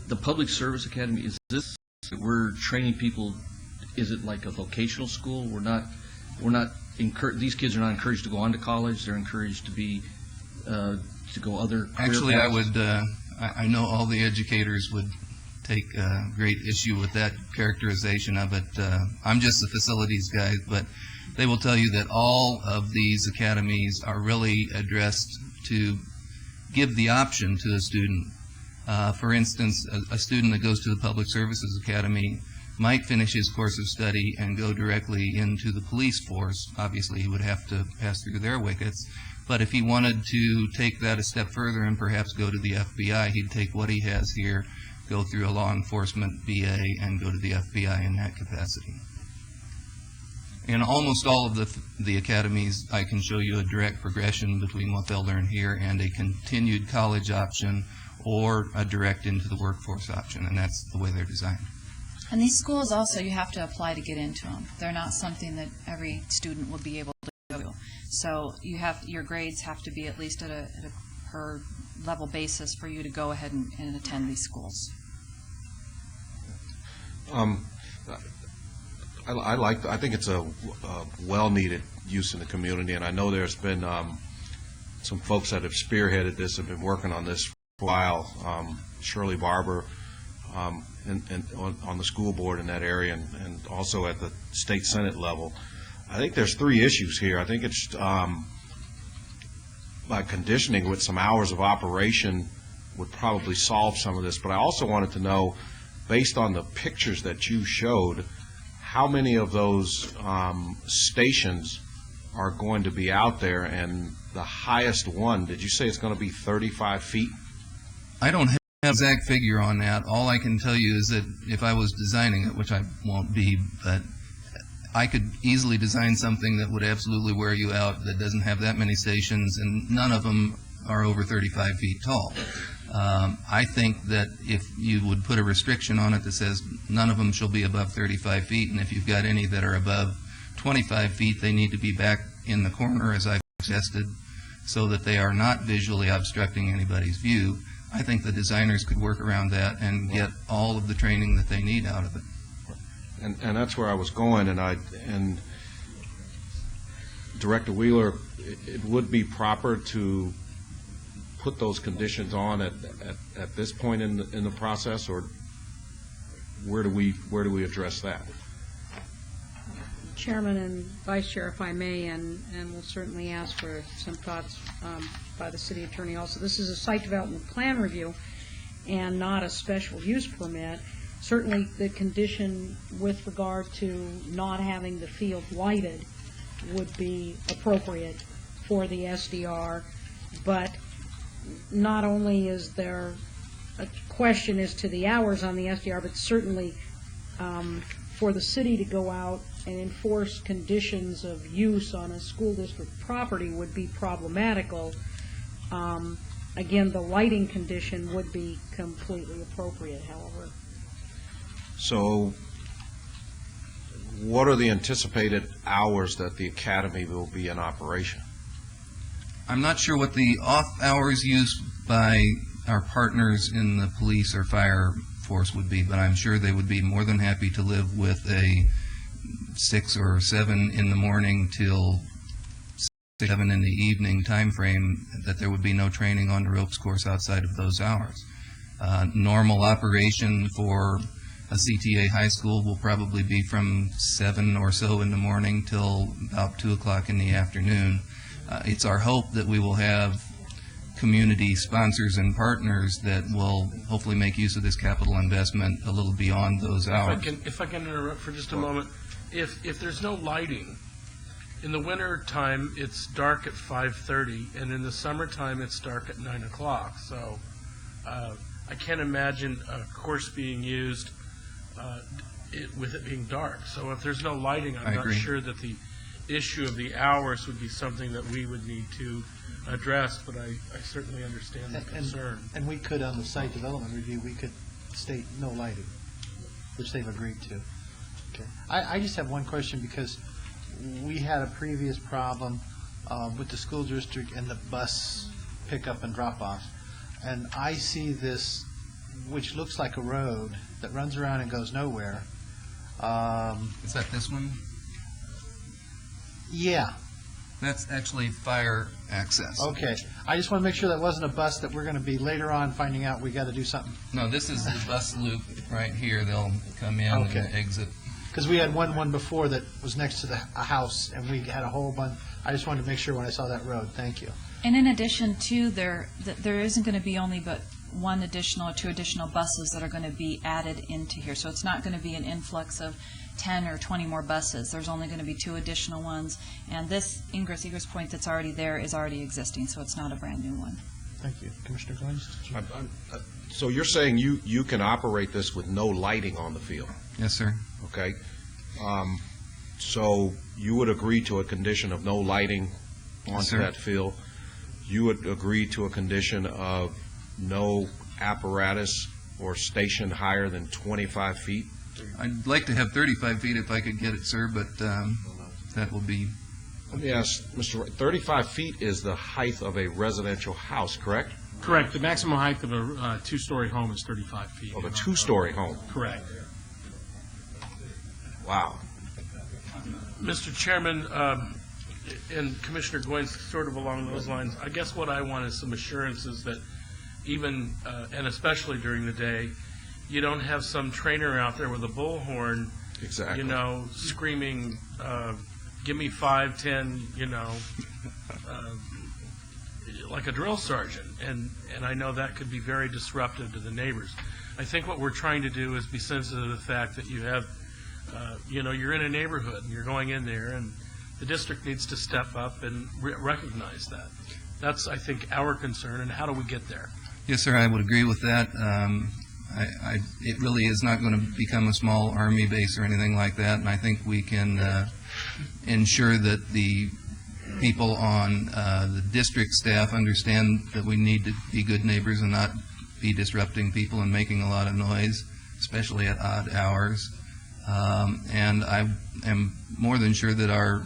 The Public Service Academy, is this, we're training people, is it like a vocational school? We're not these kids are not encouraged to go on to college, they're encouraged to be, to go other career Actually, paths? I know all the educators would take great issue with that characterization of it. I'm just the facilities guy, but they will tell you that all of these academies are really addressed to give the option to a student. For instance, a student that goes to the Public Services Academy might finish his course of study and go directly into the police force. Obviously, he would have to pass through their wickets. But if he wanted to take that a step further and perhaps go to the FBI, he'd take what he has here, go through a law enforcement BA, and go to the FBI in that capacity. In almost all of the academies, I can show you a direct progression between what they'll learn here and a continued college option or a direct into the workforce option, and that's the way they're designed. And these schools also, you have to apply to get into them. They're not something that every student will be able to go to. So your grades have to be at least at a per level basis for you to go ahead and attend these schools. I think it's a well-needed use in the community, and I know there's been some folks that have spearheaded this, have been working on this for a while. Shirley Barber, and on the school board in that area, and also at the state senate level. I think there's three issues here. I think it's by conditioning with some hours of operation would probably solve some of this, but I also wanted to know, based on the pictures that you showed, how many of those stations are going to be out there, and the highest one, did you say it's going to be 35 feet? I don't have an exact figure on that. All I can tell you is that if I was designing it, which I won't be, but I could easily design something that would absolutely wear you out, that doesn't have that many stations, and none of them are over 35 feet tall. I think that if you would put a restriction on it that says none of them shall be above 35 feet, and if you've got any that are above 25 feet, they need to be back in the corner, as I've suggested, so that they are not visually obstructing anybody's view. I think the designers could work around that and get all of the training that they need out of it. And that's where I was going, and Director Wheeler, it would be proper to put those conditions on at this point in the process, or where do we address that? Chairman and Vice Chair, if I may, and we'll certainly ask for some thoughts by the City Attorney also. This is a site development plan review and not a special use permit. Certainly the condition with regard to not having the field lighted would be appropriate for the SDR, but not only is there a question as to the hours on the SDR, but certainly for the city to go out and enforce conditions of use on a school district property would be problematical. Again, the lighting condition would be completely appropriate, however. So what are the anticipated hours that the academy will be in operation? I'm not sure what the off hours used by our partners in the police or fire force would be, but I'm sure they would be more than happy to live with a 6 or 7 in the morning till 7 in the evening time frame, that there would be no training on the ropes course outside of those hours. Normal operation for a CTA high school will probably be from 7 or so in the morning till about 2 o'clock in the afternoon. It's our hope that we will have community sponsors and partners that will hopefully make use of this capital investment a little beyond those hours. If I can interrupt for just a moment, if there's no lighting, in the winter time it's dark at 5:30, and in the summertime it's dark at 9 o'clock. So I can't imagine a course being used with it being dark. So if there's no lighting, I'm not sure that the issue of the hours would be something that we would need to address, but I certainly understand the concern. And we could, on the site development review, we could state no lighting, which they've agreed to. Okay. I just have one question, because we had a previous problem with the school district and the bus pickup and drop-off. And I see this, which looks like a road that runs around and goes nowhere. Is that this one? Yeah. That's actually fire access. Okay. I just want to make sure that wasn't a bus that we're going to be later on finding out we got to do something. No, this is the bus loop right here. They'll come in and exit. Because we had one before that was next to a house, and we had a whole bunch. I just wanted to make sure when I saw that road. Thank you. And in addition to there isn't going to be only but 1 additional or 2 additional buses that are going to be added into here. So it's not going to be an influx of 10 or 20 more buses. There's only going to be 2 additional ones, and this ingress egress point that's already there is already existing, so it's not a brand new one. Thank you. Commissioner Goins? So you're saying you can operate this with no lighting on the field? Yes, sir. Okay. So you would agree to a condition of no lighting onto that field? You would agree to a condition of no apparatus or station higher than 25 feet? I'd like to have 35 feet if I could get it, sir, but that will be... Let me ask, Mr. Wright, 35 feet is the height of a residential house, correct? Correct. The maximum height of a 2-story home is 35 feet. Of a 2-story home? Correct. Wow. Mr. Chairman, and Commissioner Goins, sort of along those lines, I guess what I want is some assurances that even, and especially during the day, you don't have some trainer out there with a bullhorn, exactly, screaming, give me 5, 10, like a drill sergeant. And I know that could be very disruptive to the neighbors. I think what we're trying to do is be sensitive to the fact that you have, you're in a neighborhood and you're going in there, and the district needs to step up and recognize that. That's, I think, our concern, and how do we get there? Yes, sir, I would agree with that. It really is not going to become a small Army base or anything like that, and I think we can ensure that the people on the district staff understand that we need to be good neighbors and not be disrupting people and making a lot of noise, especially at odd hours. And I am more than sure that our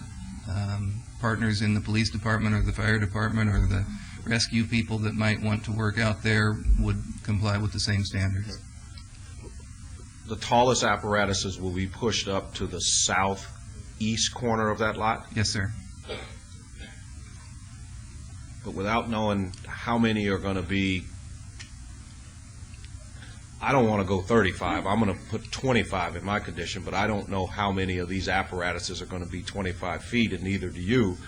partners in the police department or the fire department or the rescue people that might want to work out there would comply with the same standards. The tallest apparatuses will be pushed up to the southeast corner of that lot? Yes, sir. But without knowing how many are going to be, I don't want to go 35. I'm going to put 25 in my condition, but I don't know how many of these apparatuses are going to be 25 feet, and neither do you.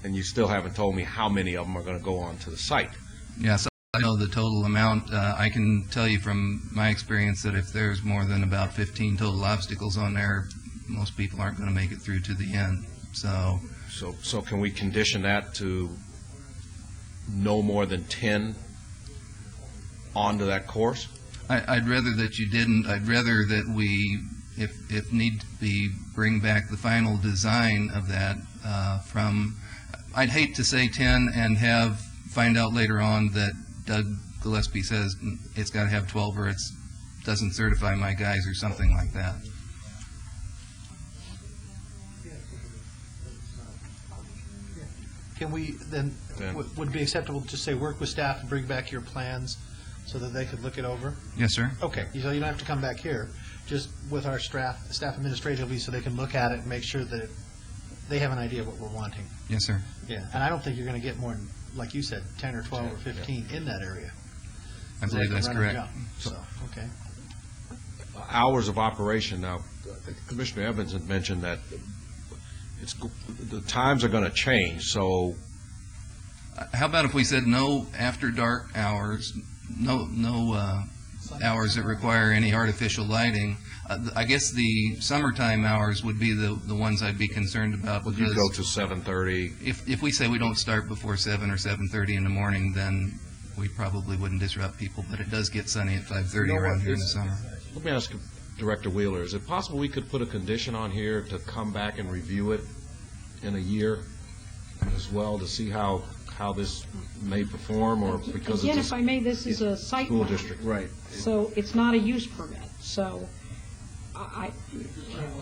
And you still haven't told me how many of them are going to go onto the site. Yes, I know the total amount. I can tell you from my experience that if there's more than about 15 total obstacles on there, most people aren't going to make it through to the end. So can we condition that to no more than 10 onto that course? I'd rather that you didn't. I'd rather that we, if need be, bring back the final design of that from, I'd hate to say 10 and find out later on that Doug Gillespie says it's got to have 12 or it doesn't certify my guys or something like that. Can we then, would it be acceptable to just say, work with staff and bring back your plans so that they could look it over? Yes, sir. Okay, so you don't have to come back here, just with our staff administratively, so they can look at it and make sure that they have an idea of what we're wanting. Yes, sir. Yeah, and I don't think you're going to get more than, like you said, 10 or 12 or 15 in that area. I believe that's correct. So, okay. Hours of operation, now, Commissioner Evans had mentioned that the times are going to change, so How about if we said no after dark hours, no hours that require any artificial lighting? I guess the summertime hours would be the ones I'd be concerned about. would you go to 7:30? If we say we don't start before 7 or 7:30 in the morning, then we probably wouldn't disrupt people, but it does get sunny at 5:30 around here in the summer. Let me ask Director Wheeler, is it possible we could put a condition on here to come back and review it in a year as well, to see how this may perform, or because Again, it's if I may, this is a site school plan. district? Right. So it's not a use permit. So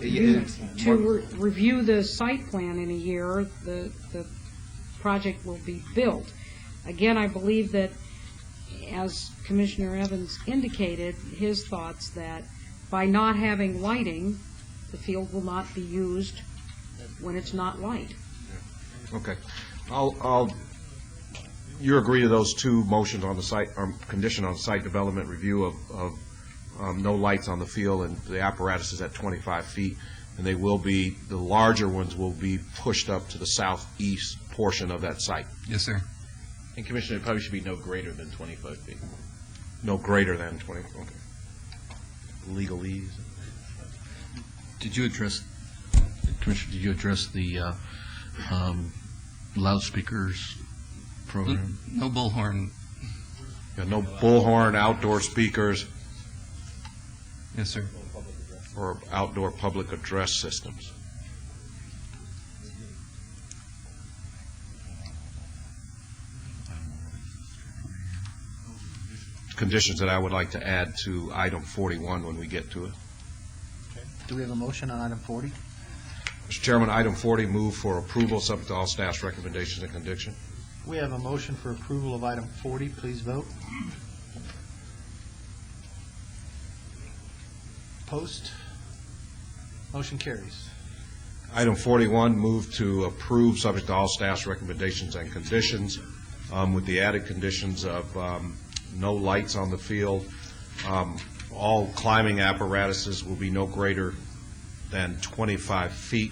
Yeah. to review the site plan in a year, the project will be built. Again, I believe that, as Commissioner Evans indicated, his thoughts that by not having lighting, the field will not be used when it's not light. Okay. You agree to those two motions on the site, or condition on site development review of no lights on the field, and the apparatus is at 25 feet, and they will be, the larger ones will be pushed up to the southeast portion of that site. Yes, sir. And Commissioner, it probably should be no greater than 25 feet. No greater than 20, okay. Legalese. Did you address, Commissioner, did you address the loudspeakers program? No bullhorn. Yeah, no bullhorn, outdoor speakers. Yes, sir. Or outdoor public address systems. Conditions that I would like to add to item 41 when we get to it. Do we have a motion on item 40? Mr. Chairman, item 40, move for approval, subject to all staff's recommendations and condition. We have a motion for approval of item 40. Please vote. Post. Motion carries. Item 41, move to approve, subject to all staff's recommendations and conditions, with the added conditions of no lights on the field. All climbing apparatuses will be no greater than 25 feet.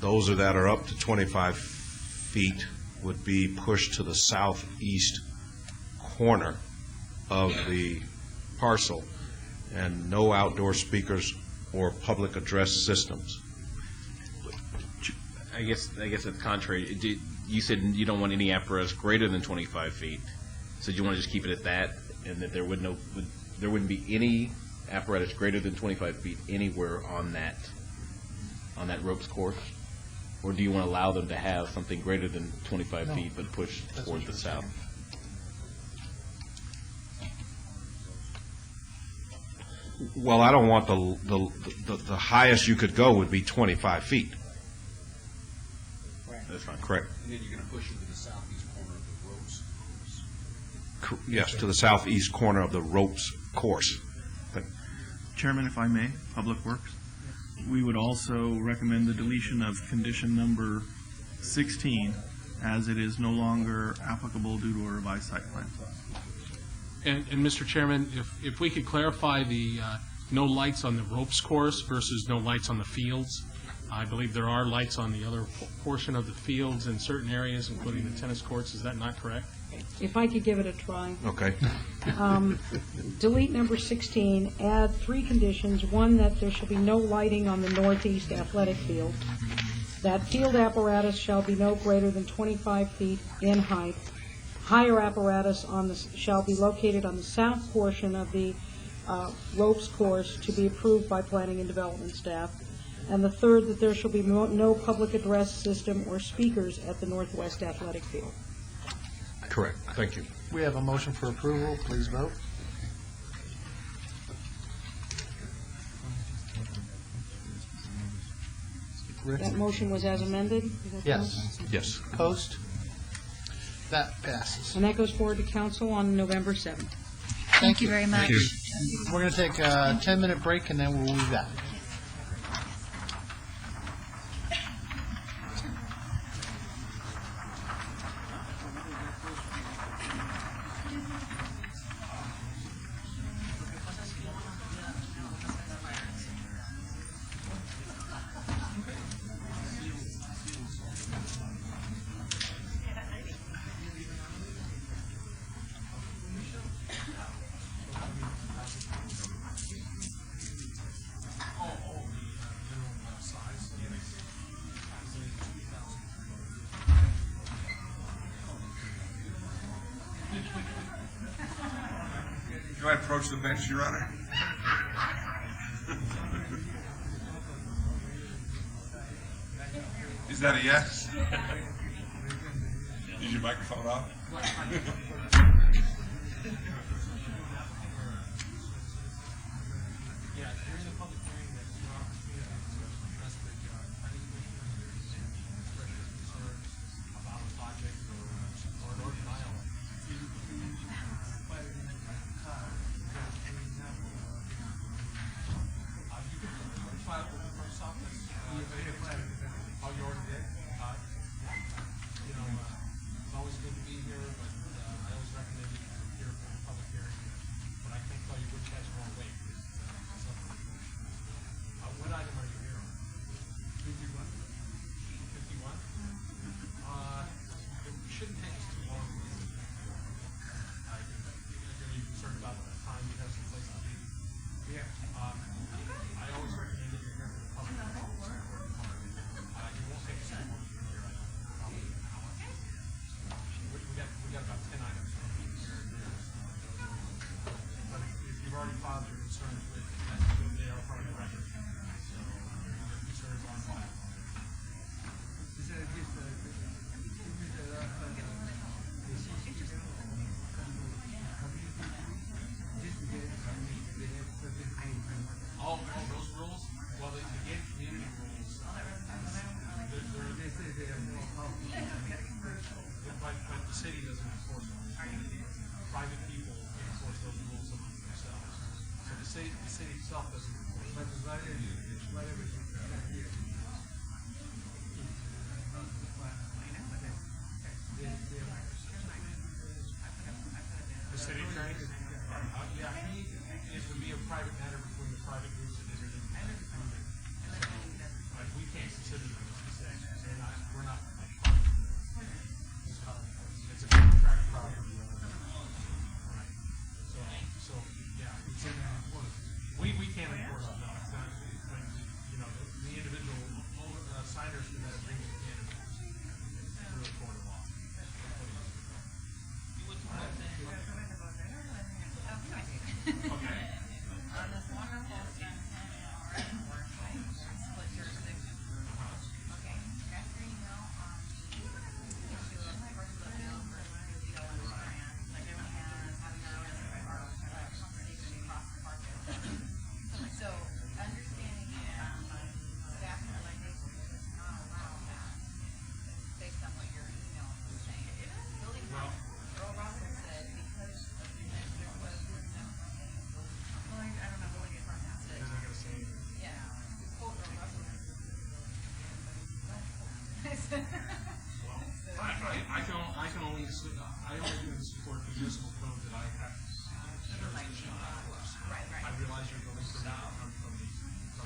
Those that are up to 25 feet would be pushed to the southeast corner of the parcel, and no outdoor speakers or public address systems. I guess it's contrary. You said you don't want any apparatus greater than 25 feet. So do you want to just keep it at that, and that there wouldn't be any apparatus greater than 25 feet anywhere on that ropes course? Or do you want to allow them to have something greater than 25 feet but push toward the south? Well, I don't want the highest you could go would be 25 feet. That's fine. Correct. And then you're going to push it to the southeast corner of the ropes course. Yes, to the southeast corner of the ropes course. Chairman, if I may, Public Works, we would also recommend the deletion of condition number 16, as it is no longer applicable due to a revised site plan. And Mr. Chairman, if we could clarify the no lights on the ropes course versus no lights on the fields. I believe there are lights on the other portion of the fields in certain areas, including the tennis courts. Is that not correct? If I could give it a try. Okay. Delete number 16, add 3 conditions. One, that there shall be no lighting on the northeast athletic field. That field apparatus shall be no greater than 25 feet in height. Higher apparatus shall be located on the south portion of the ropes course to be approved by planning and development staff. And the third, that there shall be no public address system or speakers at the northwest athletic field. Correct. Thank you. We have a motion for approval. Please vote. Rick? That motion was as amended? Is that Yes. correct? Yes. Opposed? That passes. And that goes forward to council on November 7th. Thank you very much. We're going to take a 10-minute break, and then we'll be back. Do I approach the bench, Your Honor? Is that a yes? Is your microphone off? The city attorney? Yeah, it would be a private matter between the private groups and the like, we can't consider them as the same, we're not. It's a contract property. Right. So, yeah, it's in, we can't enforce it, no, it's not, but, you know, the individual signers to that agreement can't enforce it. It's really court of law. I can only support the municipal code that I have. I realize you're going from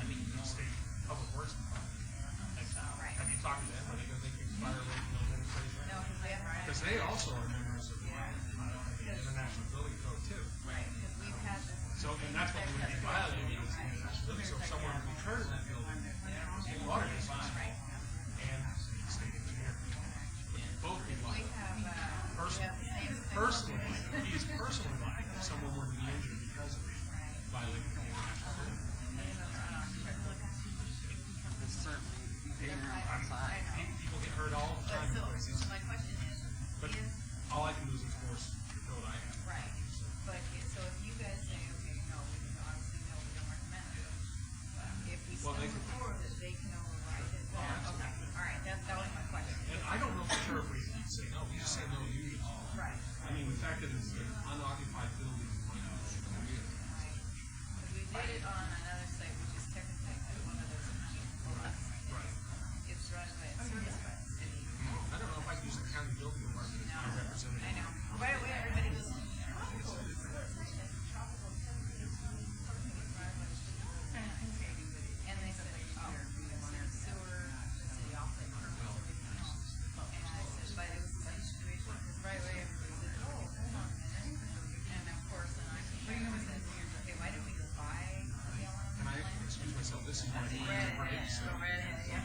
the state public works department. Have you talked to them? Are they going to think it's violating the legislation? No, because they also are members of the international building code too. Right. So, and that's what we would be violating is the international building. So if someone would be turned in that building, water districts and state engineer. Both be liable. Personally, he is personally liable if someone were to be injured because of violating the international building. People get hurt all the time. So my question is, but all I can do is enforce the code I have. Right. But so if you guys say, okay, no, we obviously no, we don't recommend it. If we still on another site, which is technically one of those lots. It's run by, it's serviced by the city. I don't know if I can use the county building department as my representative. I know. Right away, everybody goes. And they said, oh, sewer, the city offset. And I said, but it was the same situation, because right away, everybody said, oh, hold on a minute. And of course, and I said, okay, why didn't we just buy the yellow? And I excuse myself, this is my Redhead, yeah.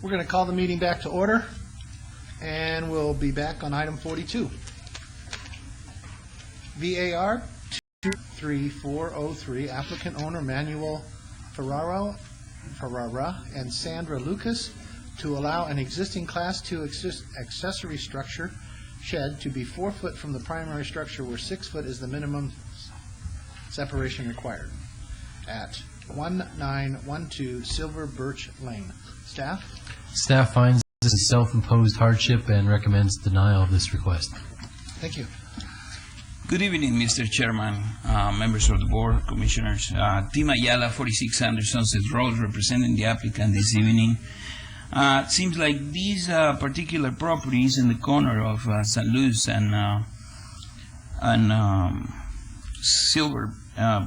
We're going to call the meeting back to order, and we'll be back on item 42. VAR 23403, applicant owner Manuel Ferrara and Sandra Lucas to allow an existing Class 2 accessory structure shed to be 4 foot from the primary structure where 6 foot is the minimum separation required at 1912 Silver Birch Lane. Staff? Staff finds this a self-imposed hardship and recommends denial of this request. Thank you. Good evening, Mr. Chairman, members of the board, commissioners. Tim Ayala, 46 Anderson Sunset Road, representing the applicant this evening. It seems like this particular property is in the corner of St. Louis and Silver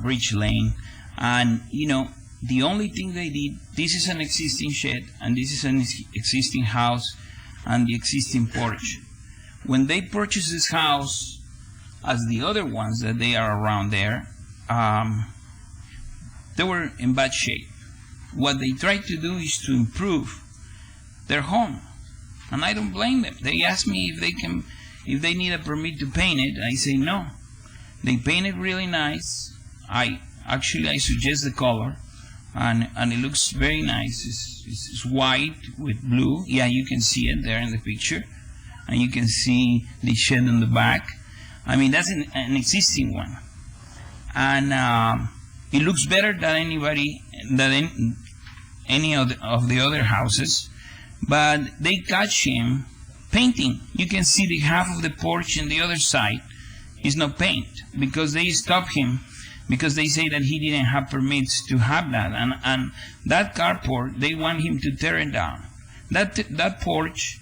Bridge Lane. And, you know, the only thing they did, this is an existing shed, and this is an existing house, and the existing porch. When they purchased this house, as the other ones that they are around there, they were in bad shape. What they tried to do is to improve their home, and I don't blame them. They asked me if they need a permit to paint it. I say no. They paint it really nice. I suggest the color, and it looks very nice. It's white with blue. Yeah, you can see it there in the picture, and you can see the shed in the back. I mean, that's an existing one, and it looks better than any of the other houses. But they catch him painting. You can see the half of the porch and the other side is not paint, because they stop him because they say that he didn't have permits to have that, and that carport, they want him to tear it down. That porch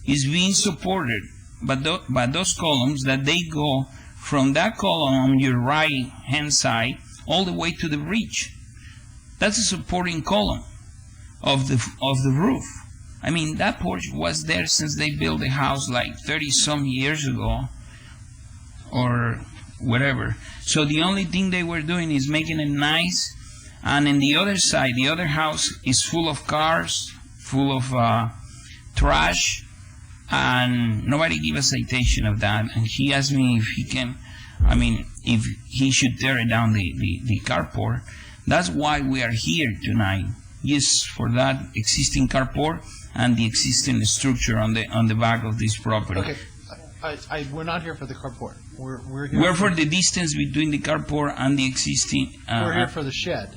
is being supported by those columns that they go from that column on your right hand side all the way to the ridge. That's a supporting column of the roof. I mean, that porch was there since they built the house like 30-some years ago or whatever. So the only thing they were doing is making it nice. And in the other side, the other house is full of cars, full of trash, and nobody gave a citation of that. And he asked me if if he should tear it down, the carport. That's why we are here tonight. Yes, for that existing carport and the existing structure on the back of this property. Okay, we're not here for the carport. We're here. We're for the distance between the carport and the existing. We're here for the shed.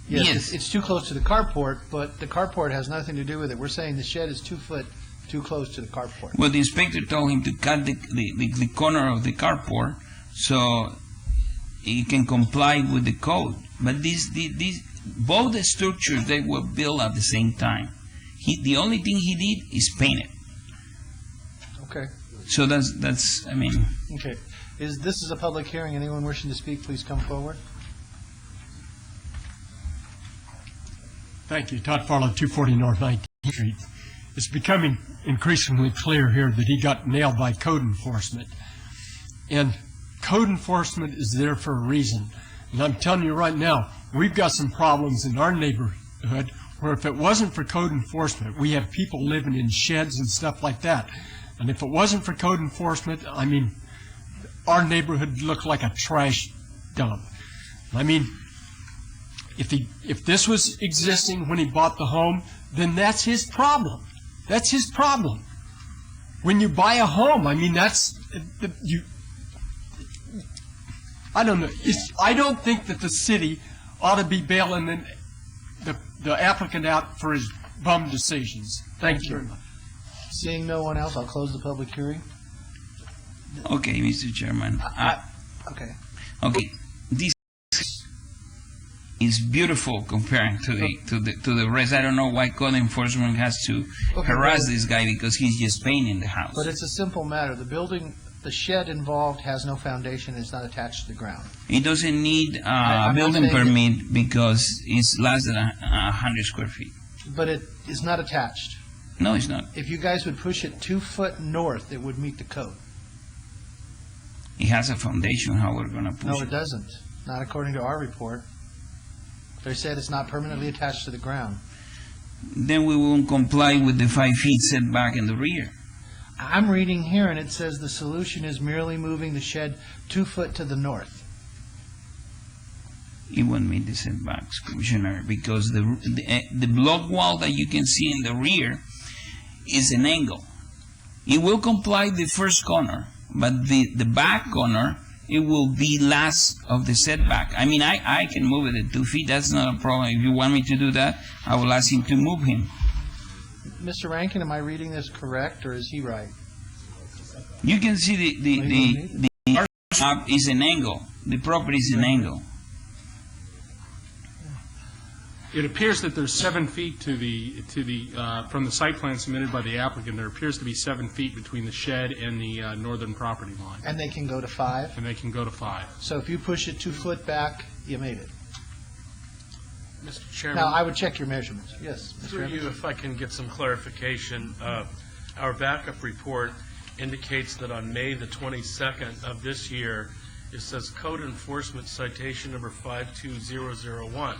Yes, it's too close to the carport, but the carport has nothing to do with it. We're saying the shed is 2 foot too close to the carport. Well, the inspector told him to cut the corner of the carport so he can comply with the code. But both the structures, they were built at the same time. The only thing he did is paint it. Okay. So that's I mean. Okay. This is a public hearing. Anyone wishing to speak, please come forward. Thank you. Todd Farlow, 240 North 19th Street. It's becoming increasingly clear here that he got nailed by code enforcement. And code enforcement is there for a reason. And I'm telling you right now, we've got some problems in our neighborhood where if it wasn't for code enforcement, we have people living in sheds and stuff like that. And if it wasn't for code enforcement, I mean, our neighborhood would look like a trash dump. I mean, if this was existing when he bought the home, then that's his problem. That's his problem. When you buy a home, I mean, I don't know. I don't think that the city ought to be bailing the applicant out for his bum decisions. Thank you very much. Seeing no one else, I'll close the public hearing. Okay, Mr. Chairman. Okay. Okay. is beautiful comparing to the rest. I don't know why code enforcement has to harass this guy because he's just painting the house. But it's a simple matter. The shed involved has no foundation, it's not attached to the ground. It doesn't need a I'm not building saying permit because it's less than 100 square feet. But it is not attached. No, it's not. If you guys would push it 2 foot north, it would meet the code. It has a foundation. How we're going to push No, it? it doesn't. Not according to our report. They said it's not permanently attached to the ground. Then we won't comply with the 5 feet setback in the rear. I'm reading here, and it says the solution is merely moving the shed 2 foot to the north. It won't meet the setbacks, Commissioner, because the block wall that you can see in the rear is an angle. It will comply the first corner, but the back corner, it will be less of the setback. I mean, I can move it at 2 feet. That's not a problem. If you want me to do that, I will ask him to move him. Mr. Rankin, am I reading this correct, or is he right? You can see the map is an angle. The property is an angle. It appears that there's 7 feet from the site plan submitted by the applicant. There appears to be 7 feet between the shed and the northern property line. And they can go to 5? And they can go to 5. So if you push it 2 foot back, you made it. Mr. Chairman. Now, I would check your measurements. Yes, Mr. Through Evans? you, if I can get some clarification, our backup report indicates that on May the 22nd of this year, it says Code Enforcement Citation Number 52001.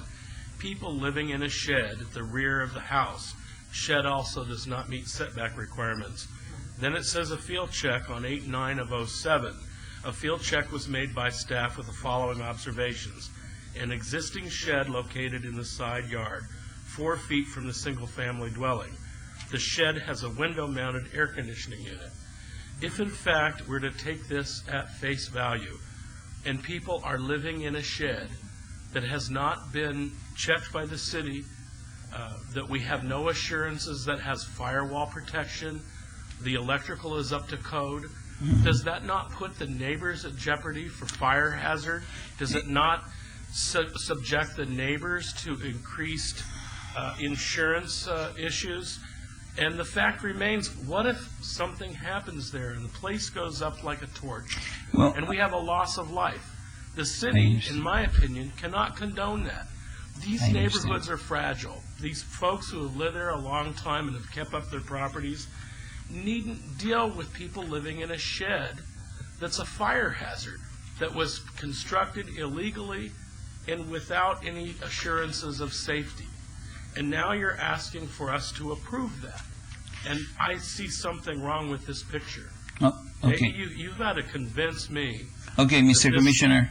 People living in a shed at the rear of the house. Shed also does not meet setback requirements. Then it says a field check on 8/9 of 07. A field check was made by staff with the following observations. An existing shed located in the side yard, 4 feet from the single-family dwelling. The shed has a window-mounted air conditioning unit. If in fact we're to take this at face value, and people are living in a shed that has not been checked by the city, that we have no assurances that has firewall protection, the electrical is up to code, does that not put the neighbors at jeopardy for fire hazard? Does it not subject the neighbors to increased insurance issues? And the fact remains, what if something happens there and the place goes up like a torch, and we have a loss of life? The city, in my opinion, cannot condone that. These neighborhoods are fragile. These folks who have lived there a long time and have kept up their properties needn't deal with people living in a shed that's a fire hazard, that was constructed illegally and without any assurances of safety. And now you're asking for us to approve that. And I see something wrong with this picture. Oh, okay. You've got to convince me. Okay, Mr. Commissioner,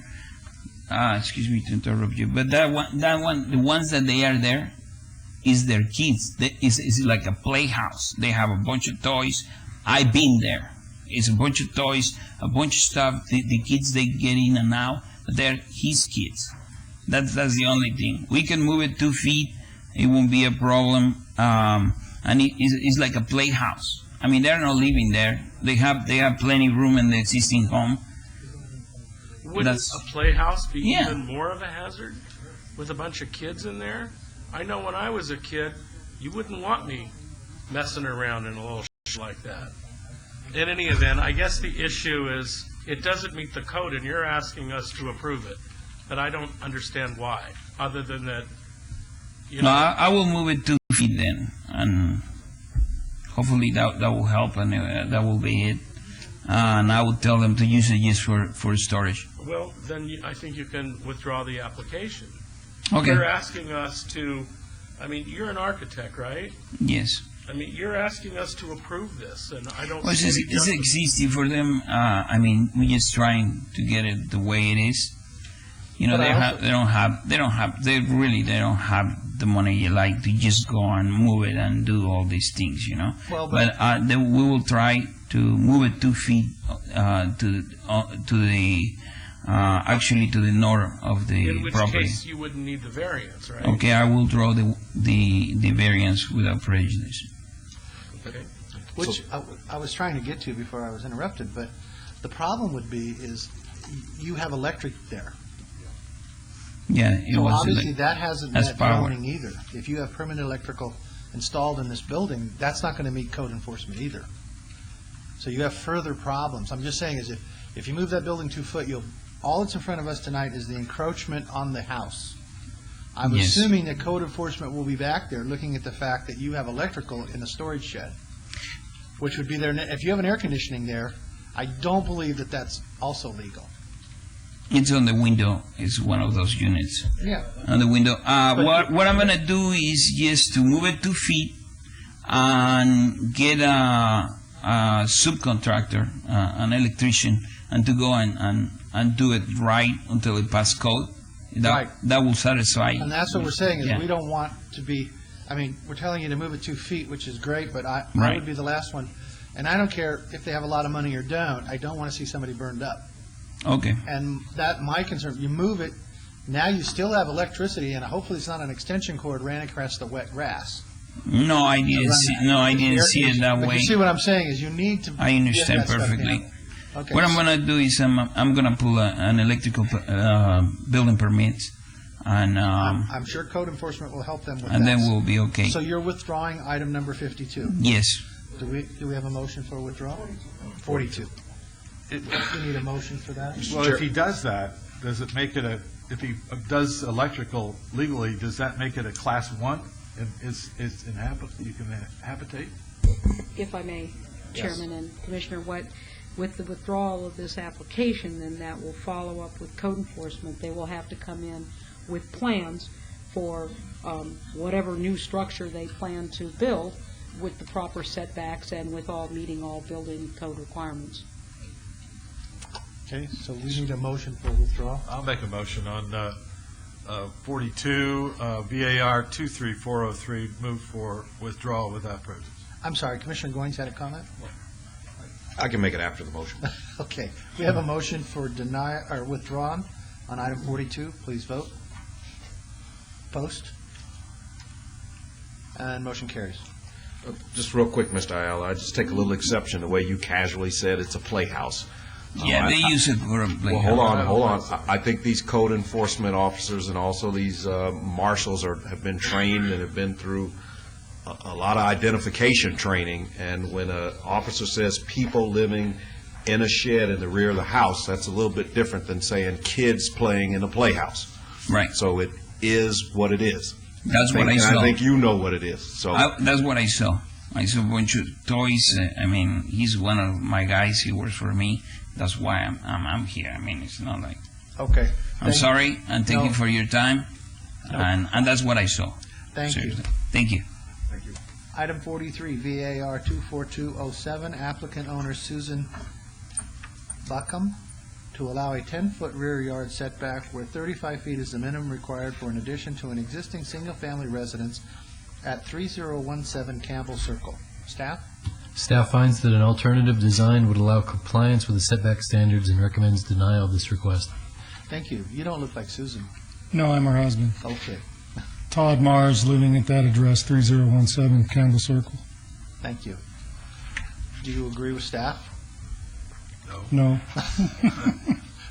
excuse me to interrupt you, but the ones that they are there is their kids. It's like a playhouse. They have a bunch of toys. I've been there. It's a bunch of toys, a bunch of stuff. The kids, they get in and out, but they're his kids. That's the only thing. We can move it 2 feet. It won't be a problem. And it's like a playhouse. I mean, they're not living there. They have plenty of room in the existing home. Wouldn't a playhouse be even more of a hazard with a bunch of kids in there? I know when I was a kid, you wouldn't want me messing around in a little like that. In any event, I guess the issue is it doesn't meet the code, and you're asking us to approve it. But I don't understand why, other than that, you know. No, I will move it 2 feet then, and hopefully that will help, and that will be it. And I will tell them to use it just for storage. Well, then I think you can withdraw the application. Okay. You're asking us to, I mean, you're an architect, right? Yes. I mean, you're asking us to approve this, and I don't Well, it's existing for them. I mean, we're just trying to get it the way it is. You know, they don't have the money you like to just go and move it and do all these things, you know. Well, but we will try to move it 2 feet actually to the north of the in which property. case you wouldn't need the variance, right? Okay, I will draw the variance without prejudice. Okay. Which I was trying to get to before I was interrupted, but the problem would be is you have electric there. Yeah, it So was obviously, that hasn't has met power. zoning either. If you have permanent electrical installed in this building, that's not going to meet code enforcement either. So you have further problems. I'm just saying is if you move that building 2 foot, all that's in front of us tonight is the encroachment on the house. I'm Yes. assuming that code enforcement will be back there looking at the fact that you have electrical in the storage shed, which would be there. If you have an air conditioning there, I don't believe that that's also legal. It's on the window. It's one of those units. Yeah. On the window. What I'm gonna do is just to move it 2 feet and get a subcontractor, an electrician, and to go and do it right until it passes code. That will satisfy. And that's what we're saying, is Yeah. we don't want to be, we're telling you to move it 2 feet, which is great, but I Right. would be the last one. And I don't care if they have a lot of money or don't, I don't want to see somebody burned up. Okay. And my concern, you move it, now you still have electricity, and hopefully it's not an extension cord ran across the wet grass. No, I didn't see. No, I didn't see it that But way. you see what I'm saying, is you need to. I understand get that stuff perfectly. down. Okay. What I'm gonna do is I'm gonna pull an electrical building permit, and I'm sure code enforcement will help them with that. and then we'll be okay. So you're withdrawing item number 52? Yes. Do we have a motion for withdrawal? 42. We need a motion for that? Well, if he does that, does it make it if he does electrical legally, does that make it a Class 1? You can habitate? If I may, Yes. Chairman and Commissioner, with the withdrawal of this application, then that will follow up with code enforcement. They will have to come in with plans for whatever new structure they plan to build with the proper setbacks and with meeting all building code requirements. Okay, so we need a motion for withdrawal. I'll make a motion on 42, VAR 23403, move for withdrawal without prejudice. I'm sorry, Commissioner Goins had a comment? I can make it after the motion. Okay, we have a motion for withdrawn on item 42. Please vote. Post. And motion carries. Just real quick, Mr. Ayala, I just take a little exception the way you casually said it's a playhouse. Yeah, they use it for a playhouse. Well, hold on. I think these code enforcement officers and also these marshals have been trained and have been through a lot of identification training. And when an officer says people living in a shed in the rear of the house, that's a little bit different than saying kids playing in a playhouse. Right. So it is what it is. That's what I saw. I think you know what it is. So That's what I saw. I saw a bunch of toys. He's one of my guys. He works for me. That's why I'm here. It's not like. Okay. I'm sorry, and thank you for your time. No. And that's what I saw. Thank you. Seriously. Thank you. Item 43, VAR 24207, applicant owner Susan Buckham, to allow a 10-foot rear yard setback where 35 feet is the minimum required for an addition to an existing single-family residence at 3017 Campbell Circle. Staff? Staff finds that an alternative design would allow compliance with the setback standards and recommends denial of this request. Thank you. You don't look like Susan. No, I'm her husband. Okay. Todd Mars, living at that address, 3017 Campbell Circle. Thank you. Do you agree with staff? No.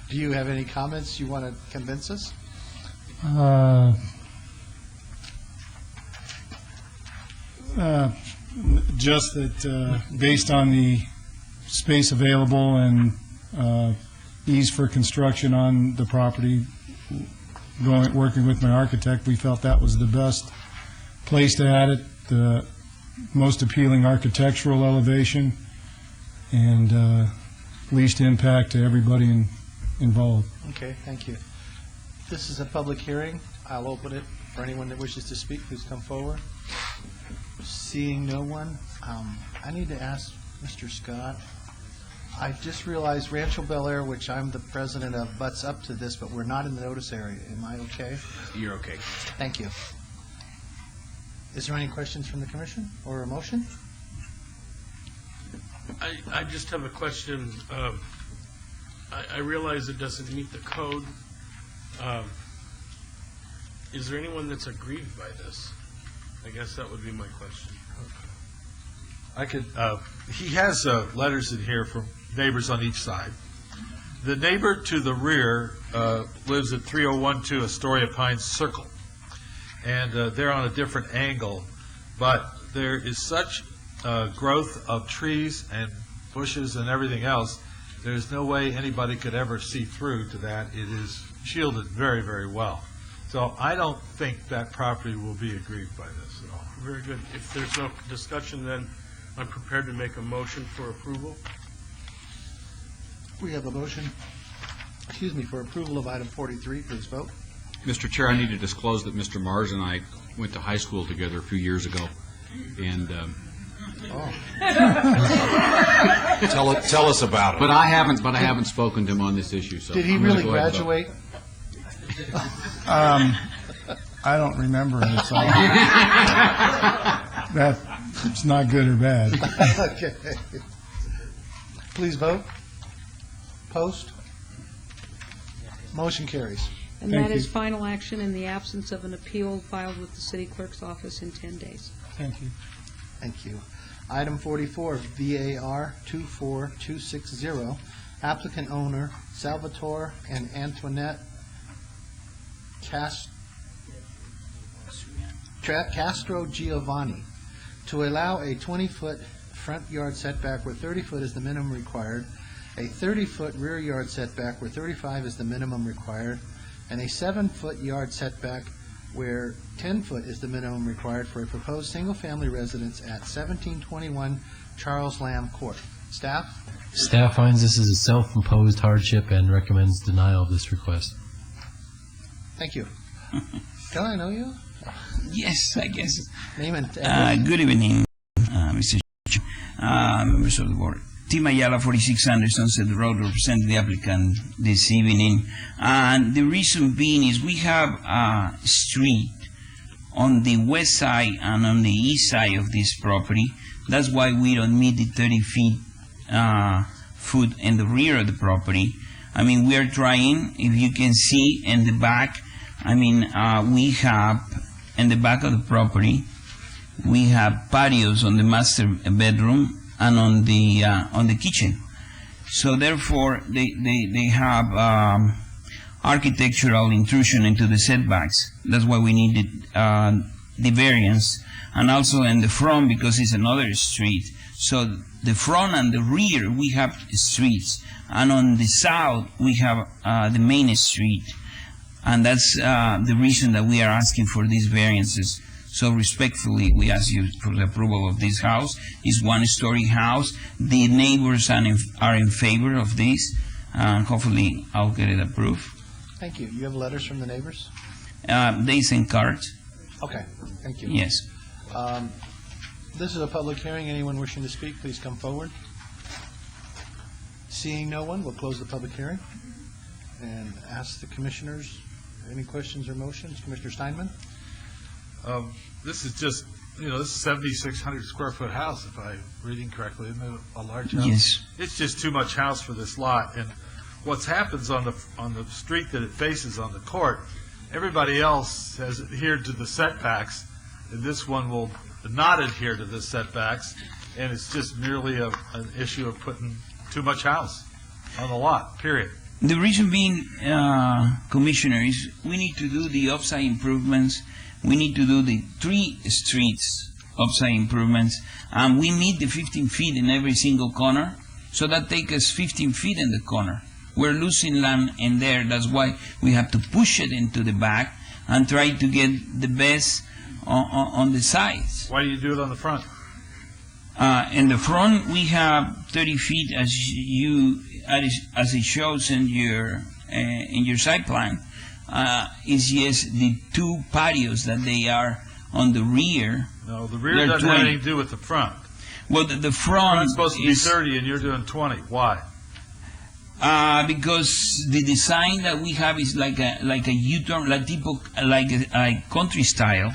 Do you have any comments you want to convince us? Just that based on the space available and ease for construction on the property, working with my architect, we felt that was the best place to add it, the most appealing architectural elevation, and least impact to everybody involved. Okay, thank you. This is a public hearing. I'll open it for anyone that wishes to speak. Please come forward. Seeing no one, I need to ask Mr. Scott. I just realized Rancho Bel Air, which I'm the president of, butts up to this, but we're not in the notice area. Am I okay? You're okay. Thank you. Is there any questions from the commission or a motion? I just have a question. I realize it doesn't meet the code. Is there anyone that's aggrieved by this? I guess that would be my question. He has letters in here from neighbors on each side. The neighbor to the rear lives at 3012 Astoria Pines Circle, and they're on a different angle, but there is such growth of trees and bushes and everything else, there's no way anybody could ever see through to that. It is shielded very, very well. So I don't think that property will be aggrieved by this at all. Very good. If there's no discussion, then I'm prepared to make a motion for approval. We have a motion, for approval of item 43. Please vote. Mr. Chair, I need to disclose that Mr. Mars and I went to high school together a few years ago, and Tell us about it. But I haven't spoken to him on this issue. So Did he I'm gonna really go ahead and vote. graduate? I don't remember it, so that's not good or bad. Okay. Please vote. Post. Motion carries. And that is final action in the absence of an appeal filed with the city clerk's office in 10 days. Thank you. Thank you. Item 44, VAR 24260, applicant owner Salvatore and Antoinette Castro Giovanni to allow a 20-foot front yard setback where 30 foot is the minimum required, a 30-foot rear yard setback where 35 is the minimum required, and a 7-foot yard setback where 10 foot is the minimum required for a proposed single-family residence at 1721 Charles Lamb Court. Staff? Staff finds this is a self-imposed hardship and recommends denial of this request. Thank you. Don't I know you? Yes, I guess. Name and address. Good evening, Mr. Chair, members of the board. Tim Ayala, 46 Sunset Road, representing the applicant this evening. And the reason being is we have a street on the west side and on the east side of this property. That's why we don't meet the 30 foot in the rear of the property. I mean, we are trying, if you can see in the back, I mean, we have, in the back of the property, we have patios on the master bedroom and on the kitchen. So therefore, they have architectural intrusion into the setbacks. That's why we needed the variance. And also in the front, because it's another street. So the front and the rear, we have streets. And on the south, we have the main street. And that's the reason that we are asking for these variances. So respectfully, we ask you for the approval of this house. It's one-story house. The neighbors are in favor of this, and hopefully I'll get it approved. Thank you. You have letters from the neighbors? They send cards. Okay, thank you. Yes. This is a public hearing. Anyone wishing to speak, please come forward. Seeing no one, we'll close the public hearing and ask the commissioners any questions or motions. Commissioner Steinman? This is just, this is 7,600 square foot house, if I'm reading correctly. Isn't it a large house? Yes. It's just too much house for this lot. And what happens on the street that it faces on the court, everybody else has adhered to the setbacks, and this one will not adhere to the setbacks, and it's just merely an issue of putting too much house on the lot, period. The reason being, Commissioner, is we need to do the upside improvements. We need to do the 3 streets upside improvements, and we meet the 15 feet in every single corner, so that takes us 15 feet in the corner. We're losing land in there. That's why we have to push it into the back and try to get the best on the sides. Why do you do it on the front? In the front, we have 30 feet, as it shows in your site plan. Is yes, the 2 patios that they are on the rear. No, the rear doesn't have anything to do with the front. Well, the front is supposed to be 30 and you're doing 20. Why? Because the design that we have is like a U-turn, like a country style,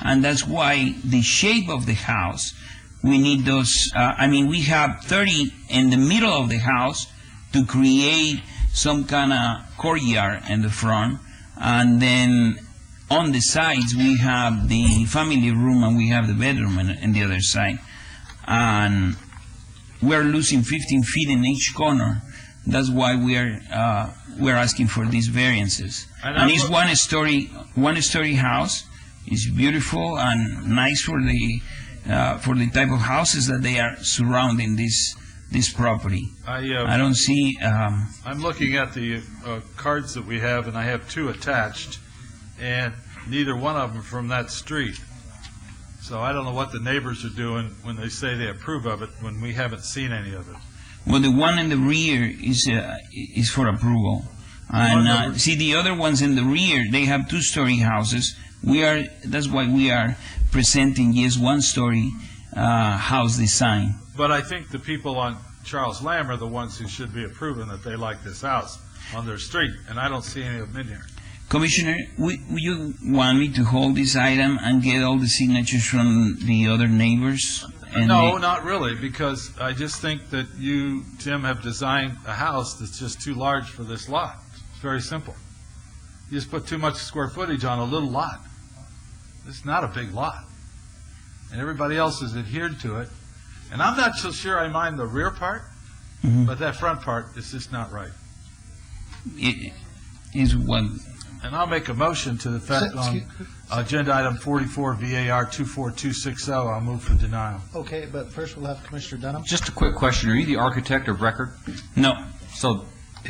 and that's why the shape of the house, we need those. We have 30 in the middle of the house to create some kind of courtyard in the front. And then on the sides, we have the family room and we have the bedroom in the other side. And we're losing 15 feet in each corner. That's why we're asking for these variances. And it's one story house. It's beautiful and nice for the type of houses that they are surrounding this property. I don't see. I'm looking at the cards that we have, and I have two attached, and neither one of them from that street. So I don't know what the neighbors are doing when they say they approve of it, when we haven't seen any of it. Well, the one in the rear is for approval. And see, the other ones in the rear, they have two-story houses. That's why we are presenting just one-story house design. But I think the people on Charles Lamb are the ones who should be approving that they like this house on their street, and I don't see any of them in here. Commissioner, would you want me to hold this item and get all the signatures from the other neighbors? No, not really, because I just think that you, Tim, have designed a house that's just too large for this lot. It's very simple. You just put too much square footage on a little lot. It's not a big lot. And everybody else has adhered to it. And I'm not so sure I mind the rear part, but that front part is just not right. It is one. And I'll make a motion to the effect on agenda item 44, VAR 24260. I'll move for denial. Okay, but first we'll have Commissioner Dunham. Just a quick question. Are you the architect of record? No. So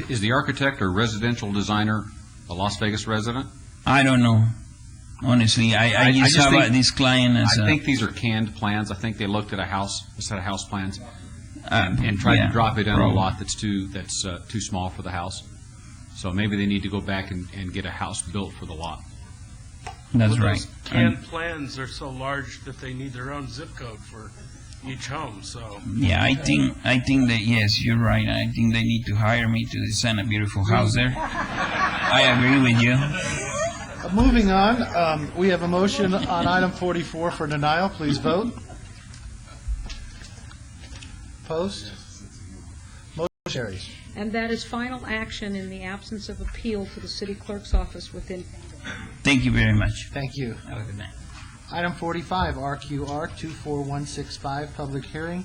is the architect or residential designer a Las Vegas resident? I don't know. Honestly, I just have this client as I think these are canned plans. I think they looked at a set of house plans and tried to drop it on a lot that's too small for the house. So maybe they need to go back and get a house built for the lot. That's right. Those canned plans are so large that they need their own zip code for each home, so. Yeah, I think that, yes, you're right. I think they need to hire me to design a beautiful house there. I agree with you. Moving on, we have a motion on item 44 for denial. Please vote. Opposed? Motion carries. And that is final action in the absence of appeal to the city clerk's office within. Thank you very much. Thank you. Have a good night. Item 45, RQR 24165, public hearing.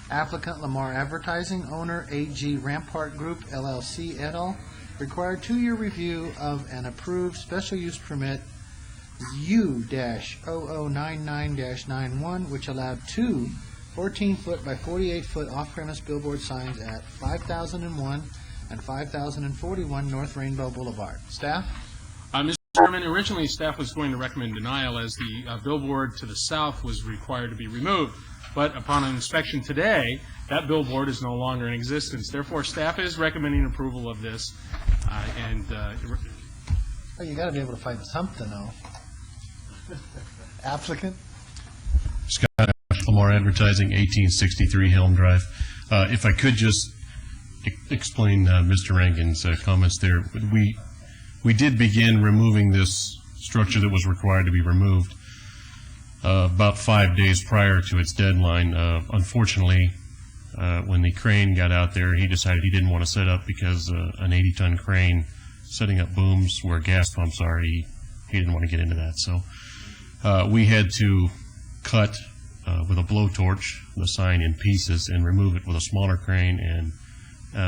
Applicant Lamar Advertising, owner AG Rampart Group LLC et al. Required 2-year review of an approved special use permit U-0099-91, which allowed two 14-foot by 48-foot off-premise billboard signs at 5001 and 5041 North Rainbow Boulevard. Staff? Mr. Chairman, originally staff was going to recommend denial as the billboard to the south was required to be removed. But upon an inspection today, that billboard is no longer in existence. Therefore, staff is recommending approval of this. Oh, you got to be able to find something, though. Applicant? Scott Lamar Advertising, 1863 Helm Drive. If I could just explain Mr. Rankin's comments there. We did begin removing this structure that was required to be removed about 5 days prior to its deadline. Unfortunately, when the crane got out there, he decided he didn't want to set up because an 80-ton crane setting up booms where gas pumps are, he didn't want to get into that. So we had to cut with a blowtorch the sign in pieces and remove it with a smaller crane, and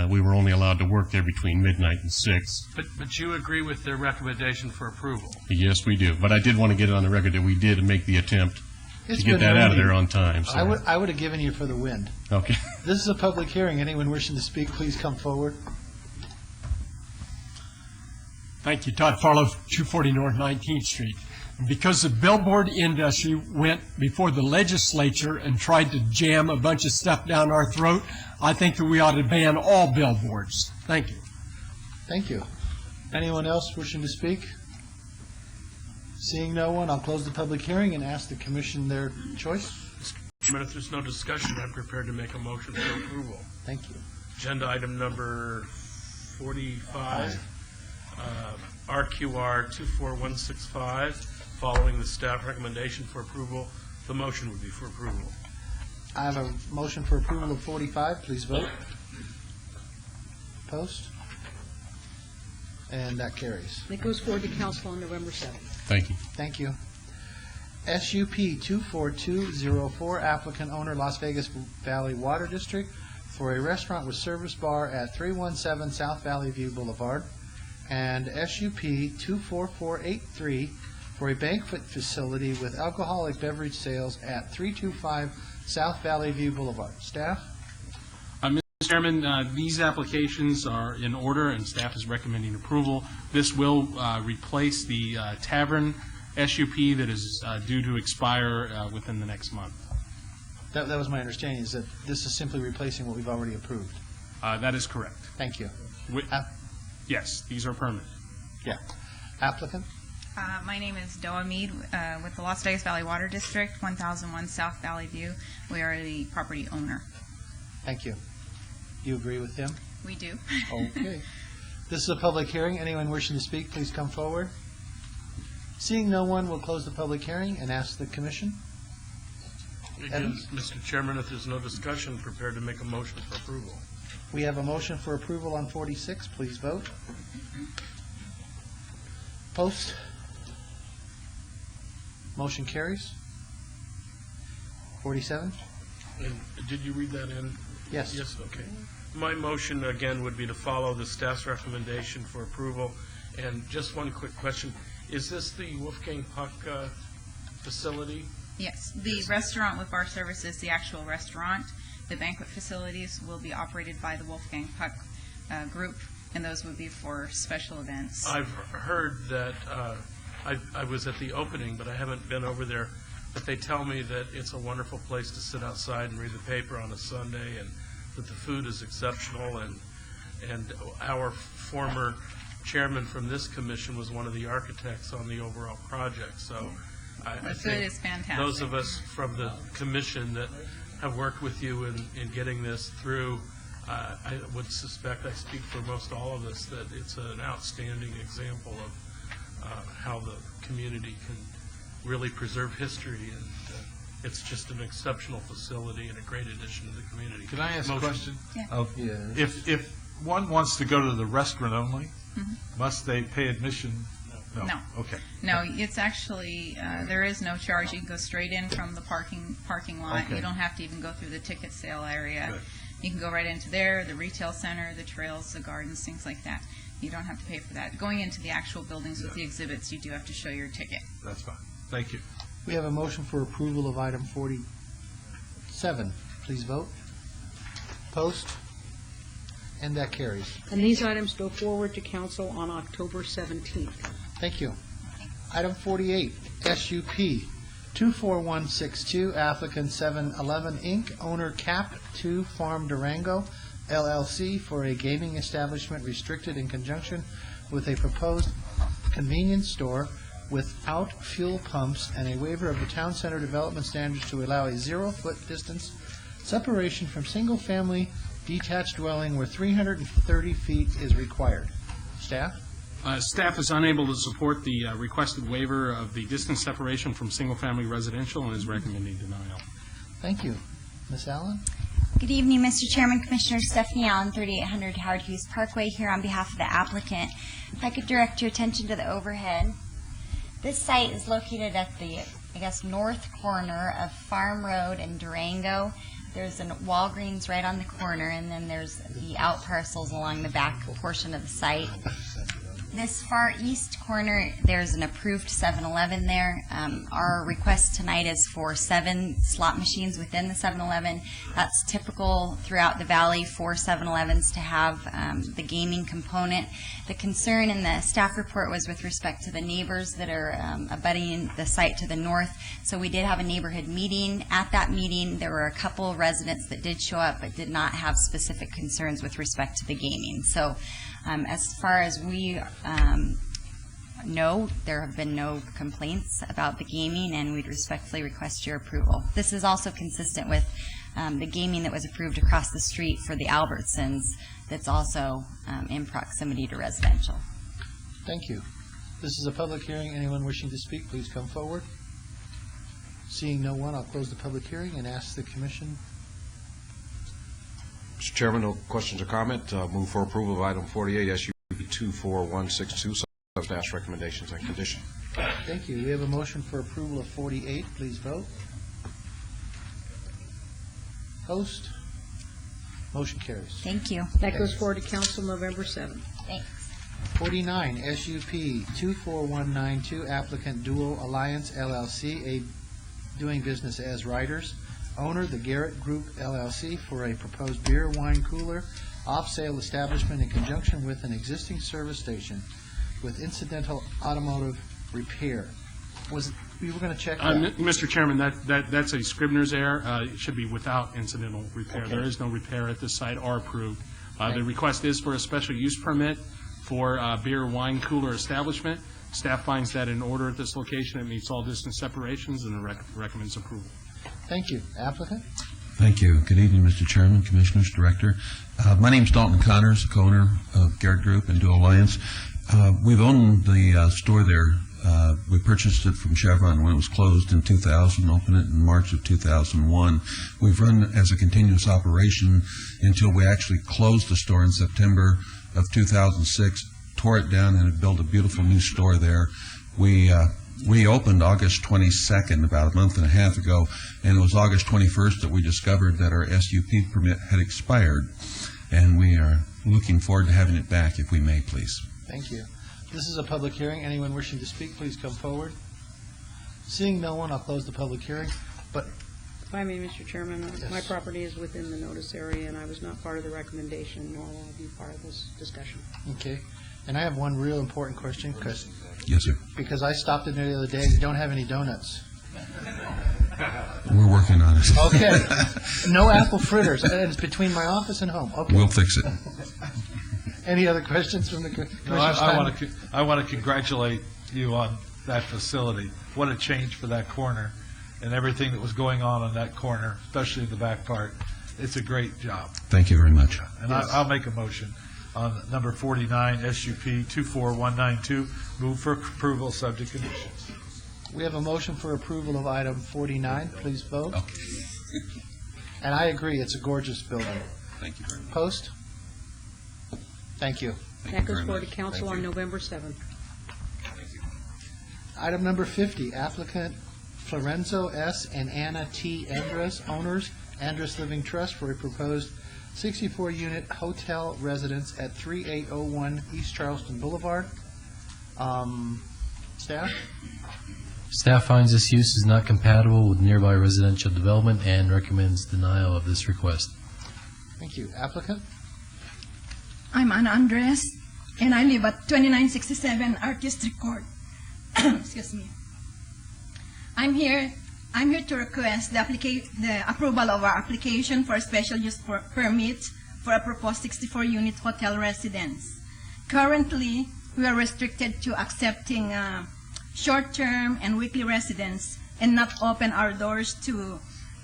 we were only allowed to work there between midnight and 6. But you agree with their recommendation for approval? Yes, we do. But I did want to get it on the record that we did make the attempt to get that out of there on time. So. I would have given you for the wind. Okay. This is a public hearing. Anyone wishing to speak, please come forward. Thank you. Todd Farlow, 240 North 19th Street. Because the billboard industry went before the legislature and tried to jam a bunch of stuff down our throat, I think that we ought to ban all billboards. Thank you. Thank you. Anyone else wishing to speak? Seeing no one, I'll close the public hearing and ask the commission their choice. But if there's no discussion, I'm prepared to make a motion for approval. Thank you. Agenda item number 45, RQR 24165. Following the staff recommendation for approval, the motion would be for approval. I have a motion for approval of 45. Please vote. Post. And that carries. It goes forward to council on November 7th. Thank you. Thank you. SUP 24204, applicant owner Las Vegas Valley Water District, for a restaurant with service bar at 317 South Valley View Boulevard, and SUP 24483 for a banquet facility with alcoholic beverage sales at 325 South Valley View Boulevard. Staff? Mr. Chairman, these applications are in order, and staff is recommending approval. This will replace the tavern SUP that is due to expire within the next month. That was my understanding, is that this is simply replacing what we've already approved. That is correct. Thank you. Yes, these are permanent. Yeah. Applicant? My name is Doa Mead with the Las Vegas Valley Water District, 1001 South Valley View. We are the property owner. Thank you. You agree with him? We do. Okay. This is a public hearing. Anyone wishing to speak, please come forward. Seeing no one, we'll close the public hearing and ask the commission. Again, Mr. Chairman, if there's no discussion, prepared to make a motion for approval. We have a motion for approval on 46. Please vote. Post. Motion carries. 47. And did you read that in? Yes. Yes, okay. My motion, again, would be to follow the staff's recommendation for approval. And just one quick question. Is this the Wolfgang Puck facility? Yes, the restaurant with bar services, the actual restaurant. The banquet facilities will be operated by the Wolfgang Puck group, and those would be for special events. I've heard that, I was at the opening, but I haven't been over there, but they tell me that it's a wonderful place to sit outside and read the paper on a Sunday, and that the food is exceptional, and our former chairman from this commission was one of the architects on the overall project, so I The food think is fantastic. those of us from the commission that have worked with you in getting this through, I would suspect, I speak for most all of us, that it's an outstanding example of how the community can really preserve history, and it's just an exceptional facility and a great addition to the community. Can I ask a question? Yeah. If one wants to go to the restaurant only, must they pay admission? No. Okay. No, it's actually, there is no charge. You can go straight in from the parking lot. Okay. You don't have to even go through the ticket sale area. Good. You can go right into there, the retail center, the trails, the gardens, things like that. You don't have to pay for that. Going into the actual buildings with the exhibits, you do have to show your ticket. That's fine. Thank you. We have a motion for approval of item 47. Please vote. Post. And that carries. And these items go forward to council on October 17th. Thank you. Item 48, SUP 24162, applicant 711 Inc., owner Cap 2 Farm Durango, LLC, for a gaming establishment restricted in conjunction with a proposed convenience store without fuel pumps and a waiver of the town center development standards to allow a 0-foot distance separation from single-family detached dwelling where 330 feet is required. Staff? Staff is unable to support the requested waiver of the distance separation from single-family residential and is recommending denial. Thank you. Ms. Allen? Good evening, Mr. Chairman, Commissioner Stephanie Allen, 3800 Howard Hughes Parkway, here on behalf of the applicant. If I could direct your attention to the overhead. This site is located at the, north corner of Farm Road and Durango. There's a Walgreens right on the corner, and then there's the out parcels along the back portion of the site. This far east corner, there's an approved 7-Eleven there. Our request tonight is for 7 slot machines within the 7-Eleven. That's typical throughout the valley for 7-Elevens to have the gaming component. The concern in the staff report was with respect to the neighbors that are abutting the site to the north. So we did have a neighborhood meeting. At that meeting, there were a couple residents that did show up but did not have specific concerns with respect to the gaming. So as far as we know, there have been no complaints about the gaming, and we'd respectfully request your approval. This is also consistent with the gaming that was approved across the street for the Albertsons that's also in proximity to residential. Thank you. This is a public hearing. Anyone wishing to speak, please come forward. Seeing no one, I'll close the public hearing and ask the commission. Mr. Chairman, no questions or comment. Move for approval of item 48, SUP 24162, staff's recommendations and condition. Thank you. We have a motion for approval of 48. Please vote. Post. Motion carries. Thank you. That goes forward to council November 7th. Thanks. 49, SUP 24192, applicant Dual Alliance LLC, doing business as Riders. Owner, the Garrett Group LLC, for a proposed beer, wine cooler, off-sale establishment in conjunction with an existing service station with incidental automotive repair. We were going to check that. Mr. Chairman, that's a Scribner's error. It should be without incidental repair. Okay. There is no repair at this site or approved. The request is for a special use permit for beer, wine cooler establishment. Staff finds that in order at this location. It meets all distance separations and recommends approval. Thank you. Applicant? Thank you. Good evening, Mr. Chairman, Commissioners, Director. My name is Dalton Connors, co-owner of Garrett Group and Dual Alliance. We've owned the store there. We purchased it from Chevron when it was closed in 2000, opened it in March of 2001. We've run as a continuous operation until we actually closed the store in September of 2006, tore it down, and have built a beautiful new store there. We opened August 22nd, about a month and a half ago, and it was August 21st that we discovered that our SUP permit had expired, and we are looking forward to having it back, if we may, please. Thank you. This is a public hearing. Anyone wishing to speak, please come forward. Seeing no one, I'll close the public hearing. But If I may, Mr. Chairman, my property is within the notice area, and I was not part of the recommendation, nor will I be part of this discussion. Okay. And I have one real important question, Yes, sir. because I stopped in there the other day. They don't have any donuts. We're working on it. Okay. No apple fritters. And it's between my office and home. Okay. We'll fix it. Any other questions from the Commissioner? No, I want to congratulate you on that facility. What a change for that corner and everything that was going on that corner, especially the back part. It's a great job. Thank you very much. And I'll make a motion on number 49, SUP 24192, move for approval, subject conditions. We have a motion for approval of item 49. Please vote. And I agree, it's a gorgeous building. Thank you very much. Post? Thank you. That goes forward to council on November 7th. Item number 50, applicant Florenzo S. and Anna T. Andres, owners, Andres Living Trust, for a proposed 64-unit hotel residence at 3801 East Charleston Boulevard. Staff? Staff finds this use is not compatible with nearby residential development and recommends denial of this request. Thank you. Applicant? I'm Ana Andres, and I live at 2967 Artistry Court. Excuse me. I'm here to request the approval of our application for a special use permit for a proposed 64-unit hotel residence. Currently, we are restricted to accepting short-term and weekly residents and not open our doors to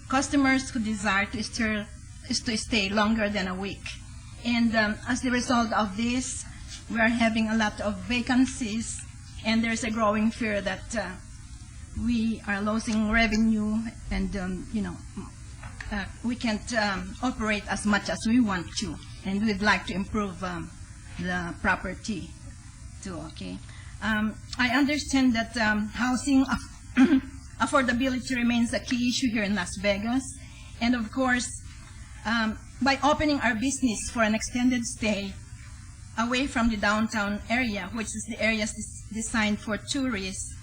customers who desire to stay longer than a week. And as the result of this, we are having a lot of vacancies, and there's a growing fear that we are losing revenue, and we can't operate as much as we want to, and we'd like to improve the property too. Okay, I understand that housing affordability remains a key issue here in Las Vegas, and of course, by opening our business for an extended stay away from the downtown area, which is the area designed for tourists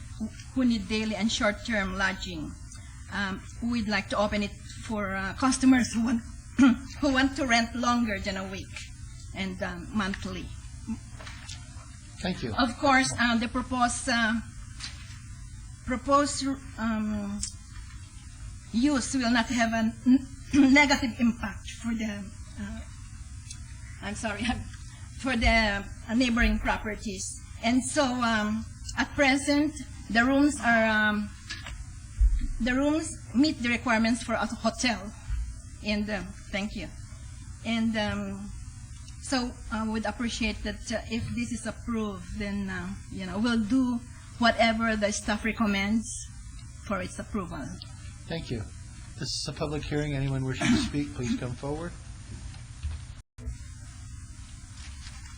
who need daily and short-term lodging, we'd like to open it for customers who want to rent longer than a week and monthly. Thank you. Of course, the proposed use will not have a negative impact for the for the neighboring properties. And so at present the rooms meet the requirements for a hotel, and thank you. And so I would appreciate that if this is approved, then we'll do whatever the staff recommends for its approval. Thank you. This is a public hearing. Anyone wishing to speak, please come forward.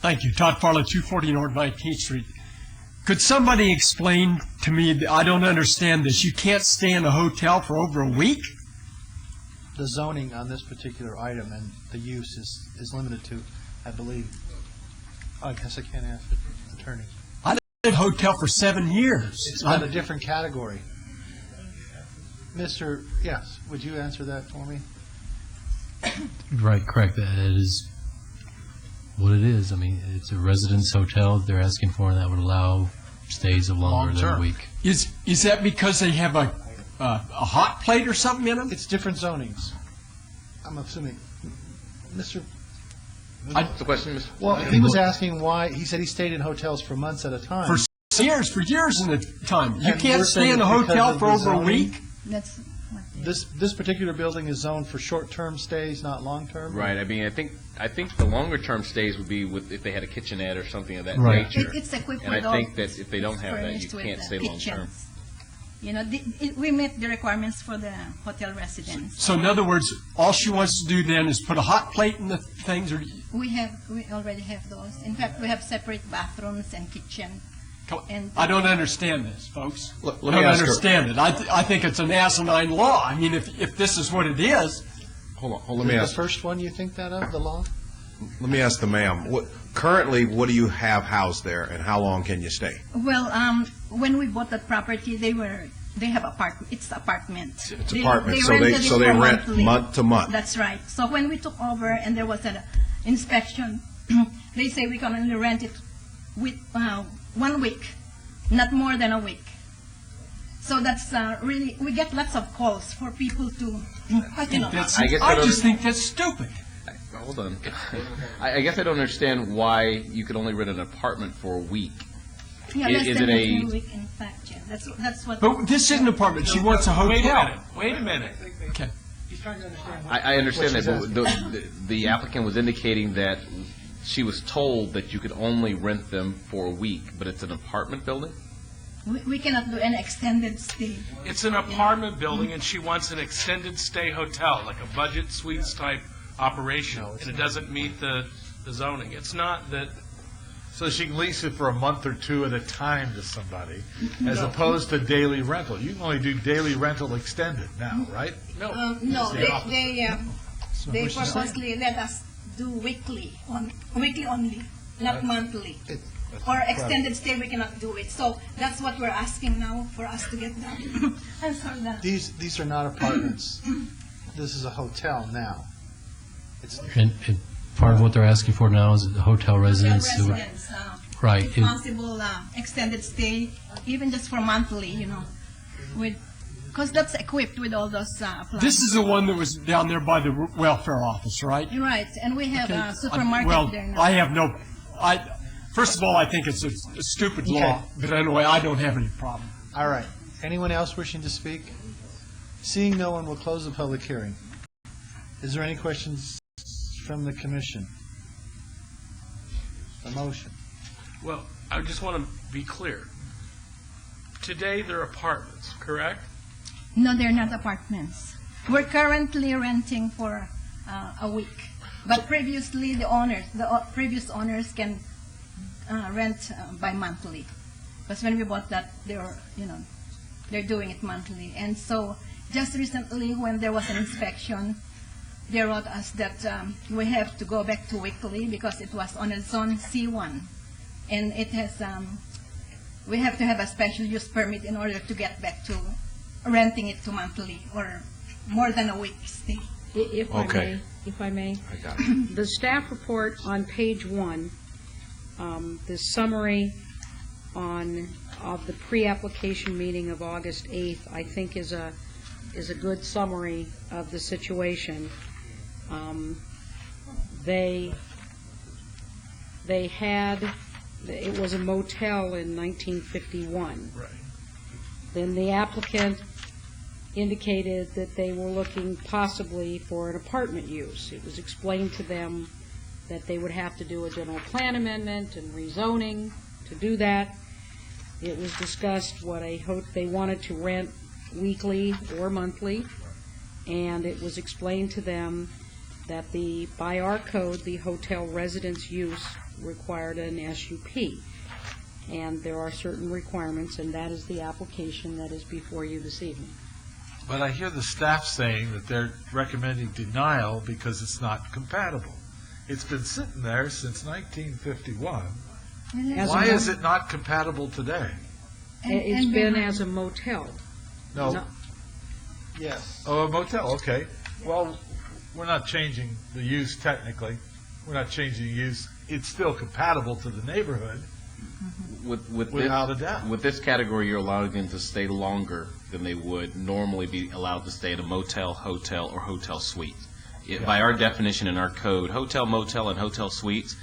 Thank you. Todd Farlow, 240 North 19th Street. Could somebody explain to me, I don't understand this, you can't stay in a hotel for over a week? the zoning on this particular item, and the use is limited to, I believe, I guess I can't ask the attorney. I did hotel for 7 years. It's got a different category. Mr., yes, would you answer that for me? Right, correct. That is what it is. I mean, it's a residence hotel that they're asking for, and that would allow stays of longer than a week. Is that because they have a hot plate or something in them? It's different zonings. I'm assuming. Mr. What's the question, Mr.? Well, he was asking why, he said he stayed in hotels for months at a time. For years in a time. You And can't we're stay saying in a because hotel of for the over a zoning? week? That's This particular building is zoned for short-term stays, not long-term? Right, I mean, I think the longer-term stays would be with, if they had a kitchenette or something of that Right. nature. It's equipped And with I think all that if they don't have that, you furnished with, can't stay long-term. kitchens. You know, we meet the requirements for the hotel residents. So in other words, all she wants to do then is put a hot plate in the things, or We already have those. In fact, we have separate bathrooms and kitchen. And I don't understand this, folks. Let I me don't ask her- understand it. I think it's an asinine law. I mean, if this is what it is. Hold on, let me ask. The first one you think that of, the law? Let me ask the ma'am. Currently, what do you have housed there, and how long can you stay? Well, when we bought that property, they have apartment. It's apartment. It's apartment, so rented it so they for rent monthly. month to month. That's right. So when we took over and there was an inspection, they say we can only rent it with 1 week, not more than a week. So that's really, we get lots of calls for people to, you know. I just think that's stupid. Hold on. I guess I don't understand why you could only rent an apartment for a week. Yeah, less than a week, in fact, yeah. That's what. But this isn't an apartment. She wants a hotel. Wait a minute. Okay. I understand that, but the applicant was indicating that she was told that you could only rent them for a week, but it's an apartment building? We cannot do an extended stay. It's an apartment building, and she wants an extended stay hotel, like a budget suites type operation, and it doesn't meet the zoning. It's not that. So she can lease it for a month or two at a time to somebody, as opposed to daily rental. You can only do daily rental extended now, right? No. No, they purposely let us do weekly only, not monthly. Or extended stay, we cannot do it. So that's what we're asking now for us to get done. I'm sorry that. These are not apartments. This is a hotel now. And part of what they're asking for now is a hotel residence. Right. Possible extended stay, even just for monthly, you know, because that's equipped with all those appliances. This is the one that was down there by the welfare office, right? You're right, and we have a supermarket Well, there now. I have no, first of all, I think it's a stupid law, but anyway, I don't have any problem. All right. Anyone else wishing to speak? Seeing no one, will close the public hearing. Is there any questions from the commission? A motion? Well, I just want to be clear. Today, they're apartments, correct? No, they're not apartments. We're currently renting for a week, but previously the previous owners can rent bi-monthly. Because when we bought that, they're doing it monthly. And so just recently, when there was an inspection, they wrote us that we have to go back to weekly because it was on a zone C1. And it has, we have to have a special use permit in order to get back to renting it to monthly or more than a week stay. If I may. I got it. The staff report on page 1, the summary of the pre-application meeting of August 8th, I think is a good summary of the situation. They had, it was a motel in 1951. Right. Then the applicant indicated that they were looking possibly for an apartment use. It was explained to them that they would have to do a general plan amendment and rezoning to do that. It was discussed what they wanted to rent weekly or monthly, and it was explained to them that by our code, the hotel residence use required an SUP. And there are certain requirements, and that is the application that is before you this evening. But I hear the staff saying that they're recommending denial because it's not compatible. It's been sitting there since 1951. Why is it not compatible today? It's been as a motel. No. Yes. Oh, a motel, okay. Well, we're not changing the use technically. We're not changing the use. It's still compatible to the neighborhood. Without a doubt. With this category, you're allowing them to stay longer than they would normally be allowed to stay at a motel, hotel, or hotel suite. By our definition in our code, hotel, motel, and hotel suites,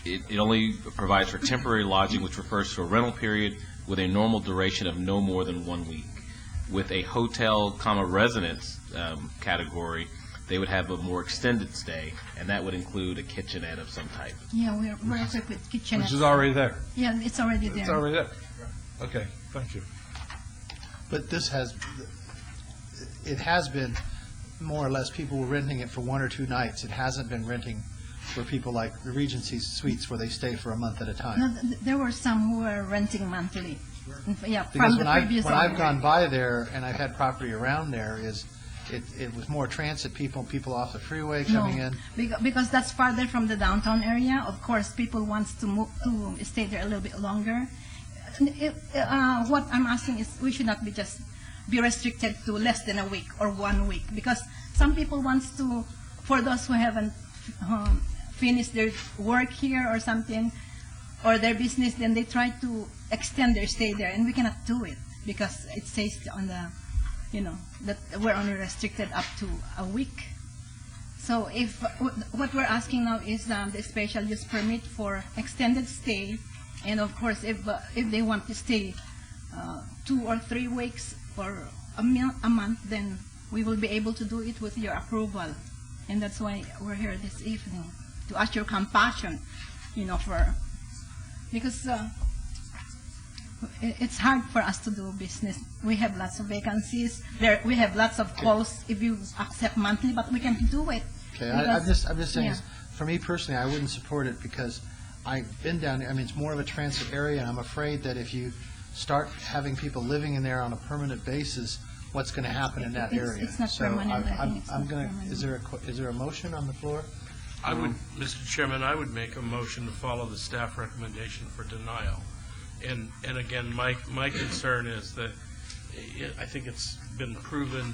it only provides for temporary lodging, which refers to a rental period with a normal duration of no more than 1 week. With a hotel, residence category, they would have a more extended stay, and that would include a kitchenette of some type. Yeah, we're equipped with kitchenette. Which is already there. Yeah, it's already there. It's already there. Okay, thank you. But it has been more or less people were renting it for 1 or 2 nights. It hasn't been renting for people like the Regency Suites where they stay for a month at a time. No, there were some who were renting monthly. Yeah, Because from the previous when I've owner. gone by there and I've had property around there, it was more transit people off the freeway coming in. Because that's farther from the downtown area. Of course, people wants to move to stay there a little bit longer. What I'm asking is we should not be restricted to less than a week or 1 week, because some people wants to, for those who haven't finished their work here or something, or their business, then they try to extend their stay there, and we cannot do it because it says on the, that we're only restricted up to a week. So if what we're asking now is the special use permit for extended stay, and of course if they want to stay 2 or 3 weeks or a month, then we will be able to do it with your approval, and that's why we're here this evening to ask your compassion, because it's hard for us to do business. We have lots of vacancies. We have lots of calls if you accept monthly, but we can't do it. Okay, I'm just saying, for me personally, I wouldn't support it because I've been down there. I mean, it's more of a transit area, and I'm afraid that if you start having people living in there on a permanent basis, what's going to happen in that area? It's not permanent. I think it's not permanent. Is there a motion on the floor? Mr. Chairman, I would make a motion to follow the staff recommendation for denial. And again, my concern is that I think it's been proven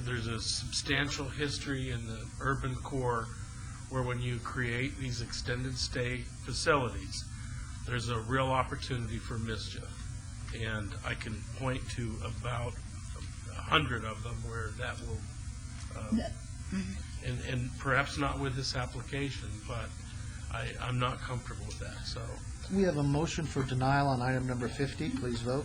there's a substantial history in the urban core where when you create these extended stay facilities, there's a real opportunity for mischief. And I can point to about 100 of them where that will, and perhaps not with this application, but I'm not comfortable with that, so. We have a motion for denial on item number 50. Please vote.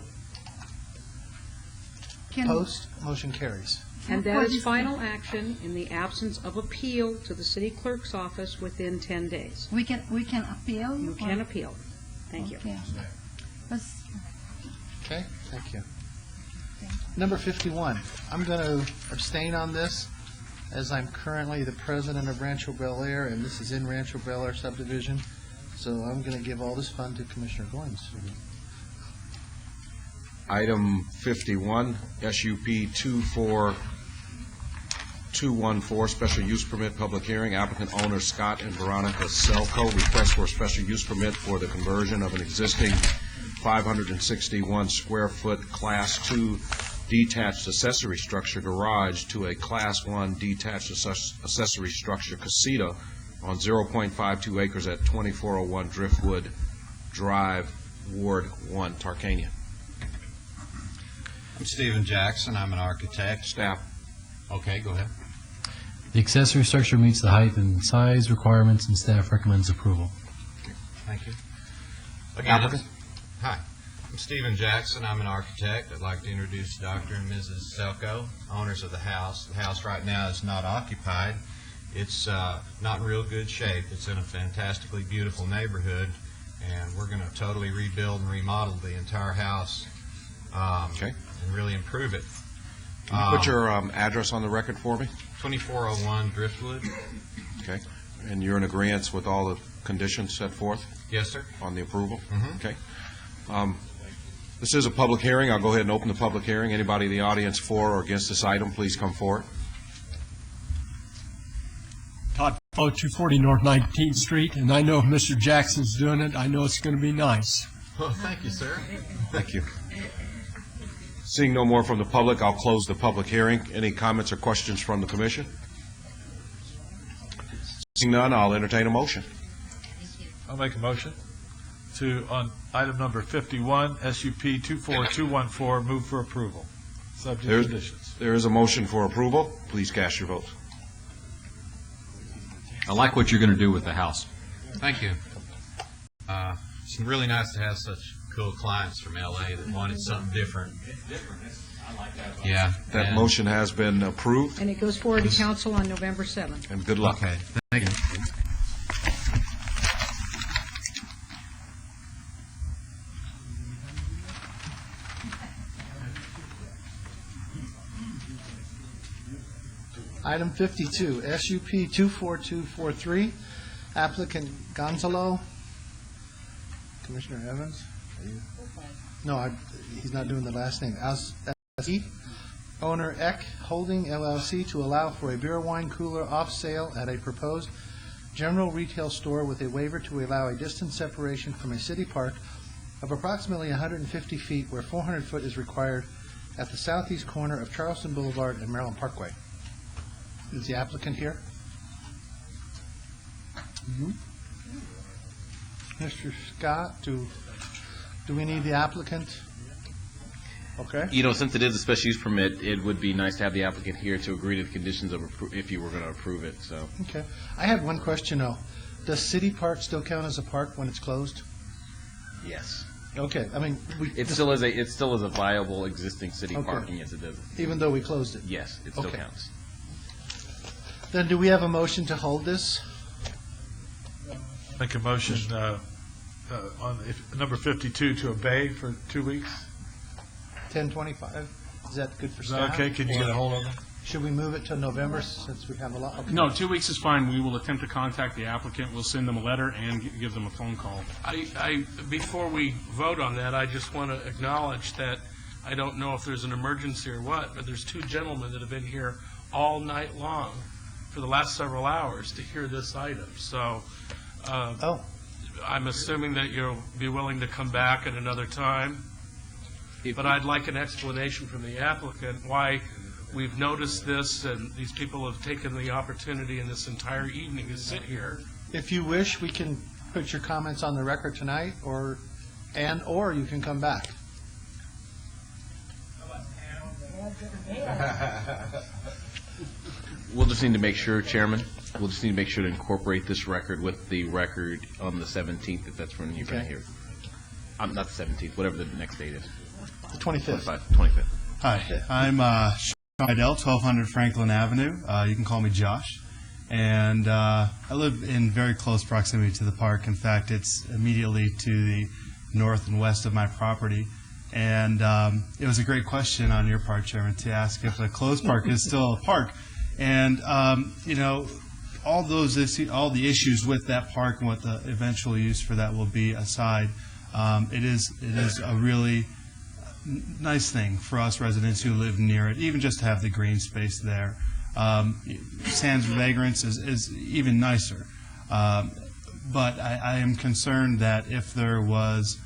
Opposed? Motion carries. And that is final action in the absence of appeal to the city clerk's office within 10 days. We can appeal? You can appeal. Thank you. Okay, thank you. Number 51. I'm going to abstain on this as I'm currently the president of Rancho Bel Air, and this is in Rancho Bel Air subdivision. So I'm going to give all this fund to Commissioner Goins. Item 51, SUP 24214, special use permit, public hearing. Applicant owner Scott and Veronica Selco request for a special use permit for the conversion of an existing 561 square foot Class 2 detached accessory structure garage to a Class 1 detached accessory structure casita on 0.52 acres at 2401 Driftwood Drive, Ward 1, Tarkania. I'm Stephen Jackson. I'm an architect. Staff. Okay, go ahead. The accessory structure meets the height and size requirements, and staff recommends approval. Thank you. Again, hi. I'm Stephen Jackson. I'm an architect. I'd like to introduce Dr. and Mrs. Selco, owners of the house. The house right now is not occupied. It's not in real good shape. It's in a fantastically beautiful neighborhood, and we're going to totally rebuild and remodel the entire house and really improve it. Can you put your address on the record for me? 2401 Driftwood. Okay. And you're in agreement with all the conditions set forth? Yes, sir. On the approval? Mm-hmm. Okay. This is a public hearing. I'll go ahead and open the public hearing. Anybody in the audience for or against this item, please come forward. Todd Farlow, 240 North 19th Street, and I know if Mr. Jackson's doing it, I know it's going to be nice. Well, thank you, sir. Thank you. Seeing no more from the public, I'll close the public hearing. Any comments or questions from the commission? Seeing none, I'll entertain a motion. I'll make a motion to, on item number 51, SUP 24214, move for approval, subject to conditions. There is a motion for approval. Please cast your votes. I like what you're going to do with the house. Thank you. It's really nice to have such cool clients from LA that wanted something different. Yeah. That motion has been approved, And it goes forward to council on November 7th. and good luck. Okay, thank you. Item 52, SUP 24243, applicant Gonzalo. Commissioner Evans? Are you? No, he's not doing the last name. Owner Eck Holding LLC to allow for a beer wine cooler off sale at a proposed general retail store with a waiver to allow a distance separation from a city park of approximately 150 feet where 400 foot is required at the southeast corner of Charleston Boulevard and Maryland Parkway. Is the applicant here? Mr. Scott, do we need the applicant? Okay. You know, since it is a special use permit, it would be nice to have the applicant here to agree to the conditions of, if you were going to approve it, so. Okay. I have one question, though. Does City Park still count as a park when it's closed? Yes. Okay, I mean, It still is a viable existing city Okay. parking, yes, it does. even though we closed it? Yes, it still Okay. counts. Then do we have a motion to hold this? Make a motion on number 52 to obey for 2 weeks. 10:25? Is that good for Is that staff? okay? Can you get a hold of them? Should we move it to November since we have a lot? Okay. No, 2 weeks is fine. We will attempt to contact the applicant. We'll send them a letter and give them a phone call. Before we vote on that, I just want to acknowledge that I don't know if there's an emergency or what, but there's two gentlemen that have been here all night long for the last several hours to hear this item. So I'm assuming that you'll be willing to come back at another time. But I'd like an explanation from the applicant why we've noticed this and these people have taken the opportunity in this entire evening to sit here. If you wish, we can put your comments on the record tonight, or you can come back. We'll just need to make sure, Chairman, we'll just need to make sure to incorporate this record with the record on the 17th, if that's when you're going to hear. Not the 17th, whatever the next date is. The 25th. 25th. Hi, I'm Sean Idell, 1200 Franklin Avenue. You can call me Josh. And I live in very close proximity to the park. In fact, it's immediately to the north and west of my property. And it was a great question on your part, Chairman, to ask if a closed park is still a park. And, you know, all the issues with that park and what the eventual use for that will be aside, it is a really nice thing for us residents who live near it, even just to have the green space there. Sans vagrants is even nicer. But I am concerned that if there was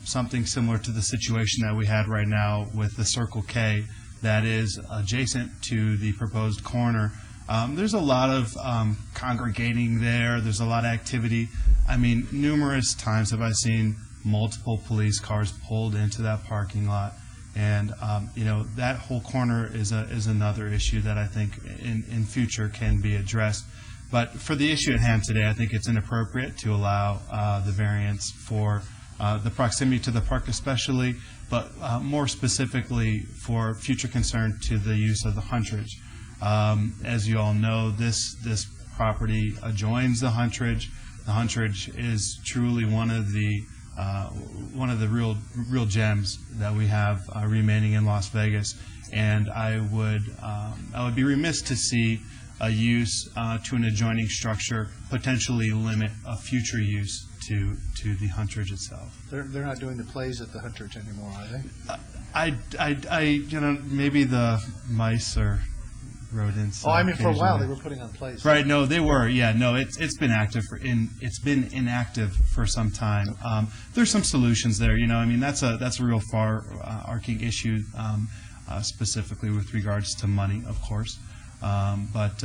something similar to the situation that we had right now with the Circle K that is adjacent to the proposed corner, there's a lot of congregating there. There's a lot of activity. I mean, numerous times have I seen multiple police cars pulled into that parking lot. And, you know, that whole corner is another issue that I think in future can be addressed. But for the issue at hand today, I think it's inappropriate to allow the variance for the proximity to the park especially, but more specifically for future concern to the use of the Huntridge. As you all know, this property adjoins the Huntridge. The Huntridge is truly one of the real gems that we have remaining in Las Vegas, and I would be remiss to see a use to an adjoining structure potentially limit a future use to the Huntridge itself. They're not doing the plays at the Huntridge anymore, are they? Maybe the mice or rodents. Oh, I mean, for a while, they occasionally. were putting on plays. Right, no, they were. Yeah, no, it's been active it's been inactive for some time. There's some solutions there. I mean, that's a real far arcing issue, specifically with regards to money, of course. But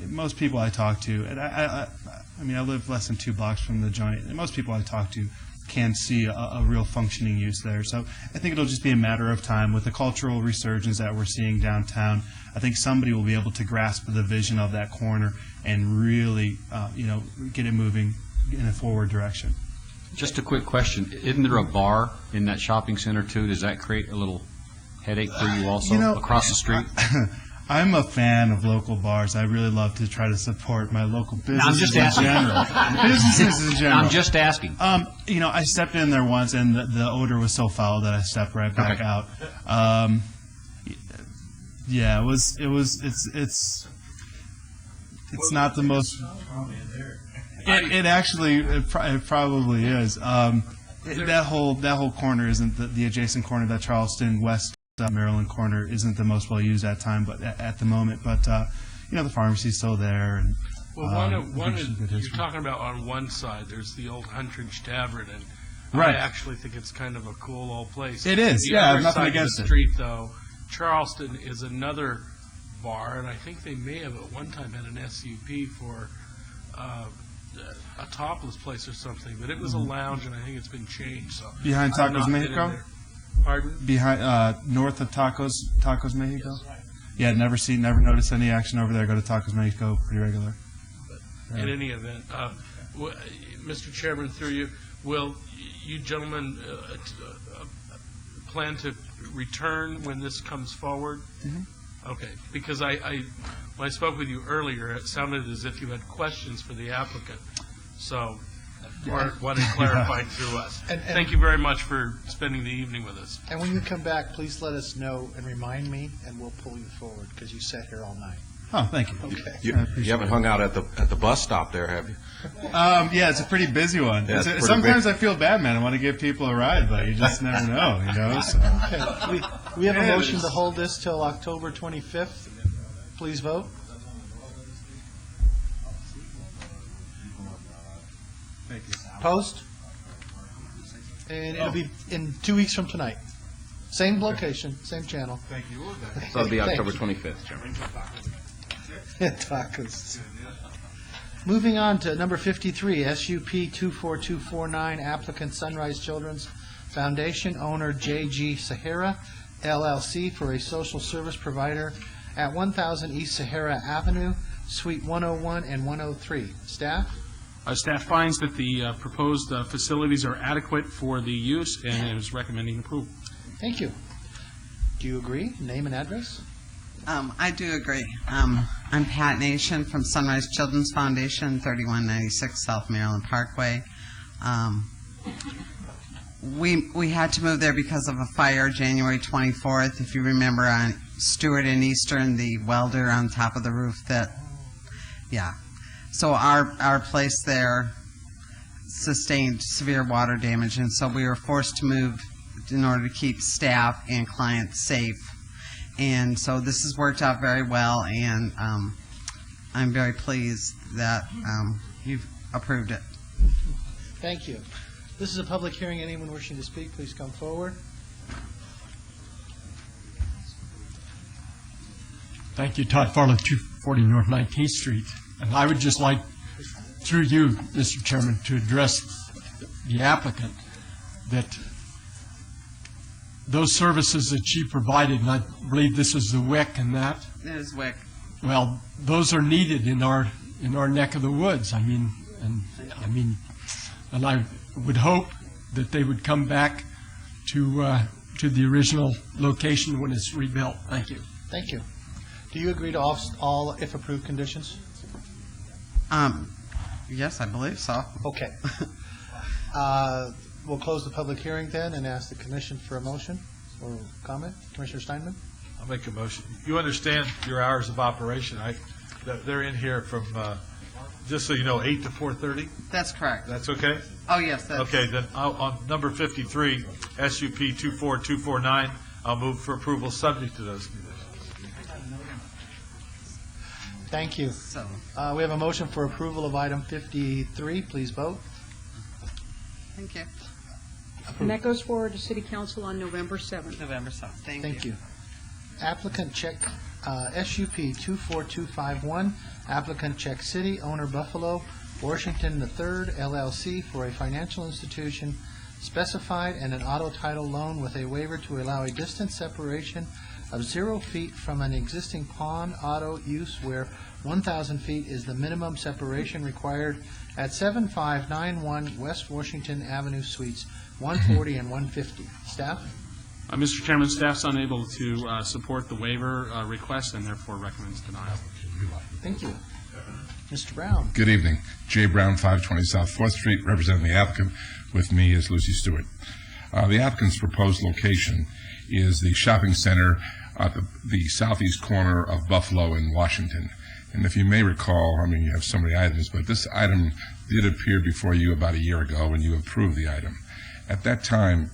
most people I talk to, and I mean, I live less than 2 blocks from the joint, and most people I talk to can see a real functioning use there. So I think it'll just be a matter of time. With the cultural resurgence that we're seeing downtown, I think somebody will be able to grasp the vision of that corner and really, get it moving in a forward direction. Just a quick question. Isn't there a bar in that shopping center, too? Does that create a little headache for you also, across the street? I'm a fan of local bars. I really love to try to support my local businesses in general. Businesses in general. I'm just asking. I stepped in there once, and the odor was so foul that I stepped right back out. Yeah, it's not the most. It probably is. That whole corner isn't the adjacent corner, that Charleston West Maryland corner isn't the most well used at time, but at the moment. But the pharmacy's still there. And, one is you're talking about on one side. There's the old Huntridge Tavern, and right. I actually think it's kind of a cool old place. It is. The Yeah, other nothing side against of the it. street, though, Charleston is another bar, and I think they may have at one time had an SUP for a topless place or something, but it was a lounge, and I think it's been changed. So Behind I've Tacos not been in Mexico? there. Pardon? Behind north of Tacos Mexico. Yeah, never noticed any action over there. Go to Tacos Mexico pretty regular. In any event, Mr. Chairman, through you, will you gentlemen plan to return when this comes forward? Mm-hmm. Okay, because when I spoke with you earlier, it sounded as if you had questions for the applicant. So or wanted clarified through us. And thank you very much for spending the evening with us. And when you come back, please let us know and remind me, and we'll pull you forward, because you sat here all night. Oh, thank you. Okay. You haven't hung out at the bus stop there, have you? Yeah, it's a pretty busy one. Yeah, it's pretty Sometimes big. I feel bad, man. I want to give people a ride, but you just never know, So. Okay, we have a Yeah, motion it to is. hold this till October 25th. Please vote. Thank you. Post. And it'll be in 2 weeks from tonight. Same location, same channel. Thank you. So it'll be Thank October you. 25th, Chairman. Tacos. Moving on to number 53, SUP 24249, applicant Sunrise Children's Foundation, owner J.G. Sahara, LLC, for a social service provider at 1000 East Sahara Avenue, Suite 101 and 103. Staff? Staff finds that the proposed facilities are adequate for the use and is recommending approval. Thank you. Do you agree? Name and address? I do agree. I'm Pat Nation from Sunrise Children's Foundation, 3196 South Maryland Parkway. We had to move there because of a fire January 24th. If you remember on Stewart and Eastern, the welder on top of the roof So our place there sustained severe water damage, and so we were forced to move in order to keep staff and clients safe. And so this has worked out very well, and I'm very pleased that you've approved it. Thank you. This is a public hearing. Anyone wishing to speak, please come forward. Thank you, Todd Farlow, 240 North 19th Street. And I would just like, through you, Mr. Chairman, to address the applicant that those services that she provided, and I believe this is the WIC and that, It is WIC. well, those are needed in our neck of the woods. I mean, and I would hope that they would come back to the original location when it's rebuilt. Thank you. Thank you. Do you agree to all if approved conditions? Yes, I believe so. Okay. We'll close the public hearing then and ask the commission for a motion or comment. Commissioner Steinman? I'll make a motion. You understand your hours of operation. They're in here from Just so you know, 8 to 4:30? That's correct. That's okay? Oh, yes, that's... Okay, then on number 53, SUP 24249, I'll move for approval subject to those conditions. Thank you. We have a motion for approval of item 53. Please vote. Thank you. And that goes forward to City Council on November 7th. November 7th. Thank you. Applicant check SUP 24251, applicant Check City, owner Buffalo, Washington III LLC for a financial institution specified and an auto title loan with a waiver to allow a distance separation of 0 feet from an existing pawn auto use where 1,000 feet is the minimum separation required at 7591 West Washington Avenue, Suites 140 and 150. Staff? Mr. Chairman, staff's unable to support the waiver request and therefore recommends denial. Thank you. Mr. Brown? Good evening. Jay Brown, 520 South 4th Street, representing the applicant. With me is Lucy Stewart. The applicant's proposed location is the shopping center at the southeast corner of Buffalo in Washington. And if you may recall, I mean, you have so many items, but this item did appear before you about a year ago when you approved the item. At that time,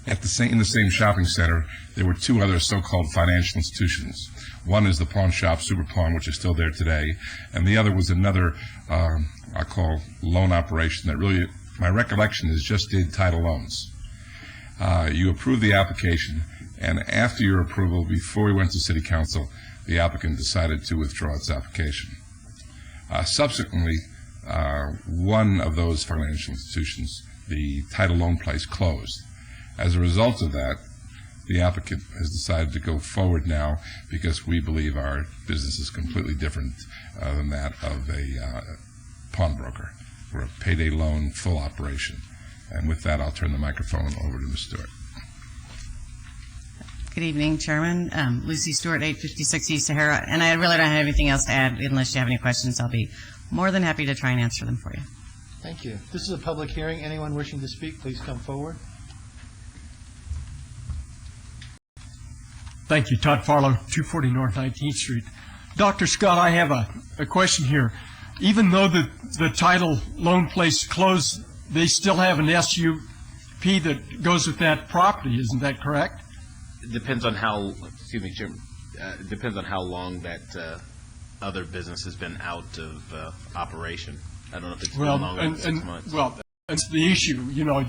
in the same shopping center, there were 2 other so-called financial institutions. One is the pawn shop, Super Pawn, which is still there today, and the other was another, I call loan operation that really, my recollection is just did title loans. You approved the application, and after your approval, before we went to City Council, the applicant decided to withdraw its application. Subsequently, one of those financial institutions, the title loan place, closed. As a result of that, the applicant has decided to go forward now because we believe our business is completely different than that of a pawnbroker. We're a payday loan, full operation. And with that, I'll turn the microphone over to Ms. Stewart. Good evening, Chairman. Lucy Stewart, 856 East Sahara. And I really don't have anything else to add. Unless you have any questions, I'll be more than happy to try and answer them for you. Thank you. This is a public hearing. Anyone wishing to speak, please come forward. Thank you. Todd Farlow, 240 North 19th Street. Dr. Scott, I have a question here. Even though the title loan place closed, they still have an SUP that goes with that property. Isn't that correct? It depends on how, excuse me, Chairman, it depends on how long that other business has been out of operation. I don't know if it's been longer than 6 months. Well, that's the issue. You know,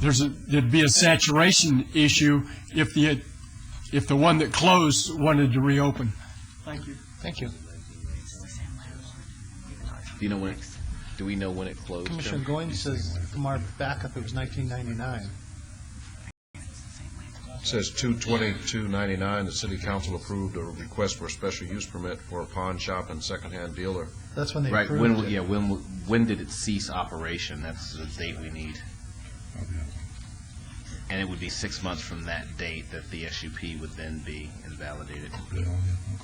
there'd be a saturation issue if the one that closed wanted to reopen. Thank you. Thank you. Do we know when it closed? Commissioner Goins says from our backup it was 1999. It says 2/22/99, the city council approved a request for a special use permit for a pawn shop and secondhand dealer. That's when they right. approved it. Yeah. When did it cease operation? That's the date we need. And it would be 6 months from that date that the SUP would then be invalidated.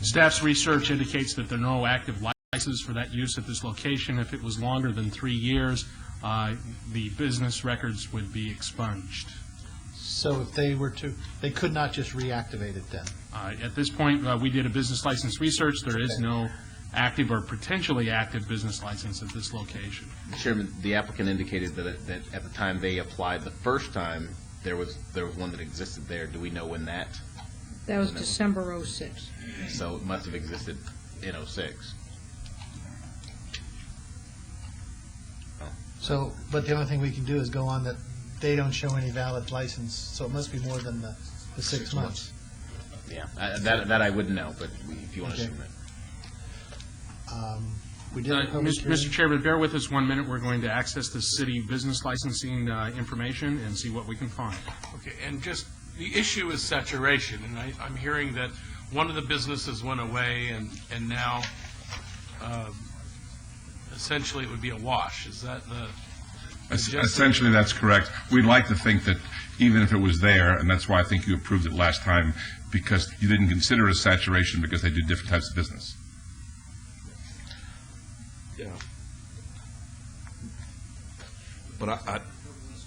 Staff's research indicates that there are no active licenses for that use at this location. If it was longer than 3 years, the business records would be expunged. So if they were to, they could not just reactivate it then? At this point, we did a business license research. There is no active or potentially active business license at this location. Chairman, the applicant indicated that at the time they applied the first time, there was one that existed there. Do we know when that? That was December 06. So it must have existed in 06. So, but the only thing we can do is go on that they don't show any valid license, so it must be more than the 6 months. Yeah, that I wouldn't know, but if you want to assume that. We did Mr. Chairman, bear with us 1 minute. We're going to access the city business licensing information and see what we can find. Okay, and just the issue is saturation, and I'm hearing that one of the businesses went away and now essentially it would be a wash. Is that the... Essentially, that's correct. We'd like to think that even if it was there, and that's why I think you approved it last time, because you didn't consider it a saturation because they do different types of business. Yeah. But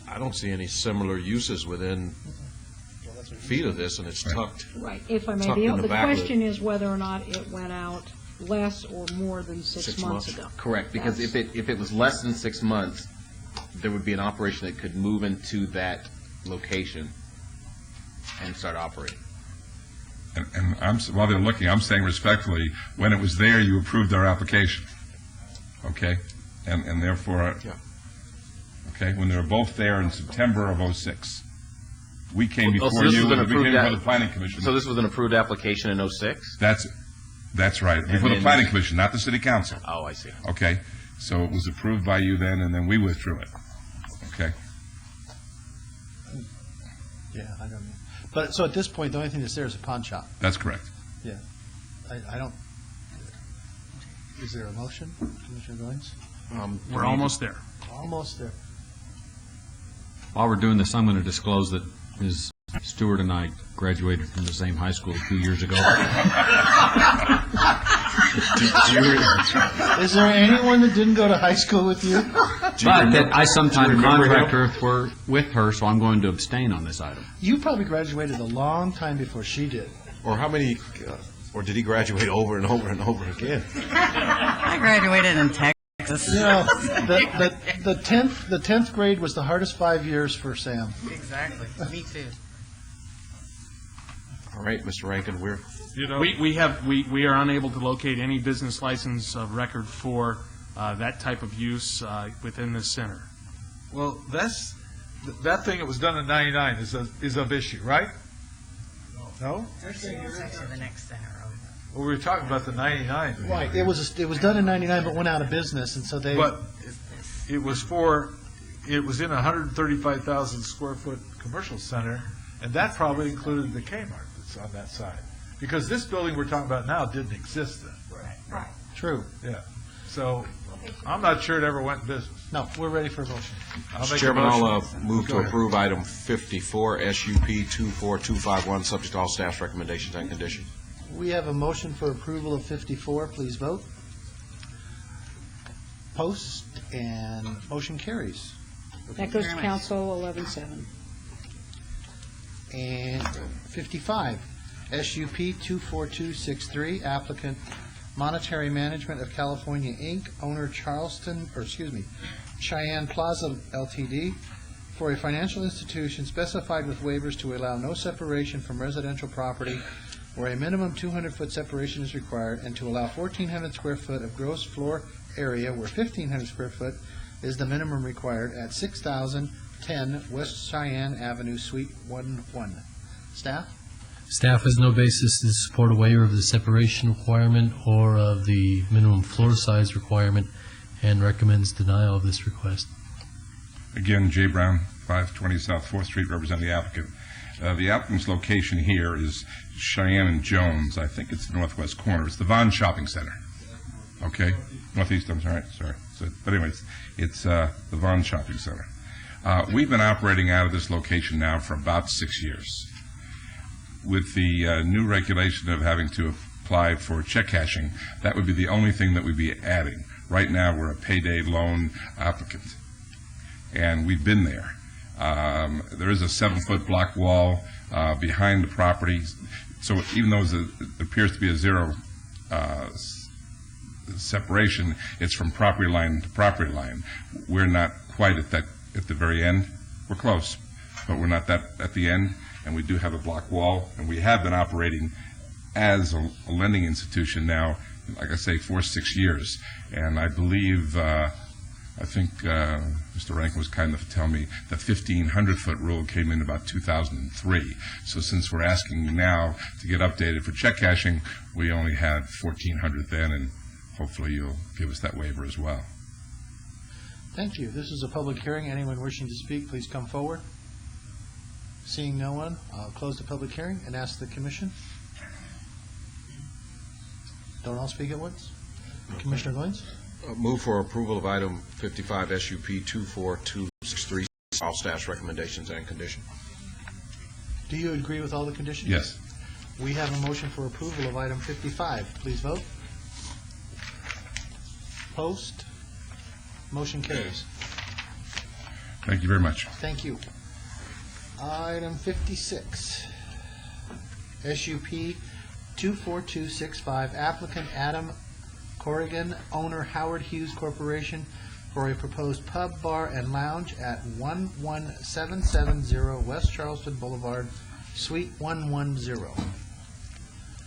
I don't see any similar uses within feet of this, and it's tucked. Right. If I may, tucked in the back of it. question is whether or not it went out less or more than 6 months ago. Correct, because That's- if it was less than 6 months, there would be an operation that could move into that location and start operating. And while they're looking, I'm saying respectfully, when it was there, you approved our application. Okay? And therefore, okay, when they were both there in September of '06, we came before so this you, was an and we came approved before the planning commission. So this was an approved application in '06? That's right, before the then- planning commission, not the city council. Oh, I see. Okay, so it was approved by you then, and then we withdrew it. Okay? Yeah, I don't know. But, so at this point, the only thing that's there is a pawn shop. That's correct. Yeah. I don't, is there a motion, Commissioner Goins? We're almost there. Almost there. While we're doing this, I'm going to disclose that Ms. Stewart and I graduated from the same high school 2 years ago. Is there anyone that didn't go to high school with you? But that I sometimes contract her with her, so I'm going to abstain on this item. You probably graduated a long time before she did. Or how many, or did he graduate over and over and over again? I graduated in Texas. You know, the 10th grade was the hardest 5 years for Sam. Exactly. Me too. All right, Mr. Rankin, We are unable to locate any business license of record for that type of use within this center. Well, that thing that was done in '99 is of issue, right? No? They're saying it's actually the next center over. Well, we were talking about the '99. Right, it was done in '99, but went out of business, and so they. But it was in a 135,000 square foot commercial center, and that probably included the Kmart that's on that side. Because this building we're talking about now didn't exist then. Right. True. Yeah. So I'm not sure it ever went in business. No, we're ready for a motion. Mr. Chairman, I'll move to approve item 54, SUP 24251, subject to all staff's recommendations and conditions. We have a motion for approval of 54. Please vote. Post, and motion carries. That goes to council 11-7. And 55, SUP 24263, applicant Monetary Management of California, Inc., owner Cheyenne Plaza Ltd., for a financial institution specified with waivers to allow no separation from residential property where a minimum 200-foot separation is required, and to allow 1,400 square foot of gross floor area where 1,500 square foot is the minimum required at 6,010 West Cheyenne Avenue, Suite 11. Staff? Staff has no basis to support a waiver of the separation requirement or of the minimum floor size requirement, and recommends denial of this request. Again, Jay Brown, 520 South 4th Street, representing the applicant. The applicant's location here is Cheyenne and Jones. I think it's the northwest corner. It's the Vaughn Shopping Center. Okay? Northeast, I'm sorry. So, but anyways, it's the Vaughn Shopping Center. We've been operating out of this location now for about 6 years. With the new regulation of having to apply for check cashing, that would be the only thing that we'd be adding. Right now, we're a payday loan applicant, and we've been there. There is a 7-foot block wall behind the property, so even though it appears to be a zero separation, it's from property line to property line. We're not quite at the very end. We're close, but we're not at the end. And we do have a block wall, and we have been operating as a lending institution now, like I say, for 6 years. And I believe, I think Mr. Rankin was kind enough to tell me the 1,500-foot rule came in about 2003. So since we're asking now to get updated for check cashing, we only had 1,400 then, and hopefully you'll give us that waiver as well. Thank you. This is a public hearing. Anyone wishing to speak, please come forward. Seeing no one, I'll close the public hearing and ask the commission. Don't all speak at once? Commissioner Goins? Move for approval of item 55, SUP 24263, all staff's recommendations and conditions. Do you agree with all the conditions? Yes. We have a motion for approval of item 55. Please vote. Post. Motion carries. Thank you very much. Thank you. Item 56, SUP 24265, applicant Adam Corrigan, owner Howard Hughes Corporation, for a proposed pub, bar, and lounge at 11770 West Charleston Boulevard, Suite 110.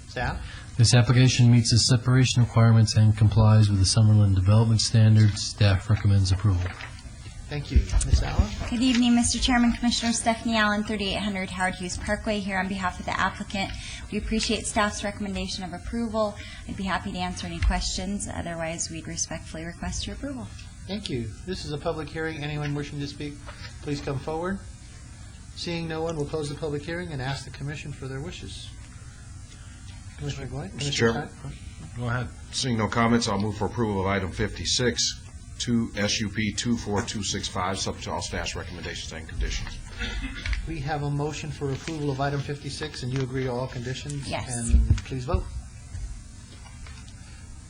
Staff? This application meets the separation requirements and complies with the Summerlin Development Standards. Staff recommends approval. Thank you. Ms. Allen? Good evening, Mr. Chairman, Commissioner. Stephanie Allen, 3800 Howard Hughes Parkway, here on behalf of the applicant. We appreciate staff's recommendation of approval. I'd be happy to answer any questions. Otherwise, we'd respectfully request your approval. Thank you. This is a public hearing. Anyone wishing to speak, please come forward. Seeing no one, we'll close the public hearing and ask the commission for their wishes. Commissioner Dwight? Mr. Chairman? Go ahead. Seeing no comments, I'll move for approval of item 56, SUP 24265, subject to all staff's recommendations and conditions. We have a motion for approval of item 56, and you agree to all conditions? Yes. And please vote.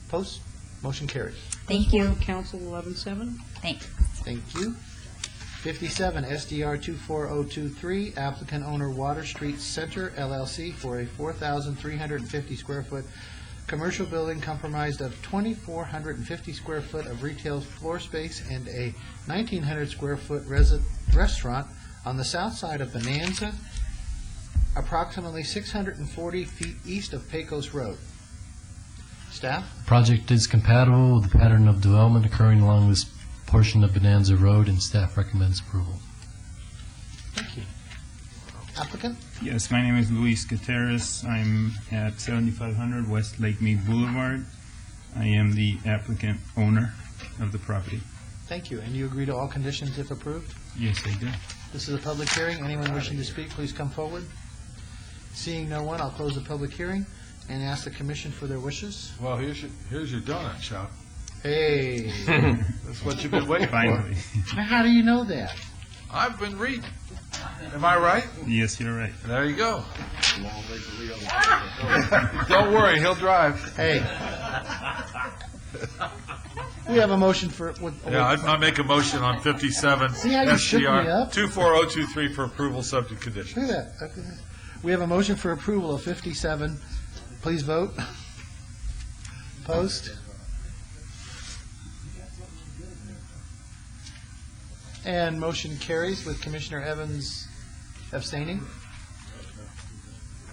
Opposed? Motion carries. Thank you. Council 11-7. Thanks. Thank you. 57, SDR 24023, applicant owner Water Street Center LLC for a 4,350 square foot commercial building comprised of 2,450 square foot of retail floor space and a 1,900 square foot restaurant on the south side of Bonanza, approximately 640 feet east of Pecos Road. Staff? Project is compatible with the pattern of development occurring along this portion of Bonanza Road, and staff recommends approval. Thank you. Applicant? Yes, my name is Luis Gutierrez. I'm at 7500 West Lake Mead Boulevard. I am the applicant owner of the property. Thank you. And you agree to all conditions if approved? Yes, I do. This is a public hearing. Anyone wishing to speak, please come forward. Seeing no one, I'll close the public hearing and ask the commission for their wishes. Well, here's your donut shop. Hey. That's what you've been waiting Finally. for. How do you know that? I've been reading. Am I right? Yes, you're right. There you go. Don't worry, he'll drive. Hey. We have a motion for... Yeah, I make a motion on 57 See how you shook me SDR up? 24023 for approval subject conditions. Look at that. We have a motion for approval of 57. Please vote. Post. And motion carries with Commissioner Evans abstaining.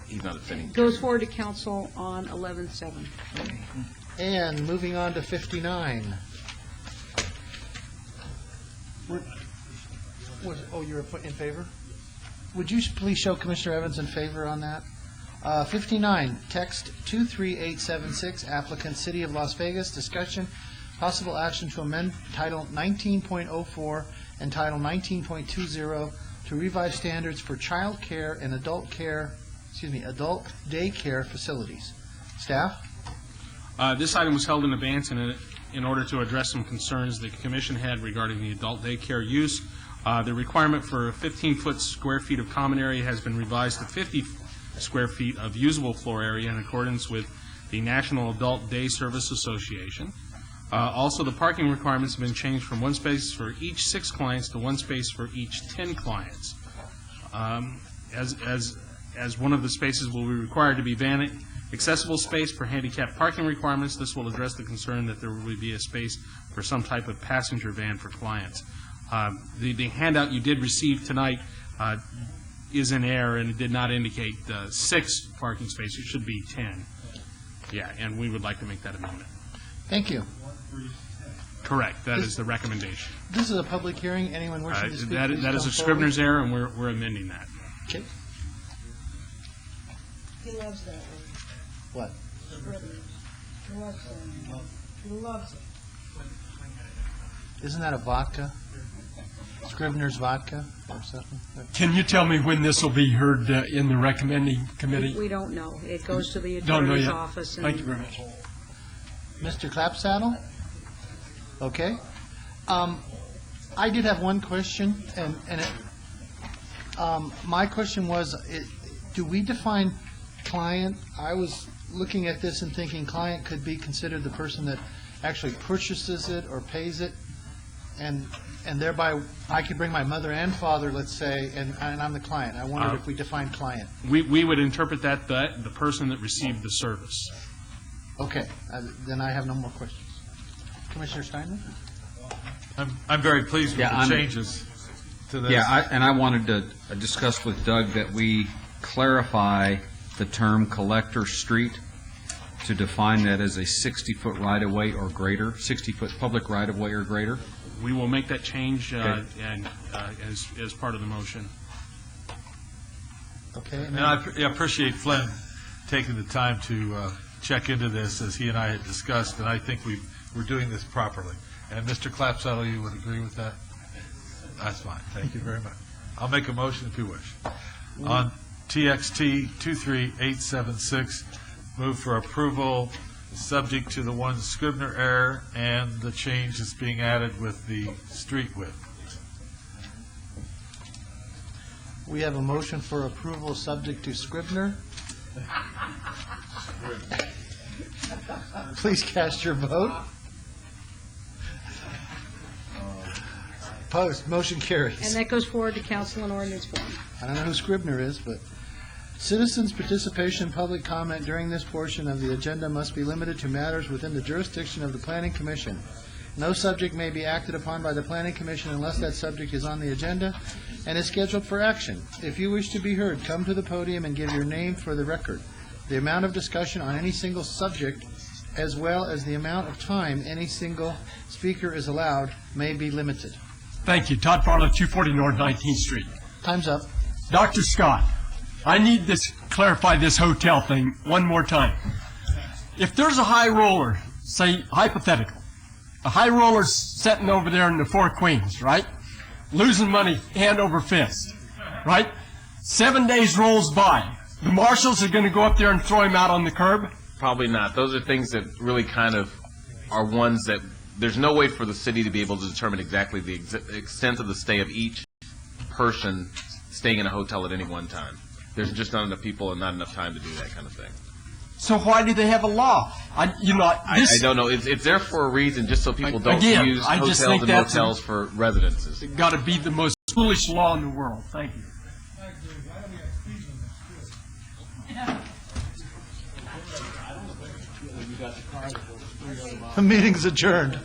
He's not abstaining. Goes forward to council on 11-7. And moving on to 59. You're in favor? Would you please show Commissioner Evans in favor on that? 59, text 23876, applicant City of Las Vegas, discussion, possible action to amend Title 19.04 and Title 19.20 to revise standards for child care and adult daycare facilities. Staff? This item was held in advance in order to address some concerns the commission had regarding the adult daycare use. The requirement for 15 square feet of common area has been revised to 50 square feet of usable floor area in accordance with the National Adult Day Service Association. Also, the parking requirements have been changed from one space for each 6 clients to one space for each 10 clients. As one of the spaces will be required to be van accessible space for handicapped parking requirements, this will address the concern that there will be a space for some type of passenger van for clients. The handout you did receive tonight is in error, and it did not indicate 6 parking spaces. It should be 10. Yeah, and we would like to make that amendment. Thank you. Correct. That is the recommendation. This is a public hearing. Anyone wishing to speak? That please is come a Scrivener's forward. error, and we're amending that. Okay. He loves that What? He loves that. He loves it. Isn't that a vodka? Scrivener's vodka or something? Can you tell me when this will be heard in the recommending committee? We don't know. It goes to the Don't know attorney's yet. office. And Thank you very much. Mr. Clapsaddle? Okay. I did have one question, and my question was, do we define client? I was looking at this and thinking client could be considered the person that actually purchases it or pays it, and thereby I could bring my mother and father, let's say, and I'm the client. I wondered if we define client. We would interpret that the person that received the service. Okay, then I have no more questions. Commissioner Steinman? I'm very pleased with Yeah, the I'm- changes to this. Yeah, and I wanted to discuss with Doug that we clarify the term collector street to define that as a 60-foot right-of-way or greater, 60-foot public right-of-way or greater. We will make that change Okay. and as part of the motion. Okay. And I appreciate Flynn taking the time to check into this, as he and I had discussed, and I think we're doing this properly. And Mr. Clapsaddle, you would agree with that? That's fine. Thank you very much. I'll make a motion if you wish. On TXT 23876, move for approval, subject to the one Scribner error and the change that's being added with the street width. We have a motion for approval subject to Scribner. Please cast your vote. Opposed, motion carries. And that goes forward to council in ordinance form. I don't know who Scribner is, but citizens' participation, public comment during this portion of the agenda must be limited to matters within the jurisdiction of the Planning Commission. No subject may be acted upon by the Planning Commission unless that subject is on the agenda and is scheduled for action. If you wish to be heard, come to the podium and give your name for the record. The amount of discussion on any single subject, as well as the amount of time any single speaker is allowed, may be limited. Thank you. Todd Farlow, 240 North 19th Street. Time's up. Dr. Scott, I need to clarify this hotel thing one more time. If there's a high roller, say hypothetical, a high roller's sitting over there in the Four Queens, right? Losing money hand over fist, right? 7 days rolls by. The marshals are going to go up there and throw him out on the curb? Probably not. Those are things that really kind of are ones that there's no way for the city to be able to determine exactly the extent of the stay of each person staying in a hotel at any one time. There's just not enough people and not enough time to do that kind of thing. So why do they have a law? I don't know. It's there for a reason, just so people don't Again, use I just hotels think and that's motels for residences. It's got to be the most foolish law in the world. Thank you. The meeting's adjourned.